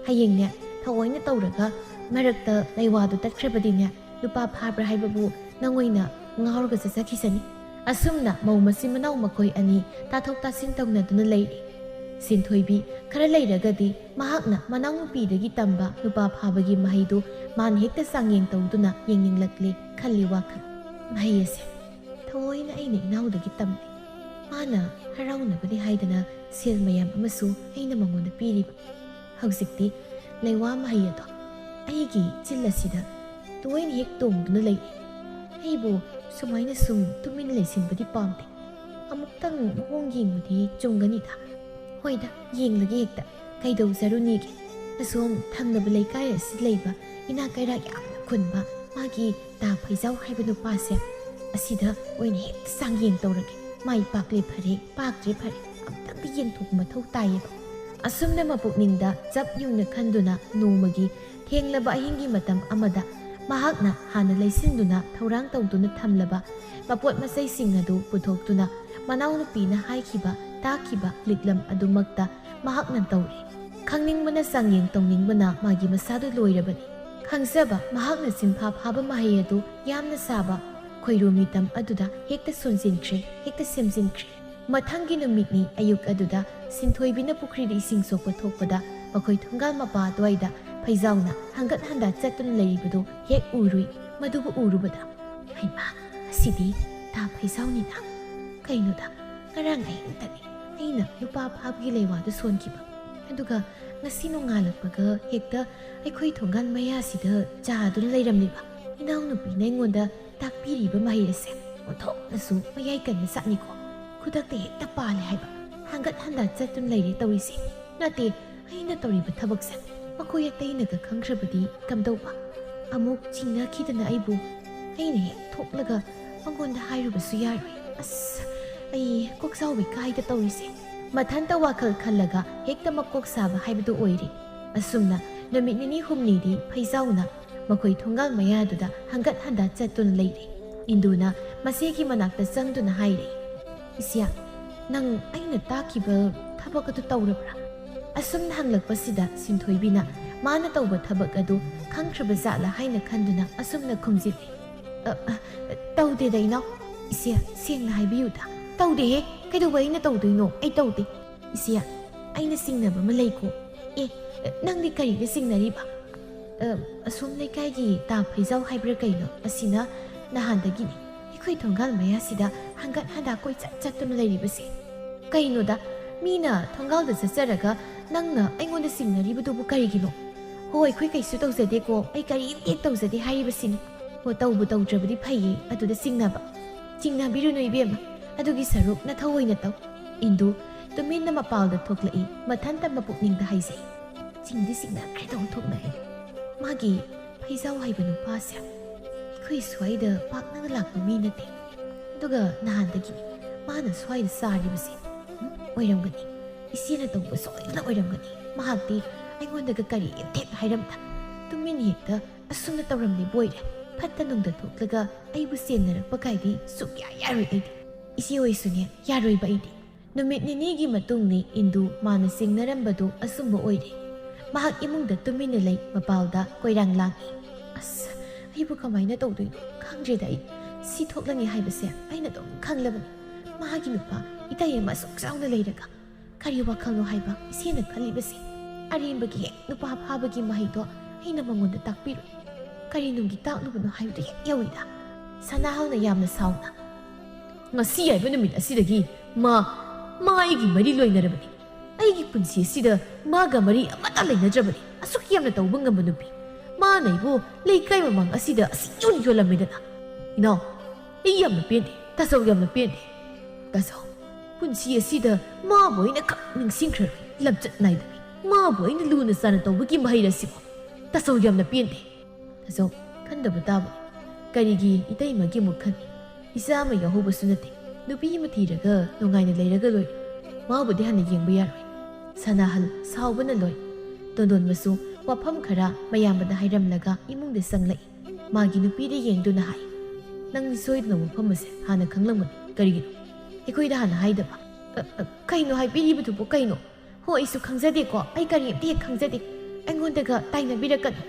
A: ꯍꯌꯦꯡꯅꯦ ꯊꯑꯣꯏꯅ ꯇꯧꯔꯒ ꯃꯔꯛꯇ ꯂꯩꯋꯥꯗꯨ ꯇꯠꯈ꯭ꯔꯕꯗꯤꯅꯦ ꯅꯨꯄꯥ ꯐꯥꯕ꯭ꯔꯥ ꯍꯥꯏꯕꯕꯨ ꯅꯪꯑꯣꯏꯅ ꯉꯥꯎꯔꯒ ꯆꯠꯆꯈꯤꯁꯅꯤ. ꯑꯁꯨꯝꯅ ꯃꯧ ꯃꯆꯤꯟ ꯃꯅꯥꯎ ꯃꯈꯣꯏ ꯑꯅꯤ ꯇꯥꯊꯣꯛ ꯇꯥꯁꯤꯟ ꯇꯧꯅꯗꯨꯅ ꯂꯩꯔꯤ. ꯁꯤꯟꯊꯣꯏꯕꯤ ꯈꯔ ꯂꯩꯔꯒꯗꯤ ꯃꯍꯥꯛꯅ ꯃꯅꯥꯎꯅꯨꯄꯤꯗꯒꯤ ꯇꯝꯕ ꯅꯨꯄꯥ ꯐꯥꯕꯒꯤ ꯃꯍꯩꯗꯨ ꯃꯥꯅ ꯍꯦꯛꯇ ꯆꯥꯡꯌꯦꯡ ꯇꯧꯗꯨꯅ ꯌꯦꯡꯅꯤꯡꯂꯛꯂꯦ ꯈꯜꯂꯤ ꯋꯥꯈꯜ. ꯃꯍꯩ ꯑꯁꯦ ꯊꯑꯣꯏꯅ ꯑꯩꯅ ꯏꯅꯥꯎꯗꯒꯤ ꯇꯝꯂꯦ. ꯃꯥꯅ ꯍꯔꯥꯎꯅꯕꯅꯤ ꯍꯥꯏꯗꯅ ꯁꯦꯜ ꯃꯌꯥꯝ ꯑꯃꯁꯨ ꯑꯩꯅ ꯃꯉꯣꯟꯗ ꯄꯤꯔꯤꯕ. ꯍꯧꯖꯤꯛꯇꯤ ꯂꯩꯋꯥ ꯃꯍꯩ ꯑꯗꯣ ꯑꯩꯒꯤ ꯆꯤꯜ ꯑꯁꯤꯗ ꯇꯣꯏꯅ ꯍꯦꯛ ꯇꯣꯡꯗꯨꯅ ꯂꯩꯔꯤ. ꯑꯩꯕꯨ ꯁꯨꯃꯥꯏꯅ ꯁꯨꯝ ꯇꯨꯃꯤꯟꯅ ꯂꯩꯁꯤꯟꯕꯗꯤ ꯄꯥꯝꯗꯦ. ꯑꯃꯨꯛꯇꯪ ꯃꯑꯣꯡ ꯌꯦꯡꯕꯗꯤ ꯆꯨꯝꯒꯅꯤꯗ. ꯍꯣꯏꯗ, ꯌꯦꯡꯂꯒꯦ ꯍꯦꯛꯇ. ꯀꯩꯗꯧꯖꯔꯨꯅꯤꯒꯦ? ꯑꯁꯣꯝ ꯊꯪꯅꯕ ꯂꯩꯀꯥꯏ ꯑꯁꯤ ꯂꯩꯕ ꯏꯅꯥꯛ ꯀꯩꯔꯥꯛ ꯌꯥꯝꯅ ꯈꯨꯟꯕ ꯃꯥꯒꯤ ꯇꯥ ꯐꯩꯖꯥꯎ ꯍꯥꯏꯕ ꯅꯨꯄꯥꯁꯦ, ꯑꯁꯤꯗ ꯑꯣꯏꯅ ꯍꯦꯛꯇ ꯆꯥꯡꯌꯦꯡ ꯇꯧꯔꯒꯦ. ꯃꯥꯏ ꯄꯥꯛꯂꯦ ꯐꯔꯦ, ꯄꯥꯛꯇ꯭ꯔꯦ ꯐꯔꯦ, ꯑꯝꯇꯪꯗꯤ ꯌꯦꯡꯊꯣꯛꯄ ꯃꯊꯧ ꯇꯥꯏꯌꯦꯕ. ꯑꯁꯨꯝꯅ ꯃꯄꯨꯛꯅꯤꯡꯗ ꯆꯞ ꯌꯨꯡꯅ ꯈꯟꯗꯨꯅ ꯅꯣꯡꯃꯒꯤ ꯊꯦꯡꯂꯕ ꯑꯍꯤꯡꯒꯤ ꯃꯇꯝ ꯑꯃꯗ ꯃꯍꯥꯛꯅ ꯍꯥꯟꯅ ꯂꯩꯁꯤꯟꯗꯨꯅ ꯊꯧꯔꯥꯡ ꯇꯧꯗꯨꯅ ꯊꯝꯂꯕ ꯃꯄꯣꯠ ꯃꯆꯩꯁꯤꯡ ꯑꯗꯨ ꯄꯨꯊꯣꯛꯇꯨꯅ ꯃꯅꯥꯎꯅꯨꯄꯤꯅ ꯍꯥꯏꯈꯤꯕ ꯇꯥꯛꯈꯤꯕ ꯂꯤꯛꯂꯝ ꯑꯗꯨꯃꯛꯇ ꯃꯍꯥꯛꯅ ꯇꯧꯔꯦ. ꯈꯪꯅꯤꯡꯕꯅ ꯆꯥꯡꯌꯦꯡ ꯇꯧꯅꯤꯡꯕꯅ ꯃꯥꯒꯤ ꯃꯁꯥꯗꯨ ꯂꯣꯏꯔꯕꯅꯤ. ꯈꯪꯖꯕ ꯃꯍꯥꯛꯅ ꯆꯤꯟꯐꯥ ꯐꯥꯕ ꯃꯍꯩ ꯑꯗꯨ ꯌꯥꯝꯅ ꯁꯥꯕ ꯈꯣꯏꯔꯣ ꯃꯤꯇꯝ ꯑꯗꯨꯗ ꯍꯦꯛꯇ ꯁꯣꯟꯖꯤꯟꯈ꯭ꯔꯦ, ꯍꯦꯛꯇ ꯁꯦꯝꯖꯤꯟꯈ꯭ꯔꯦ. ꯃꯊꯪꯒꯤ ꯅꯨꯃꯤꯠꯅꯤ ꯑꯌꯨꯛ ꯑꯗꯨꯗ ꯁꯤꯟꯊꯣꯏꯕꯤꯅ ꯄꯨꯈ꯭ꯔꯤꯗ ꯏꯁꯤꯡ ꯁꯣꯛꯄ ꯊꯣꯛꯄꯗ ꯃꯈꯣꯏ ꯊꯣꯡꯒꯥꯜ ꯃꯄꯥ ꯑꯗꯨꯋꯥꯏꯗ ꯐꯩꯖꯥꯎꯅ ꯍꯪꯒꯠ ꯍꯟꯗꯥ ꯆꯠꯇꯨꯅ ꯂꯩꯔꯤꯕꯗꯨ ꯍꯦꯛ ꯎꯔꯨꯏ. ꯃꯗꯨꯕꯨ ꯎꯔꯨꯕꯗ, ꯍꯩꯃꯥ, ꯑꯁꯤꯗꯤ ꯇꯥ ꯐꯩꯖꯥꯎꯅꯤꯅ. ꯀꯩꯅꯣꯗ, ꯉꯔꯥꯡ ꯑꯍꯤꯡꯇꯅꯤ ꯑꯩꯅ ꯅꯨꯄꯥ ꯐꯥꯕꯒꯤ ꯂꯩꯋꯥꯗꯨ ꯁꯣꯟꯈꯤꯕ. ꯑꯗꯨꯒ ꯉꯁꯤ ꯅꯣꯡꯉꯥꯜꯂꯛꯄꯒ ꯍꯦꯛꯇ ꯑꯩꯈꯣꯏ ꯊꯣꯡꯒꯥꯜ ꯃꯌꯥꯁꯤꯗ ꯆꯥꯗꯨꯅ ꯂꯩꯔꯝꯂꯤꯕ. ꯏꯅꯥꯎꯅꯨꯄꯤꯅ ꯑꯩꯉꯣꯟꯗ ꯇꯥꯛꯄꯤꯔꯤꯕ ꯃꯍꯩ ꯑꯁꯦ ꯑꯣꯟꯊꯣꯛꯅꯁꯨ ꯃꯌꯥꯏ ꯀꯟꯕ ꯆꯥꯠꯅꯤꯀꯣ. ꯈꯨꯗꯛꯇ ꯍꯦꯛꯇ ꯄꯥꯜꯂꯦ ꯍꯥꯏꯕ. ꯍꯪꯒꯠ ꯍꯟꯗꯥ ꯆꯠꯇꯨꯅ ꯂꯩꯔꯦ ꯇꯧꯔꯤꯁꯦ. ꯅꯠꯇꯦ, ꯑꯩꯅ ꯇꯧꯔꯤꯕ ꯊꯕꯛꯁꯦ ꯃꯈꯣꯏ ꯑꯇꯩꯅꯒ ꯈꯪꯈ꯭ꯔꯕꯗꯤ ꯀꯝꯗꯧꯕ? ꯑꯃꯨꯛ ꯆꯤꯡꯅꯈꯤꯗꯅ ꯑꯩꯕꯨ. ꯑꯩꯅ ꯍꯦꯛ ꯊꯣꯛꯂꯒ ꯃꯉꯣꯟꯗ ꯍꯥꯏꯔꯨꯕꯁꯨ ꯌꯥꯔꯣꯏ. ꯑꯁ, ꯑꯩ ꯀꯣꯛꯆꯥꯎꯕꯤ ꯀꯥꯏꯗ ꯇꯧꯔꯤꯁꯦ. ꯃꯊꯟꯇ ꯋꯥꯈꯜ ꯈꯜꯂꯒ ꯍꯦꯛꯇ ꯃꯀꯣꯛ ꯁꯥꯕ ꯍꯥꯏꯕꯗꯨ ꯑꯣꯏꯔꯦ. ꯑꯁꯨꯝꯅ ꯅꯨꯃꯤꯠ ꯅꯤꯅꯤ ꯍꯨꯝꯅꯤꯗꯤ ꯐꯩꯖꯥꯎꯅ ꯃꯈꯣꯏ ꯊꯣꯡꯒꯥꯜ ꯃꯌꯥꯗꯨꯗ ꯍꯪꯒꯠ ꯍꯟꯗꯥ ꯆꯠꯇꯨꯅ ꯂꯩꯔꯦ꯫ ꯏꯟꯗꯨꯅ ꯃꯁꯤꯒꯤ ꯃꯅꯥꯛꯇ ꯆꯪꯗꯨꯅ ꯍꯥꯏꯔꯦ, "ꯏꯁꯤꯌꯥ, ꯅꯪ ꯑꯩꯅ ꯇꯥꯈꯤꯕ ꯊꯕꯛ ꯑꯗꯨ ꯇꯧꯔꯕ꯭ꯔꯥ?" ꯑꯁꯨꯝꯅ ꯍꯪꯂꯛꯄꯁꯤꯗ ꯁꯤꯟꯊꯣꯏꯕꯤꯅ ꯃꯥꯅ ꯇꯧꯕ ꯊꯕꯛ ꯑꯗꯨ ꯈꯪꯈ꯭ꯔꯕ ꯖꯥꯠꯂꯥ ꯍꯥꯏꯅ ꯈꯟꯗꯨꯅ ꯑꯁꯨꯝꯅ ꯈꯨꯝꯖꯤꯜꯂꯤ, "ꯇꯧꯗꯦꯗ ꯏꯅꯥꯎ, ꯏꯆꯦ ꯁꯦꯡꯅ ꯍꯥꯏꯕꯤꯌꯨꯗ, ꯇꯧꯗꯦꯍꯦ, ꯀꯩꯗꯧꯕ ꯑꯩꯅ ꯇꯧꯗꯣꯏꯅꯣ, ꯑꯩ ꯇꯧꯗꯦ꯫ ꯏꯆꯦ, ꯑꯩꯅ ꯆꯤꯡꯅꯕ ꯑꯃ ꯂꯩꯀꯣ." "ꯑꯦ, ꯅꯪꯗꯤ ꯀꯔꯤꯗ ꯆꯤꯡꯅꯔꯤꯕ?" "ꯑꯁꯣꯝ ꯂꯩꯀꯥꯏꯒꯤ ꯇꯥ ꯐꯩꯖꯥꯎ ꯍꯥꯏꯕ꯭ꯔꯥ ꯀꯩꯅꯣ, ꯑꯁꯤꯅ ꯅꯍꯥꯟꯗꯒꯤꯅꯤ ꯑꯩꯈꯣꯏ ꯊꯣꯡꯒꯥꯜ ꯃꯌꯥꯁꯤꯗ ꯍꯪꯒꯠ ꯍꯟꯗꯥ ꯀꯣꯏꯆꯠ ꯆꯠꯇꯨꯅ ꯂꯩꯔꯤꯕꯁꯦ꯫ ꯀꯩꯅꯣꯗ, ꯃꯤꯅ ꯊꯣꯡꯒꯥꯜꯗ ꯆꯠꯆꯔꯒ ꯅꯪꯅ ꯑꯩꯉꯣꯟꯗ ꯆꯤꯡꯅꯔꯤꯕꯗꯨꯕꯨ ꯀꯔꯤꯒꯤꯅꯣ?" "ꯍꯣ, ꯑꯩꯈꯣꯏ ꯀꯩꯁꯨ ꯇꯧꯖꯗꯦꯀꯣ, ꯑꯩ ꯀꯔꯤꯝꯇ ꯍꯦꯛ ꯇꯧꯖꯗꯦ ꯍꯥꯏꯔꯤꯕꯁꯤꯅꯤ꯫ ꯍꯣ, ꯇꯧꯕꯨ ꯇꯧꯗ꯭ꯔꯕꯗꯤ ꯐꯩꯌꯦ, ꯑꯗꯨꯗ ꯆꯤꯡꯅꯕ꯫ ꯆꯤꯡꯅꯕꯤꯔꯨꯅꯨ ꯏꯕꯦꯝꯃ, ꯑꯗꯨꯒꯤ ꯁꯔꯨꯛ ꯅꯊꯧꯑꯣꯏꯅ ꯇꯧ." ꯏꯟꯗꯨ ꯇꯨꯃꯤꯟꯅ ꯃꯄꯥꯜꯗ ꯊꯣꯛꯂꯛꯏ, ꯃꯊꯟꯇ ꯃꯄꯨꯛꯅꯤꯡꯗ ꯍꯥꯏꯖꯩ, "ꯆꯤꯡꯗꯤ ꯆꯤꯡꯅꯈ꯭ꯔꯦꯗꯧ ꯊꯣꯛꯅꯩ꯫ ꯃꯥꯒꯤ ꯐꯩꯖꯥꯎ ꯍꯥꯏꯕ ꯅꯨꯄꯥꯁꯦ ꯑꯩꯈꯣꯏ ꯁ꯭ꯋꯥꯏꯗ ꯄꯥꯛꯅꯅ ꯂꯥꯛꯄ ꯃꯤ ꯅꯠꯇꯦ, ꯑꯗꯨꯒ ꯅꯍꯥꯟꯗꯒꯤ ꯃꯥꯅ ꯁ꯭ꯋꯥꯏꯗ ꯆꯥꯔꯤꯕꯁꯦ ꯑꯣꯏꯔꯝꯒꯅꯤ, ꯏꯆꯦꯅ ꯇꯧꯕ ꯁꯣꯏꯗꯅ ꯑꯣꯏꯔꯝꯒꯅꯤ꯫ ꯃꯍꯥꯛꯇꯤ ꯑꯩꯉꯣꯟꯗꯒ ꯀꯔꯤꯝꯇ ꯍꯦꯛ ꯍꯥꯏꯔꯝꯗ ꯇꯨꯃꯤꯟꯅ ꯍꯦꯛꯇ ꯑꯁꯨꯝꯅ ꯇꯧꯔꯝꯂꯤ ꯕꯣꯏꯔꯦ꯫ ꯐꯠꯇ ꯅꯨꯡꯗ ꯊꯣꯛꯂꯒ ꯑꯩꯕꯨ ꯆꯦꯟꯅꯔꯛꯄ ꯀꯥꯏꯗꯤ ꯁꯨꯛꯌꯥ ꯌꯥꯔꯣꯏ ꯑꯩꯗꯤ, ꯏꯆꯦ ꯍꯣꯏꯁꯨꯅꯦ ꯌꯥꯔꯣꯏꯕ ꯑꯩꯗꯤ." ꯅꯨꯃꯤꯠ ꯅꯤꯅꯤꯒꯤ ꯃꯇꯨꯡꯅꯤ ꯏꯟꯗꯨ ꯃꯥꯅ ꯆꯤꯡꯅꯔꯝꯕꯗꯨ ꯑꯆꯨꯝꯕ ꯑꯣꯏꯔꯦ꯫ ꯃꯍꯥꯛ ꯏꯃꯨꯡꯗ ꯇꯨꯃꯤꯟꯅ ꯂꯩ, ꯃꯄꯥꯜꯗ ꯀꯣꯏꯔꯥꯡ ꯂꯥꯡꯏ꯫ "ꯑꯁ, ꯑꯩꯕꯨ ꯀꯃꯥꯏꯅ ꯇꯧꯗꯣꯏꯅꯣ ꯈꯪꯗ꯭ꯔꯦꯗ ꯑꯩ꯫ ꯁꯤ ꯊꯣꯛꯂꯅꯤ ꯍꯥꯏꯕꯁꯦ ꯑꯩꯅ ꯑꯗꯨꯝ ꯈꯪꯂꯕꯅꯤ꯫ ꯃꯥꯒꯤ ꯅꯨꯄꯥ ꯏꯇꯩ ꯑꯃ ꯑꯁꯨꯛ ꯆꯥꯎꯅ ꯂꯩꯔꯒ ꯀꯔꯤ ꯋꯥꯈꯜꯅꯣ ꯍꯥꯏꯕ ꯏꯆꯦꯅ ꯈꯜꯂꯤꯕꯁꯦ? ꯑꯔꯦꯝꯕꯒꯤ ꯍꯦꯛ ꯅꯨꯄꯥ ꯐꯥꯕꯒꯤ ꯃꯍꯩꯗꯣ ꯑꯩꯅ ꯃꯉꯣꯟꯗ ꯇꯥꯛꯄꯤꯔꯣꯏ꯫ ꯀꯔꯤ ꯅꯨꯡꯒꯤ ꯇꯥꯛꯂꯨꯕꯅꯣ ꯍꯥꯏꯕꯗꯨ ꯍꯦꯛ ꯌꯧꯏꯗ." ꯁꯅꯥꯍꯜꯅ ꯌꯥꯝꯅ ꯁꯥꯎꯅ, "ꯉꯁꯤ ꯍꯥꯏꯕ ꯅꯨꯃꯤꯠ ꯑꯁꯤꯗꯒꯤ ꯃꯥ ꯑꯩꯒꯤ ꯃꯔꯤ ꯂꯣꯏꯅꯔꯕꯅꯤ꯫ ꯑꯩꯒꯤ ꯄꯨꯟꯁꯤ ꯑꯁꯤꯗ ꯃꯥꯒ ꯃꯔꯤ ꯑꯃꯠꯇ ꯂꯩꯅꯗ꯭ꯔꯕꯅꯤ꯫ ꯑꯁꯨꯛ ꯌꯥꯝꯅ ꯇꯧꯕ ꯉꯝꯕ ꯅꯨꯄꯤ ꯃꯥꯅ ꯑꯩꯕꯨ ꯂꯩꯀꯥꯏ ꯃꯃꯥꯡ ꯑꯁꯤꯗ ꯑꯁꯤꯛ ꯌꯧꯅ ꯌꯣꯜꯂꯝꯃꯦꯗꯅ꯫ ꯏꯅꯥꯎ, ꯑꯩ ꯌꯥꯝꯅ ꯄꯦꯟꯗꯦ, ꯇꯥꯆꯧ ꯌꯥꯝꯅ ꯄꯦꯟꯗꯦ꯫ ꯇꯥꯆꯧ, ꯄꯨꯟꯁꯤ ꯑꯁꯤꯗ ꯃꯥꯕꯨ ꯑꯩꯅ ꯈꯛ ꯅꯤꯡꯁꯤꯡꯈ꯭ꯔꯔꯣꯏ, ꯂꯝꯆꯠ ꯅꯥꯏꯗꯕꯤ ꯃꯥꯕꯨ ꯑꯩꯅ ꯂꯨꯅ ꯆꯥꯅ ꯇꯧꯕꯒꯤ ꯃꯍꯩ ꯑꯁꯤꯕꯨ ꯇꯥꯆꯧ ꯌꯥꯝꯅ ꯄꯦꯟꯗꯦ." "ꯇꯥꯆꯧ, ꯈꯟꯗꯕ ꯇꯥꯕꯅꯤ, ꯀꯔꯤꯒꯤ ꯏꯇꯩꯃꯒꯤ ꯑꯃꯨꯛ ꯈꯟꯅꯤ? ꯏꯆꯥ ꯑꯃ ꯌꯥꯎꯍꯧꯕꯁꯨ ꯅꯠꯇꯦ, ꯅꯨꯄꯤ ꯑꯃ ꯊꯤꯔꯒ ꯅꯨꯡꯉꯥꯏꯅ ꯂꯩꯔꯒ ꯂꯣꯏꯔꯦ, ꯃꯥꯕꯨꯗꯤ ꯍꯟꯅ ꯌꯦꯡꯕ ꯌꯥꯔꯣꯏ." ꯁꯅꯥꯍꯜ ꯁꯥꯎꯕꯅ ꯂꯣꯏ꯫ ꯇꯣꯟꯗꯣꯟꯕꯁꯨ ꯋꯥꯐꯝ ꯈꯔ ꯃꯌꯥꯝꯕꯗ ꯍꯥꯏꯔꯝꯂꯒ ꯏꯃꯨꯡꯗ ꯆꯪꯂꯛꯏ꯫ ꯃꯥꯒꯤ ꯅꯨꯄꯤꯗ ꯌꯦꯡꯗꯨꯅ ꯍꯥꯏ, "ꯅꯪꯗꯤ ꯁꯣꯏꯗꯅ ꯋꯥꯐꯝ ꯑꯁꯦ ꯍꯥꯟꯅ ꯈꯪꯂꯝꯒꯅꯤ, ꯀꯔꯤꯒꯤꯅꯣ ꯑꯩꯈꯣꯏꯗ ꯍꯥꯟꯅ ꯍꯥꯏꯗꯕ?" "ꯀꯩꯅꯣ ꯍꯥꯏꯕꯤꯔꯤꯕꯗꯨꯕꯨ ꯀꯩꯅꯣ? ꯍꯣ, ꯑꯩꯁꯨ ꯈꯪꯖꯗꯦꯀꯣ, ꯑꯩ ꯀꯔꯤꯝꯇ ꯍꯦꯛ ꯈꯪꯖꯗꯦ, ꯑꯩꯉꯣꯟꯗꯒ ꯇꯥꯏꯅꯕꯤꯔꯛꯀꯅꯨ."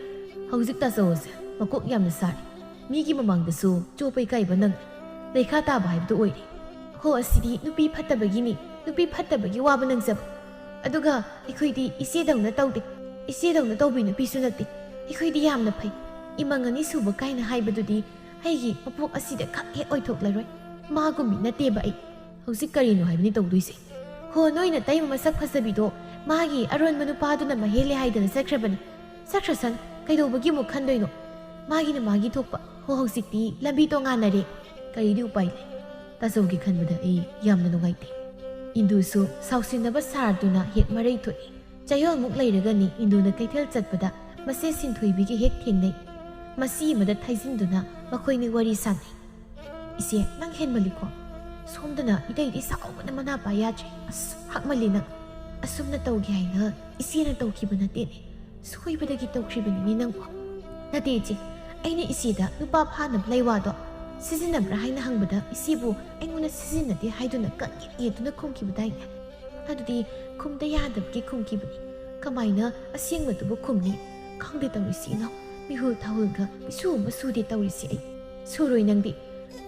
A: "ꯍꯧꯖꯤꯛ ꯇꯥꯆꯧ ꯑꯁꯦ ꯃꯀꯣꯛ ꯌꯥꯝꯅ ꯁꯥꯔꯤ, ꯃꯤꯒꯤ ꯃꯃꯥꯡꯗꯁꯨ ꯆꯣꯞꯄ ꯏꯀꯥꯏꯕ ꯅꯪ ꯂꯩꯈꯥ ꯇꯥꯕ ꯍꯥꯏꯕꯗꯨ ꯑꯣꯏꯔꯦ꯫ ꯍꯣ, ꯑꯁꯤꯗꯤ ꯅꯨꯄꯤ ꯐꯠꯇꯕꯒꯤꯅꯤ, ꯅꯨꯄꯤ ꯐꯠꯇꯕꯒꯤ ꯋꯥꯕ ꯅꯪꯖꯕ. ꯑꯗꯨꯒ ꯑꯩꯈꯣꯏꯗꯤ ꯏꯆꯦꯗꯧꯅ ꯇꯧꯗꯦ, ꯏꯆꯦꯗꯧꯅ ꯇꯧꯕꯤ ꯅꯨꯄꯤꯁꯨ ꯅꯠꯇꯦ. ꯑꯩꯈꯣꯏꯗꯤ ꯌꯥꯝꯅ ꯐꯩ. ꯏꯃꯪ ꯑꯅꯤ ꯁꯨꯕ ꯀꯥꯏꯅ ꯍꯥꯏꯕꯗꯨꯗꯤ ꯑꯩꯒꯤ ꯃꯄꯣꯛ ꯑꯁꯤꯗ ꯈꯛ ꯍꯦꯛ ꯑꯣꯏꯊꯣꯛꯂꯔꯣꯏ. ꯃꯥꯒꯨꯝꯕꯤ ꯅꯠꯇꯦꯕ ꯑꯩ. ꯍꯧꯖꯤꯛ ꯀꯔꯤꯅꯣ ꯍꯥꯏꯕꯅꯤ ꯇꯧꯗꯣꯏꯁꯦ? ꯍꯣ, ꯅꯣꯏꯅ ꯇꯩꯕ ꯃꯁꯛ ꯐꯖꯕꯤꯗꯣ ꯃꯥꯒꯤ ꯑꯔꯣꯟꯕ ꯅꯨꯄꯥꯗꯨꯅ ꯃꯍꯦꯜꯂꯦ ꯍꯥꯏꯗꯅ ꯆꯠꯈ꯭ꯔꯕꯅꯤ. ꯆꯠꯈ꯭ꯔꯁꯟ, ꯀꯩꯗꯧꯕꯒꯤ ꯑꯃꯨꯛ ꯈꯟꯗꯣꯏꯅꯣ? ꯃꯥꯒꯤꯅ ꯃꯥꯒꯤ ꯊꯣꯛꯄ. ꯍꯣ, ꯍꯧꯖꯤꯛꯇꯤ ꯂꯝꯕꯤ ꯇꯣꯉꯥꯟꯅꯔꯦ. ꯀꯔꯤꯗꯤ ꯎꯄꯥꯏ ꯂꯩ? ꯇꯥꯆꯧꯒꯤ ꯈꯟꯕꯗ ꯑꯩ ꯌꯥꯝꯅ ꯅꯨꯡꯉꯥꯏꯇꯦ." ꯏꯟꯗꯨꯁꯨ ꯁꯥꯎꯁꯤꯟꯅꯕ ꯁꯥꯔꯗꯨꯅ ꯍꯦꯛ ꯃꯔꯩ ꯊꯣꯛꯏ꯫ ꯆꯌꯣꯜꯃꯨꯛ ꯂꯩꯔꯒꯅꯤ ꯏꯟꯗꯨꯅ ꯀꯩꯊꯦꯜ ꯆꯠꯄꯗ ꯃꯆꯦ ꯁꯤꯟꯊꯣꯏꯕꯤꯒ ꯍꯦꯛ ꯊꯦꯡꯅꯩ꯫ ꯃꯁꯤ ꯑꯃꯗ ꯊꯩꯖꯤꯟꯗꯨꯅ ꯃꯈꯣꯏꯅꯤ ꯋꯥꯔꯤ ꯁꯥꯟꯅꯩ꯫ "ꯏꯆꯦ, ꯅꯪ ꯍꯦꯟꯃꯜꯂꯤꯀꯣ. ꯁꯣꯝꯗꯅ ꯏꯇꯩꯗꯤ ꯁꯥꯎꯕꯅ ꯃꯅꯥ ꯄꯥ ꯌꯥꯗ꯭ꯔꯦ. ꯑꯁ, ꯍꯥꯛꯃꯜꯂꯤ ꯅꯪ. ꯑꯁꯨꯝꯅ ꯇꯧꯒꯦ ꯍꯥꯏꯅ ꯏꯆꯦꯅ ꯇꯧꯈꯤꯕ ꯅꯠꯇꯦꯅꯦ. ꯁꯣꯏꯕꯗꯒꯤ ꯇꯧꯈ꯭ꯔꯤꯕꯅꯤꯅꯦ ꯅꯪꯕꯨ." "ꯅꯠꯇꯦ ꯏꯆꯦ, ꯑꯩꯅ ꯏꯆꯦꯗ ꯅꯨꯄꯥ ꯐꯥꯅꯕ ꯂꯩꯋꯥꯗꯣ ꯁꯤꯖꯤꯟꯅꯕ꯭ꯔꯥ ꯍꯥꯏꯅ ꯍꯪꯕꯗ ꯏꯆꯦꯕꯨ ꯑꯩꯉꯣꯟꯗ ꯁꯤꯖꯤꯟꯅꯗꯦ ꯍꯥꯏꯗꯨꯅ ꯀꯟꯒꯦ ꯌꯦꯠꯇꯨꯅ ꯈꯨꯝꯈꯤꯕꯗꯥꯏꯅꯦ. ꯑꯗꯨꯗꯤ ꯈꯨꯝꯗ ꯌꯥꯗꯕꯒꯤ ꯈꯨꯝꯈꯤꯕꯅꯤ. ꯀꯃꯥꯏꯅ ꯑꯁꯦꯡꯕꯗꯨꯕꯨ ꯈꯨꯝꯅꯤ? ꯈꯪꯗꯦ ꯇꯧꯔꯤꯁꯤ ꯏꯅꯥꯎ. ꯃꯤꯍꯨꯜ ꯊꯥꯍꯨꯜꯒ ꯏꯁꯨ ꯑꯃ ꯁꯨꯗꯦ ꯇꯧꯔꯤꯁꯤ ꯑꯩ." "ꯁꯨꯔꯣꯏ ꯅꯪꯗꯤ.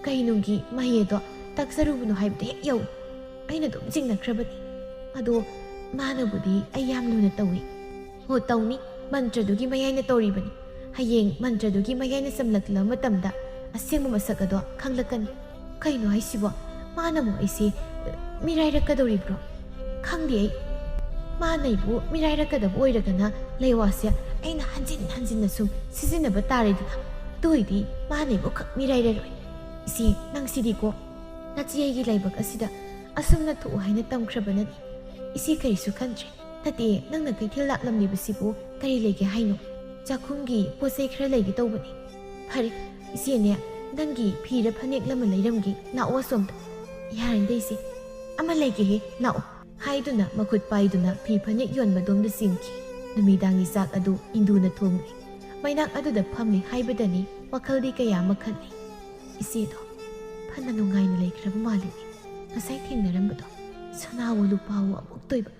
A: ꯀꯩꯅꯨꯡꯒꯤ ꯃꯍꯩꯗꯣ ꯇꯥꯛꯆꯔꯨꯕꯅꯣ ꯍꯥꯏꯕꯗ ꯍꯦꯛ ꯌꯧꯏ. ꯑꯩꯅ ꯑꯗꯨꯝ ꯆꯤꯡꯅꯈ꯭ꯔꯕꯅꯤ. ꯑꯗꯣ ꯃꯥꯅꯕꯨꯗꯤ ꯑꯩ ꯌꯥꯝ ꯂꯨꯅ ꯇꯧꯏ." "ꯍꯣ, ꯇꯧꯅꯤ. ꯃꯟꯇ꯭ꯔꯗꯨꯒꯤ ꯃꯌꯥꯏꯅ ꯇꯧꯔꯤꯕꯅꯤ. ꯍꯌꯦꯡ ꯃꯟꯇ꯭ꯔꯗꯨꯒꯤ ꯃꯌꯥꯏꯅ ꯆꯝꯂꯛꯂꯕ ꯃꯇꯝꯗ ꯑꯁꯦꯡꯕ ꯃꯁꯛ ꯑꯗꯣ ꯈꯪꯂꯛꯀꯅꯤ." "ꯀꯩꯅꯣ ꯍꯥꯏꯁꯤꯕꯣ? ꯃꯥꯅ ꯑꯃꯨꯛ ꯑꯩꯁꯦ ꯃꯤꯔꯥꯏꯔꯛꯀꯗꯧꯔꯤꯕ꯭ꯔꯣ? ꯈꯪꯗꯦ ꯑꯩ. ꯃꯥꯅ ꯑꯩꯕꯨ ꯃꯤꯔꯥꯏꯔꯛꯀꯗꯕ ꯑꯣꯏꯔꯒꯅ ꯂꯩꯋꯥꯁꯦ ꯑꯩꯅ ꯍꯟꯖꯤꯟ ꯍꯟꯖꯤꯟꯅ ꯁꯨꯝ ꯁꯤꯖꯤꯟꯅꯕ ꯇꯥꯔꯦꯗꯅ. ꯑꯗꯨ ꯑꯣꯏꯗꯤ ꯃꯥꯅ ꯑꯩꯕꯨ ꯈꯛ ꯃꯤꯔꯥꯏꯔꯔꯣꯏ. ꯏꯆꯦ, ꯅꯪ ꯁꯤꯗꯤꯀꯣ ꯅꯆꯦ ꯑꯩꯒꯤ ꯂꯥꯏꯕꯛ ꯑꯁꯤꯗ ꯑꯁꯨꯝꯅ ꯊꯣꯛꯎ ꯍꯥꯏꯅ ꯇꯝꯈ꯭ꯔꯕꯅꯅꯤ. ꯏꯆꯦ ꯀꯔꯤꯁꯨ ꯈꯟꯗ꯭ꯔꯦ. ꯅꯠꯇꯦ, ꯅꯪꯅ ꯀꯩꯊꯦꯜ ꯂꯥꯛꯂꯝꯂꯤꯕꯁꯤꯕꯨ ꯀꯔꯤ ꯂꯩꯒꯦ ꯍꯥꯏꯅꯣ?" "ꯆꯥꯛꯈꯨꯝꯒꯤ ꯄꯣꯠ ꯆꯩ ꯈꯔ ꯂꯩꯒꯦ ꯇꯧꯕꯅꯤ." "ꯐꯔꯦ, ꯏꯆꯦꯅꯦ, ꯅꯪꯒꯤ ꯐꯤꯔ ꯐꯅꯦꯛ ꯑꯃ ꯂꯩꯔꯝꯒꯦ. ꯂꯥꯛꯑꯣ ꯑꯁꯣꯝꯗ." "ꯌꯥꯔꯦꯗ ꯏꯆꯦ, ꯑꯃ ꯂꯩꯒꯦꯍꯦ, ꯂꯥꯛꯑꯣ." ꯍꯥꯏꯗꯨꯅ ꯃꯈꯨꯠ ꯄꯥꯏꯗꯨꯅ ꯐꯤ ꯐꯅꯦꯛ ꯌꯣꯟꯕꯗꯣꯝꯗ ꯆꯤꯡꯈꯤ꯫ ꯅꯨꯃꯤꯗꯥꯡꯒꯤ ꯆꯥꯛ ꯑꯗꯨ ꯏꯟꯗꯨꯅ ꯊꯣꯡꯂꯦ꯫ ꯃꯩꯅꯥꯛ ꯑꯗꯨꯗ ꯐꯝꯂꯤ ꯍꯥꯏꯕꯗꯅꯤ ꯋꯥꯈꯜꯗꯤ ꯀꯌꯥ ꯑꯃ ꯈꯜꯂꯤ꯫ ꯏꯆꯦꯗꯣ ꯐꯅ ꯅꯨꯡꯉꯥꯏꯅ ꯂꯩꯈ꯭ꯔꯕ ꯃꯥꯜꯂꯤꯅꯤ꯫ ꯉꯁꯥꯏ ꯊꯦꯡꯅꯔꯝꯕꯗꯣ ꯁꯅꯥꯋꯣ ꯂꯨꯄꯥꯋꯣ ꯑꯃꯨꯛ ꯇꯣꯏꯕ,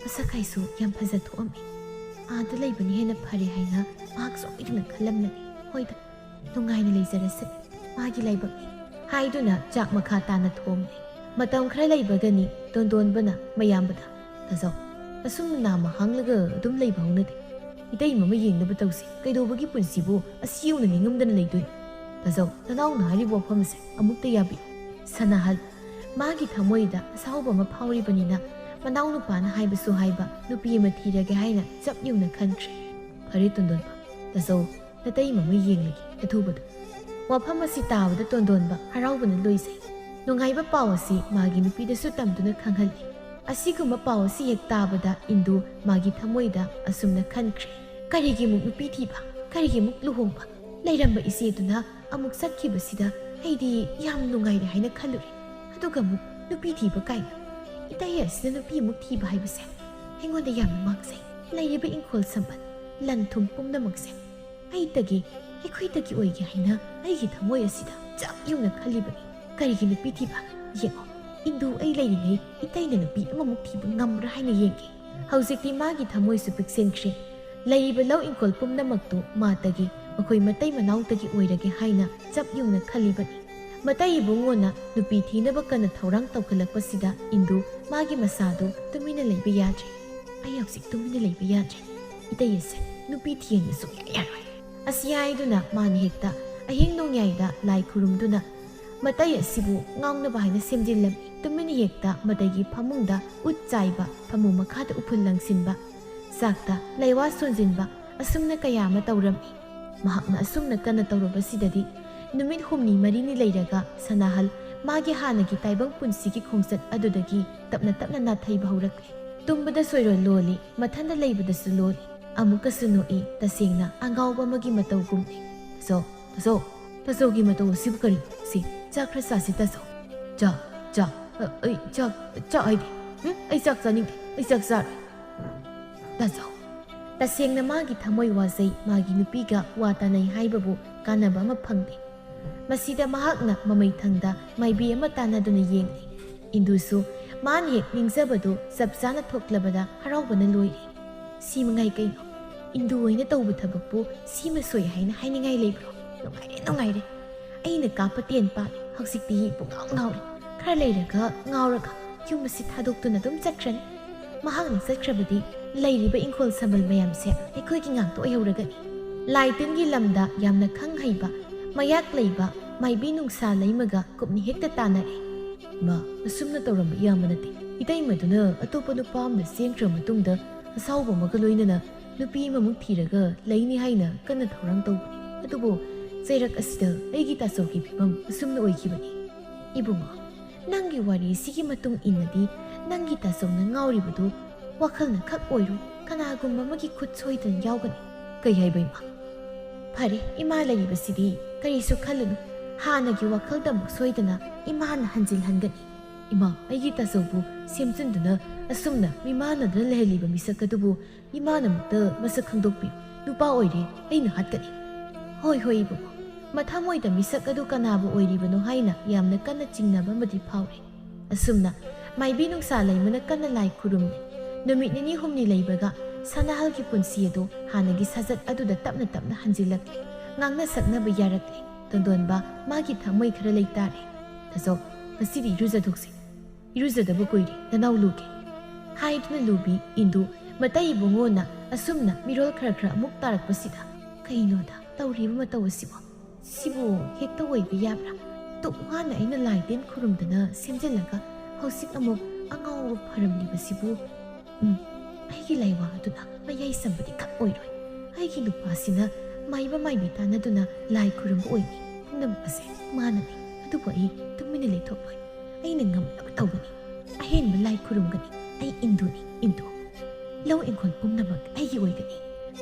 A: ꯃꯁꯛ ꯍꯥꯏꯁꯨ ꯌꯥꯝ ꯐꯖ ꯊꯣꯛꯑꯝꯃꯤ꯫ ꯑꯥꯗ ꯂꯩꯕꯅ ꯍꯦꯟꯅ ꯐꯔꯦ ꯍꯥꯏꯅ ꯃꯍꯥꯛ ꯁꯣꯏꯗꯅ ꯈꯜꯂꯝꯂꯅꯤ꯫ ꯍꯣꯏꯗ ꯅꯨꯡꯉꯥꯏꯅ ꯂꯩꯖꯔꯁꯅꯤ, ꯃꯥꯒꯤ ꯂꯥꯏꯕꯛꯅꯤ ꯍꯥꯏꯗꯨꯅ ꯆꯥꯛ ꯃꯈꯥ ꯇꯥꯅ ꯊꯣꯡꯂꯦ꯫ ꯃꯇꯝ ꯈꯔ ꯂꯩꯕꯒꯅꯤ ꯇꯣꯟꯗꯣꯟꯕꯅ ꯃꯌꯥꯝꯕꯗ "ꯇꯥꯖꯧ, ꯑꯁꯨꯝꯅ ꯅꯥꯝꯃ ꯍꯥꯡꯂꯒ ꯑꯗꯨꯝ ꯂꯩꯕ ꯍꯧꯅꯗꯦ꯫ ꯏꯇꯩꯃ ꯑꯃ ꯌꯦꯡꯅꯕ ꯇꯧꯁꯤ꯫ ꯀꯩꯗꯧꯕꯒꯤ ꯄꯨꯟꯁꯤꯕꯨ ꯑꯁꯤ ꯌꯧꯅ ꯅꯤꯡꯉꯝꯗꯅ ꯂꯩꯗꯣꯏꯅꯣ? ꯇꯥꯖꯧ, ꯅꯅꯥꯎꯅ ꯍꯥꯏꯔꯤꯕ ꯋꯥꯐꯝꯁꯦ ꯑꯃꯨꯛꯇ ꯌꯥꯕꯤꯌꯨ." ꯁꯅꯥꯍꯜ ꯃꯥꯒꯤ ꯊꯃꯣꯏꯗ ꯑꯁꯥꯎꯕ ꯑꯃ ꯐꯥꯎꯔꯤꯕꯅꯤꯅ ꯃꯅꯥꯎ ꯅꯨꯄꯥꯅ ꯍꯥꯏꯕꯁꯨ ꯍꯥꯏꯕ ꯅꯨꯄꯤ ꯑꯃ ꯊꯤꯔꯒꯦ ꯍꯥꯏꯅ ꯆꯞ ꯌꯨꯡꯅ ꯈꯟꯈ꯭ꯔꯦ꯫ "ꯐꯔꯦ ꯇꯣꯟꯗꯣꯟꯕ, ꯇꯥꯖꯧ ꯅꯇꯩꯃ ꯑꯃ ꯌꯦꯡꯂꯒꯦ ꯑꯊꯨꯕꯗ." ꯋꯥꯐꯝ ꯑꯁꯤ ꯇꯥꯕꯗ ꯇꯣꯟꯗꯣꯟꯕ ꯍꯔꯥꯎꯕꯅ ꯂꯣꯏꯖꯩ꯫ ꯅꯨꯡꯉꯥꯏꯕ ꯄꯥꯎ ꯑꯁꯤ ꯃꯥꯒꯤ ꯅꯨꯄꯤꯗꯁꯨ ꯇꯝꯗꯨꯅ ꯈꯪꯍꯜꯂꯤ꯫ ꯑꯁꯤꯒꯨꯝꯕ ꯄꯥꯎ ꯑꯁꯤ ꯍꯦꯛ ꯇꯥꯕꯗ ꯏꯟꯗꯨ ꯃꯥꯒꯤ ꯊꯃꯣꯏꯗ ꯑꯁꯨꯝꯅ ꯈꯟꯈ꯭ꯔꯦ꯫ ꯀꯔꯤꯒꯤ ꯑꯃꯨꯛ ꯅꯨꯄꯤ ꯊꯤꯕ, ꯀꯔꯤꯒꯤ ꯑꯃꯨꯛ ꯂꯨꯍꯣꯡꯕ? ꯂꯩꯔꯝꯕ ꯏꯆꯦꯗꯨꯅ ꯑꯃꯨꯛ ꯆꯠꯈꯤꯕꯁꯤꯗ ꯑꯩꯗꯤ ꯌꯥꯝ ꯅꯨꯡꯉꯥꯏꯔꯦ ꯍꯥꯏꯅ ꯈꯜꯂꯨꯔꯦ꯫ ꯑꯗꯨꯒ ꯑꯃꯨꯛ ꯅꯨꯄꯤ ꯊꯤꯕ ꯀꯥꯏꯅ, ꯏꯇꯩ ꯑꯁꯤꯗ ꯅꯨꯄꯤ ꯑꯃꯨꯛ ꯊꯤꯕ ꯍꯥꯏꯕꯁꯦ ꯑꯩꯉꯣꯟꯗ ꯌꯥꯝꯅ ꯃꯥꯡꯖꯩ꯫ ꯂꯩꯔꯤꯕ ꯏꯪꯈꯣꯜ ꯁꯝꯕꯜ ꯂꯟ ꯊꯨꯝ ꯄꯨꯝꯅꯃꯛꯁꯦ ꯑꯩꯈꯣꯏꯗꯒꯤ ꯑꯣꯏꯒꯦ ꯍꯥꯏꯅ ꯑꯩꯒꯤ ꯊꯃꯣꯏ ꯑꯁꯤꯗ ꯆꯞ ꯌꯨꯡꯅ ꯈꯜꯂꯤꯕꯅꯤ꯫ ꯀꯔꯤꯒꯤ ꯅꯨꯄꯤ ꯊꯤꯕ? ꯌꯦꯡꯉꯣ, ꯏꯟꯗꯨ ꯑꯩ ꯂꯩꯔꯤꯉꯩ ꯏꯇꯩꯅ ꯅꯨꯄꯤ ꯑꯃꯃꯨꯛ ꯊꯤꯕ ꯉꯝꯕ꯭ꯔꯥ ꯍꯥꯏꯅ ꯌꯦꯡꯒꯦ꯫ ꯍꯧꯖꯤꯛꯇꯤ ꯃꯥꯒꯤ ꯊꯃꯣꯏꯁꯨ ꯄꯤꯛꯁꯤꯟꯈ꯭ꯔꯦ꯫ ꯂꯩꯔꯤꯕ ꯂꯧ ꯏꯪꯈꯣꯜ ꯄꯨꯝꯅꯃꯛꯇꯨ ꯃꯥꯇꯒꯤ, ꯃꯈꯣꯏ ꯃꯇꯩ ꯃꯅꯥꯎꯇꯒꯤ ꯑꯣꯏꯔꯒꯦ ꯍꯥꯏꯅ ꯆꯞ ꯌꯨꯡꯅ ꯈꯜꯂꯤꯕꯅꯤ꯫ ꯃꯇꯩ ꯏꯕꯨꯡꯉꯣꯅ ꯅꯨꯄꯤ ꯊꯤꯅꯕ ꯀꯟꯅ ꯊꯧꯔꯥꯡ ꯇꯧꯈꯠꯂꯛꯄꯁꯤꯗ ꯏꯟꯗꯨ ꯃꯥꯒꯤ ꯃꯁꯥꯗꯨ ꯇꯨꯃꯤꯟꯅ ꯂꯩꯕ ꯌꯥꯗ꯭ꯔꯦ꯫ ꯑꯩ ꯍꯧꯖꯤꯛ ꯇꯨꯃꯤꯟꯅ ꯂꯩꯕ ꯌꯥꯗ꯭ꯔꯦ꯫ ꯏꯇꯩ ꯑꯁꯦ ꯅꯨꯄꯤ ꯊꯤꯍꯟꯕ ꯁꯨꯡꯌꯥ ꯌꯥꯔꯣꯏ꯫ ꯑꯁꯤ ꯍꯥꯏꯗꯨꯅ ꯃꯥꯅ ꯍꯦꯛꯇ ꯑꯍꯤꯡ ꯅꯣꯡꯌꯥꯏꯗ ꯂꯥꯏ ꯈꯨꯔꯨꯝꯗꯨꯅ ꯃꯇꯩ ꯑꯁꯤꯕꯨ ꯉꯥꯎꯅꯕ ꯍꯥꯏꯅ ꯁꯦꯝꯖꯤꯜꯂꯝꯃꯤ꯫ ꯇꯨꯃꯤꯟꯅ ꯍꯦꯛꯇ ꯃꯇꯩꯒꯤ ꯐꯃꯨꯡꯗ ꯎꯠ ꯆꯥꯏꯕ, ꯐꯃꯨꯡ ꯃꯈꯥꯗ ꯎꯐꯨꯜ ꯂꯪꯁꯤꯟꯕ, ꯆꯥꯛꯇ ꯂꯩꯋꯥ ꯁꯣꯟꯖꯤꯟꯕ ꯑꯁꯨꯝꯅ ꯀꯌా ꯑꯃ ꯇꯧꯔꯝꯃꯤ꯫ ꯃꯍꯥꯛꯅ ꯑꯁꯨꯝꯅ ꯀꯟꯅ ꯇꯧꯔꯕꯁꯤꯗꯗꯤ ꯅꯨꯃꯤꯠ 8-9 ꯂꯩꯔꯒ ꯁꯅꯥꯍꯜ ꯃꯥꯒꯤ ꯍꯥꯟꯅꯒꯤ ꯇꯥꯏꯕꯪ ꯄꯨꯟꯁꯤꯒꯤ ꯈꯣꯡꯆꯠ ꯑꯗꯨꯗꯒꯤ ꯇꯞꯅ ꯇꯞꯅ ꯅꯥꯊꯩꯕ ꯍꯧꯔꯛꯂꯦ꯫ ꯇꯨꯝꯕꯗ ꯁꯣꯏꯔꯣꯜ ꯂꯣꯜꯂꯤ, ꯃꯊꯟꯗ ꯂꯩꯕꯗꯁꯨ ꯂꯣꯜꯂꯤ, ꯑꯃꯨꯛꯀꯁꯨ ꯅꯣꯛꯏ, ꯇꯁꯦꯡꯅ ꯑꯉꯥꯎꯕ ꯑꯃꯒꯤ ꯃꯇꯧꯒꯨꯝꯅꯤ꯫ ꯇꯥꯖꯧꯒꯤ ꯃꯇꯧ ꯑꯁꯤꯕꯨ ꯀꯔꯤꯅꯣ? ꯁꯤ ꯆꯥꯛ ꯈꯔ ꯆꯥꯁꯤ ꯇꯥꯖꯧ꯫ ꯆꯥꯛ ꯍꯥꯏꯗꯤ ꯑꯩ ꯆꯥꯛ ꯆꯥꯅꯤꯡꯗꯦ, ꯑꯩ ꯆꯥꯛ ꯆꯥꯔꯣꯏ꯫ ꯇꯥꯖꯧ ꯇꯁꯦꯡꯅ ꯃꯥꯒꯤ ꯊꯃꯣꯏ ꯋꯥꯖꯩ꯫ ꯃꯥꯒꯤ ꯅꯨꯄꯤꯒ ꯋꯥ ꯇꯥꯅꯩ ꯍꯥꯏꯕꯕꯨ ꯀꯥꯟꯅꯕ ꯑꯃ ꯐꯪꯗꯦ꯫ ꯃꯁꯤꯗ ꯃꯍꯥꯛꯅ ꯃꯃꯩꯊꯪꯗ ꯃꯥꯏꯕꯤ ꯑꯃ ꯇꯥꯟꯅꯗꯨꯅ ꯌꯦꯡꯂꯤ꯫ ꯏꯟꯗꯨꯁꯨ ꯃꯥꯅ ꯍꯦꯛ ꯅꯤꯡꯖꯕꯗꯨ ꯆꯞ ꯆꯥꯅ ꯊꯣꯛꯂꯕꯗ ꯍꯔꯥꯎꯕꯅ ꯂꯣꯏꯔꯤ꯫ ꯁꯤ ꯃꯉꯥꯏ ꯀꯩꯅꯣ? ꯏꯟꯗꯨ ꯑꯣꯏꯅ ꯇꯧꯕ ꯊꯕꯛꯄꯨ ꯁꯤꯃ ꯁꯣꯏ ꯍꯥꯏꯅ ꯍꯥꯏꯅꯤꯡꯉꯥꯏ ꯂꯩꯕ꯭ꯔꯣ? ꯅꯨꯡꯉꯥꯏꯔꯦ꯫ ꯑꯩꯅ ꯀꯥꯞꯄ ꯇꯦꯟ ꯄꯥꯜꯂꯤ, ꯍꯧꯖꯤꯛꯇꯤ ꯄꯨꯡꯉꯥꯎ ꯉꯥꯎꯔꯤ꯫ ꯈꯔ ꯂꯩꯔꯒ ꯉꯥꯎꯔꯒ ꯌꯨꯝ ꯑꯁꯤ ꯊꯥꯗꯣꯛꯇꯨꯅ ꯑꯗꯨꯝ ꯆꯠꯈ꯭ꯔꯅꯤ꯫ ꯃꯍꯥꯛꯅ ꯆꯠꯈ꯭ꯔꯕꯗꯤ ꯂꯩꯔꯤꯕ ꯏꯪꯈꯣꯜ ꯁꯝꯕꯜ ꯃꯌꯥꯝꯁꯦ ꯑꯩꯈꯣꯏꯒꯤ ꯉꯥꯛꯇ ꯑꯣꯏꯍꯧꯔꯒꯅꯤ꯫ ꯂꯥꯏ ꯇꯤꯟꯒꯤ ꯂꯝꯗ ꯌꯥꯝꯅ ꯈꯪ ꯍꯩꯕ, ꯃꯌꯥꯛ ꯂꯩꯕ ꯃꯥꯏꯕꯤ ꯅꯨꯡꯁꯥ ꯂꯩꯃꯒ ꯀꯨꯞꯅꯤ ꯍꯦꯛꯇ ꯇꯥꯟꯅꯔꯦ꯫ "ꯏꯃꯥ, ꯑꯁꯨꯝꯅ ꯇꯧꯔꯝꯕ ꯌꯥꯝꯕ ꯅꯠꯇꯦ꯫ ꯏꯇꯩꯃꯗꯨꯅ ꯑꯇꯣꯞꯄ ꯅꯨꯄꯥ ꯑꯃꯗ ꯆꯦꯟꯈ꯭ꯔ ꯃꯇꯨꯡꯗ ꯑꯁꯥꯎꯕ ꯑꯃꯒ ꯂꯣꯏꯅꯅ ꯅꯨꯄꯤ ꯑꯃꯃꯨꯛ ꯊꯤꯔꯒ ꯂꯩꯅꯤ ꯍꯥꯏꯅ ꯀꯟꯅ ꯊꯧꯔꯥꯡ ꯇꯧꯕꯅꯤ꯫ ꯑꯗꯨꯕꯨ ꯆꯩꯔꯛ ꯑꯁꯤꯗ ꯑꯩꯒꯤ ꯇꯥꯆꯧꯒꯤ ꯐꯤꯕꯝ ꯑꯁꯨꯝꯅ ꯑꯣꯏꯈꯤꯕꯅꯤ꯫ ꯏꯕꯨꯡꯉꯣ, ꯅꯪꯒꯤ ꯋꯥꯔꯤꯁꯤꯒꯤ ꯃꯇꯨꯡ ꯏꯟꯅꯗꯤ ꯅꯪꯒꯤ ꯇꯥꯆꯧꯅ ꯉꯥꯎꯔꯤꯕꯗꯨ ꯋꯥꯈꯜꯅ ꯈꯛ ꯑꯣꯏꯔꯣꯏ, ꯀꯅꯥꯒꯨꯝꯕ ꯑꯃꯒꯤ ꯈꯨꯠ ꯁꯣꯏꯗꯅ ꯌꯥꯎꯒꯅꯤ꯫ "ꯀꯩ ꯍꯥꯏꯕ ꯏꯃꯥ?" "ꯐꯔꯦ, ꯏꯃꯥ ꯂꯩꯔꯤꯕꯁꯤꯗꯤ ꯀꯔꯤꯁꯨ ꯈꯜꯂꯨꯅꯨ꯫ ꯍꯥꯟꯅꯒꯤ ꯋꯥꯈꯜꯗ ꯑꯃꯨꯛ ꯁꯣꯏꯗꯅ ꯏꯃꯥꯅ ꯍꯟꯖꯤꯜꯍꯟꯒꯅꯤ꯫ ꯏꯃꯥ, ꯑꯩꯒꯤ ꯇꯥꯆꯧꯕꯨ ꯁꯦꯝꯖꯤꯟꯗꯨꯅ ꯑꯁꯨꯝꯅ ꯃꯤꯃꯥꯟꯅꯗꯨꯅ ꯂꯩꯍꯜꯂꯤꯕ ꯃꯤꯁꯛ ꯑꯗꯨꯕꯨ ꯏꯃꯥꯅ ꯑꯃꯨꯛꯇ ꯃꯁꯛ ꯈꯪꯗꯣꯛꯄꯤꯌꯨ꯫ ꯅꯨꯄꯥ ꯑꯣꯏꯔꯦ ꯩꯅ ꯍꯥꯠꯀꯅꯤ." "ꯍꯣꯏ ꯏꯕꯨꯡꯉꯣ." ꯃꯊꯃꯣꯏꯗ ꯃꯤꯁꯛ ꯑꯗꯨ ꯀꯅꯥꯕꯨ ꯑꯣꯏꯔꯤꯕꯅꯣ ꯍꯥꯏꯅ ꯌꯥꯝꯅ ꯀꯟꯅ ꯆꯤꯡꯅꯕ ꯑꯃꯗꯤ ꯐꯥꯎꯔꯦ꯫ ꯑꯁꯨꯝꯅ ꯃꯥꯏꯕꯤ ꯅꯨꯡꯁꯥ ꯂꯩꯃꯅ ꯀꯟꯅ ꯂꯥꯏ ꯈꯨꯔꯨꯝꯂꯤ꯫ ꯅꯨꯃꯤꯠ 2-3 ꯂꯩꯕꯒ ꯁꯅꯥꯍꯜꯒꯤ ꯄꯨꯟꯁꯤ ꯑꯗꯨ ꯍꯥꯟꯅꯒꯤ ꯁꯥꯖꯠ ꯑꯗꯨꯗ ꯇꯞꯅ ꯇꯞꯅ ꯍꯟꯖꯤꯜꯂꯛꯂꯤ꯫ ꯉꯥꯡꯅ ꯁꯛꯅꯕ ꯌꯥꯔꯛꯂꯤ꯫ ꯇꯣꯟꯗꯣꯟꯕ ꯃꯥꯒꯤ ꯊꯃꯣꯏ ꯈꯔ ꯂꯩꯇꯥꯔꯦ꯫ "ꯇꯥꯖꯧ, ꯉꯁꯤꯗꯤ ꯏꯔꯨꯖꯊꯣꯛꯁꯤ꯫ ꯏꯔꯨꯖꯗꯕ ꯀꯨꯏꯔꯦ, ꯅꯅꯥꯎ ꯂꯨꯒꯦ." ꯍꯥꯏꯗꯨꯅ ꯂꯨꯕꯤ ꯏꯟꯗꯨ ꯃꯇꯩ ꯏꯕꯨꯡꯉꯣꯅ ꯑꯁꯨꯝꯅ ꯃꯤꯔꯣꯜ ꯈꯔ ꯑꯃꯨꯛ ꯇꯥꯔꯛꯄꯁꯤꯗ ꯀꯩꯅꯣꯗ ꯇꯧꯔꯤꯕ ꯃꯇꯧ ꯑꯁꯤꯕꯨ? ꯁꯤꯕꯨ ꯍꯦꯛꯇ ꯑꯣꯏꯕ ꯌꯥꯕ꯭ꯔꯥ? ꯇꯨꯛ ꯋꯥꯅ ꯑꯩꯅ ꯂꯥꯏ ꯇꯤꯟ ꯈꯨꯔꯨꯝꯗꯅ ꯁꯦꯝꯖꯤꯜꯂꯒ ꯍꯧꯖꯤꯛ ꯑꯃꯨꯛ ꯑꯉꯥꯎꯕ ꯐꯔꯝꯂꯤꯕꯁꯤꯕꯨ? ꯑꯩꯒꯤ ꯂꯥꯏꯋꯥ ꯑꯗꯨꯅ ꯃꯌꯥꯏ ꯆꯝꯕꯗꯤ ꯈꯛ ꯑꯣꯏꯔꯣꯏ꯫ ꯑꯩꯒꯤ ꯅꯨꯄꯥꯁꯤꯅ ꯃꯥꯏꯕ ꯃꯥꯏꯕꯤ ꯇꯥꯟꯅꯗꯨꯅ ꯂꯥꯏ ꯈꯨꯔꯨꯝꯕ ꯑꯣꯏꯅꯤ꯫ ꯄꯨꯝꯅꯃꯛ ꯑꯁꯦ ꯃꯥꯅꯅꯤ꯫ ꯑꯗꯨꯕꯨ ꯑꯩ ꯇꯨꯃꯤꯟꯅ ꯂꯩꯊꯣꯛꯂꯣꯏ꯫ ꯑꯩꯅ ꯉꯝꯅꯕ ꯇꯧꯒꯅꯤ꯫ ꯑꯍꯦꯟꯕ ꯂꯥꯏ ꯈꯨꯔꯨꯝꯒꯅꯤ꯫ ꯑꯩ ꯏꯟꯗꯨꯅꯤ, ꯏꯟꯗꯨ꯫ ꯂꯧ ꯏꯪꯈꯣꯜ ꯄꯨꯝꯅꯃꯛ ꯑꯩꯒꯤ ꯑꯣꯏꯒꯅꯤ꯫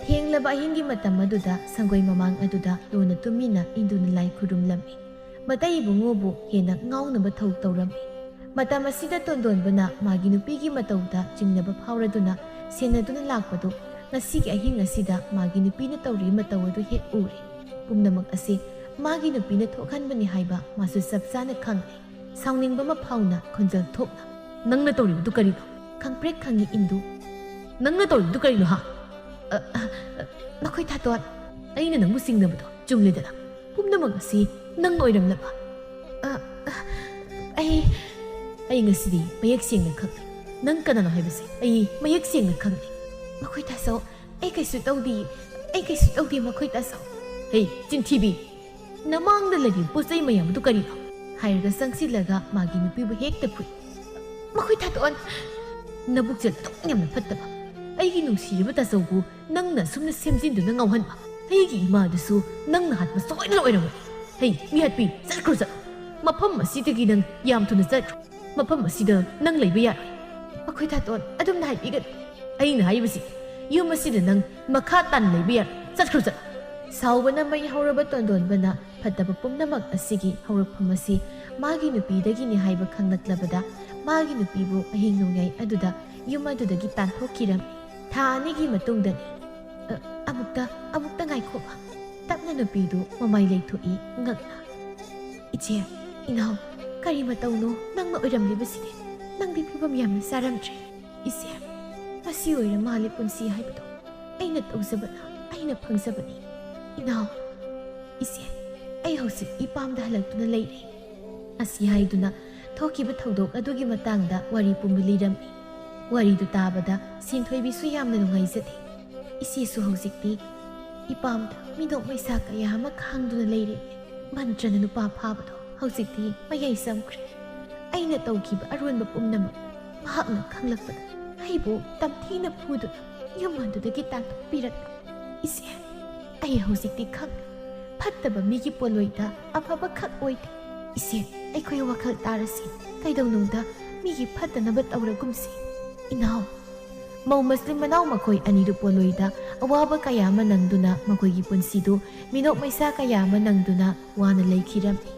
A: ꯊꯦꯡꯂꯕ ꯑꯍꯤꯡꯒꯤ ꯃꯇꯝ ꯑꯗꯨꯗ ꯁꯪꯒꯣꯏ ꯃꯃꯥꯡ ꯑꯗꯨꯗ ꯂꯣꯟꯅ ꯇꯨꯃꯤꯟꯅ ꯏꯟꯗꯨꯅ ꯂꯥꯏ ꯈꯨꯔꯨꯝꯂꯝꯃꯤ꯫ ꯃꯇꯩ ꯏꯕꯨꯡꯉꯣꯕꯨ ꯍꯦꯟꯅ ꯉꯥꯎꯅꯕ ꯊꯧ ꯇꯧꯔꯝꯃꯤ꯫ ꯃꯇꯝ ꯑꯁꯤꯗ ꯇꯣꯟꯗꯣꯟꯕꯅ ꯃꯥꯒꯤ ꯅꯨꯄꯤꯒꯤ ꯃꯇꯧꯗ ꯆꯤꯡꯅꯕ ꯐꯥꯎꯔꯗꯨꯅ ꯁꯦꯟꯅꯗꯨꯅ ꯂꯥꯛꯄꯗꯨ ꯉꯁꯤꯒꯤ ꯑꯍꯤꯡ ꯑꯁꯤꯗ ꯃꯥꯒꯤ ꯅꯨꯄꯤꯅ ꯇꯧꯔꯤꯕ ꯃꯇꯧ ꯑꯗꯨ ꯍꯦꯛ ꯎꯔꯦ꯫ ꯄꯨꯝꯅꯃꯛ ꯑꯁꯤ ꯃꯥꯒꯤ ꯅꯨꯄꯤꯅ ꯊꯣꯛꯍꯟꯕꯅꯤ ꯍꯥꯏꯕ ꯃꯥꯁꯨ ꯆꯞ ꯆꯥꯅ ꯈꯪꯂꯦ꯫ ꯁꯥꯎꯅꯤꯡꯕ ꯑꯃ ꯐꯥꯎꯅ ꯈꯣꯟꯖꯦꯜ ꯊꯣꯛꯅ ꯅꯪꯅ ꯇꯧꯔꯤꯕꯗꯨ ꯀꯔꯤꯅꯣ? ꯈꯪꯄ꯭ꯔꯦꯛ ꯈꯪꯉꯤ ꯏꯟꯗꯨ ꯅꯪꯅ ꯇꯧꯔꯤꯕꯗꯨ ꯀꯔꯤꯅꯣ ꯍꯥ? ꯅꯈꯣꯏ ꯊꯥꯇꯣꯟ, ꯑꯩꯅ ꯅꯪꯕꯨ ꯆꯤꯡꯅꯕꯗꯣ ꯆꯨꯝꯂꯦꯗꯅ꯫ ꯄꯨꯝꯅꯃꯛ ꯑꯁꯤ ꯅꯪꯅ ꯑꯣꯏꯔꯝꯂꯕ? ꯑꯩ ꯉꯁꯤꯗꯤ ꯃꯌꯦꯛ ꯁꯦꯡꯅ ꯈꯪꯂꯦ꯫ ꯅꯪ ꯀꯅꯥꯅꯣ ꯍꯥꯏꯕꯁꯦ ꯑꯩ ꯃꯌꯦꯛ ꯁꯦꯡꯅ ꯈꯪꯂꯦ꯫ ꯃꯈꯣꯏ ꯇꯥꯆꯧ, ꯑꯩ ꯀꯩꯁꯨ ꯇꯧꯗꯦ ꯃꯈꯣꯏ ꯇꯥꯆꯧ꯫ ꯍꯦ ꯆꯤꯟꯊꯤꯕꯤ, ꯅꯃꯥꯡꯗ ꯂꯩꯔꯤꯕ ꯄꯣꯠ ꯆꯩ ꯃꯌꯥꯝ ꯑꯗꯨ ꯀꯔꯤꯅꯣ? ꯍꯥꯏꯔꯒ ꯆꯪꯁꯤꯜꯂꯒ ꯃꯥꯒꯤ ꯅꯨꯄꯤꯕꯨ ꯍꯦꯛꯇ ꯐꯨꯏ꯫ ꯃꯈꯣꯏ ꯊꯥꯇꯣꯟ, ꯅꯕꯨꯛꯆꯦꯜ ꯑꯗꯨꯛ ꯌꯥꯝꯅ ꯐꯠꯇꯕ ꯑꯩꯒꯤ ꯅꯨꯡꯁꯤꯔꯕ ꯇꯥꯆꯧꯕꯨ ꯅꯪꯅ ꯁꯨꯝꯅ ꯁꯦꯝꯖꯤꯟꯗꯨꯅ ꯉꯥꯎꯍꯟꯕ꯫ ꯑꯩꯒꯤ ꯏꯃꯥꯗꯨꯁꯨ ꯅꯪꯅ ꯍꯥꯠꯄ ꯁꯣꯏꯗꯅ ꯑꯣꯏꯔꯝꯒꯅꯤ꯫ ꯍꯩ ꯃꯤꯍꯠꯄꯤ, ꯆꯠꯈ꯭ꯔꯣ ꯆꯠꯂꯣ꯫ ꯃꯐꯝ ꯑꯁꯤꯗꯒꯤ ꯅꯪ ꯌꯥꯝ ꯊꯨꯅ ꯆꯠꯈ꯭ꯔꯣ꯫ ꯃꯐꯝ ꯑꯁꯤꯗ ꯅꯪ ꯂꯩꯕ ꯌꯥꯔꯣꯏ꯫ ꯃꯈꯣꯏ ꯊꯥꯇꯣꯟ, ꯑꯗꯨꯝꯅ ꯍꯥꯏꯕꯤꯒꯅꯨ꯫ ꯑꯩꯅ ꯍꯥꯏꯕꯁꯤ ꯌꯨꯝ ꯑꯁꯤꯗ ꯅꯪ ꯃꯈꯥ ꯇꯥꯅ ꯂꯩꯕ ꯌꯥꯔꯣꯏ꯫ ꯆꯠꯈ꯭ꯔꯣ ꯆꯠꯂꯣ꯫ ꯁꯥꯎꯕꯅ ꯃꯩ ꯍꯧꯔꯕ ꯇꯣꯟꯗꯣꯟꯕꯅ ꯐꯠꯇꯕ ꯄꯨꯝꯅꯃꯛ ꯑꯁꯤꯒꯤ ꯍꯧꯔꯛꯐꯝ ꯑꯁꯤ ꯃꯥꯒꯤ ꯅꯨꯄꯤꯗꯒꯤꯅꯤ ꯍꯥꯏꯕ ꯈꯪꯂꯛꯂꯕꯗ ꯃꯥꯒꯤ ꯅꯨꯄꯤꯕꯨ ꯑꯍꯤꯡ ꯅꯣꯡꯌꯥꯏ ꯑꯗꯨꯗ ꯌꯨꯝ ꯑꯗꯨꯗꯒꯤ ꯇꯥꯟꯊꯣꯛꯈꯤꯔꯝꯃꯤ꯫ ꯊꯥ 2ꯒꯤ ꯃꯇꯨꯡꯗꯅꯤ꯫ ꯑꯃꯨꯛꯇ ꯉꯥꯏꯈꯣꯕ꯫ ꯇꯞꯅ ꯅꯨꯄꯤꯗꯨ ꯃꯃꯥꯏ ꯂꯩꯊꯣꯛꯏ ꯉꯛꯅ꯫ ꯏꯆꯦ, ꯏꯅꯥꯎ, ꯀꯔꯤ ꯃꯇꯧꯅꯣ ꯅꯪꯅ ꯑꯣꯏꯔꯝꯂꯤꯕꯁꯤꯗꯤ? ꯅꯪꯗꯤ ꯐꯤꯕꯝ ꯌꯥꯝꯅ ꯆꯥꯔꯝꯗ꯭ꯔꯦ꯫ ꯏꯆꯦ, ꯃꯁꯤ ꯑꯣꯏꯔ ꯃꯥꯜꯂꯦ ꯄꯨꯟꯁꯤ ꯍꯥꯏꯕꯗꯣ꯫ ꯑꯩꯅ ꯇꯧꯖꯕꯅ ꯑꯩꯅ ꯐꯪꯖꯕꯅꯤ꯫ ꯏꯅꯥꯎ, ꯏꯆꯦ, ꯑꯩ ꯍꯧꯖꯤꯛ ꯏꯄꯥꯝꯗ ꯍꯜꯂꯛꯇꯨꯅ ꯂꯩꯔꯦ꯫ ꯑꯁꯤ ꯍꯥꯏꯗꯨꯅ ꯊꯣꯛꯈꯤꯕ ꯊꯧꯗꯣꯛ ꯑꯗꯨꯒꯤ ꯃꯇꯥꯡꯗ ꯋꯥꯔꯤ ꯄꯨꯝꯕ ꯂꯤꯔꯝꯃꯤ꯫ ꯋꯥꯔꯤꯗꯨ ꯇꯥꯕꯗ ꯁꯤꯟꯊꯣꯏꯕꯤꯁꯨ ꯌꯥꯝꯅ ꯅꯨꯡꯉꯥꯏꯖꯗꯦ꯫ ꯏꯆꯦꯁꯨ ꯍꯧꯖꯤꯛꯇꯤ ꯏꯄꯥꯝꯗ ꯃꯤꯅꯣꯛ ꯃꯩꯁꯥ ꯀꯌꯥ ꯑꯃ ꯈꯥꯡꯗꯨꯅ ꯂꯩꯔꯦ꯫ ꯃꯟꯇ꯭ꯔꯅ ꯅꯨꯄꯥ ꯐꯥꯕꯗꯣ ꯍꯧꯖꯤꯛꯇꯤ ꯃꯌꯥꯏ ꯆꯝꯈ꯭ꯔꯦ꯫ ꯑꯩꯅ ꯇꯧꯈꯤꯕ ꯑꯔꯣꯟꯕ ꯄꯨꯝꯅꯃꯛ ꯃꯍꯥꯛꯅ ꯈꯪꯂꯛꯄꯗ ꯑꯩꯕꯨ ꯇꯝꯊꯤꯅ ꯐꯨꯗꯨꯅ ꯌꯨꯝ ꯑꯗꯨꯗꯒꯤ ꯇꯥꯟꯊꯣꯛꯄꯤꯔꯛꯂꯦ꯫ ꯏꯆꯦ, ꯑꯩ ꯍꯧꯖꯤꯛꯇꯤ ꯈꯪꯂꯦ ꯐꯠꯇꯕ ꯃꯤꯒꯤ ꯄꯣꯠꯂꯣꯏꯗ ꯑꯐꯕ ꯈꯛ ꯑꯣꯏꯗꯦ꯫ ꯏꯆꯦ, ꯑꯩꯈꯣꯏ ꯋꯥꯈꯜ ꯇꯥꯔꯁꯤ ꯀꯩꯗꯧꯅꯨꯡꯗ ꯃꯤꯒꯤ ꯐꯠꯇꯅꯕ ꯇꯧꯔꯒꯨꯝꯁꯤ꯫ ꯏꯅꯥꯎ, ꯃꯧ ꯃꯁꯂꯤꯝ ꯃꯅꯥꯎ ꯃꯈꯣꯏ ꯑꯅꯤꯗꯨ ꯄꯣꯠꯂꯣꯏꯗ ꯑꯋꯥꯕ ꯀꯌꯥ ꯑꯃ ꯅꯪꯗꯨꯅ ꯃꯈꯣꯏꯒꯤ ꯄꯨꯟꯁꯤꯗꯨ ꯃꯤꯅꯣꯛ ꯃꯩꯁꯥ ꯀꯌꯥ ꯑꯃ ꯅꯪꯗꯨꯅ ꯋꯥꯅ ꯂꯩꯈꯤꯔꯝꯃꯤ꯫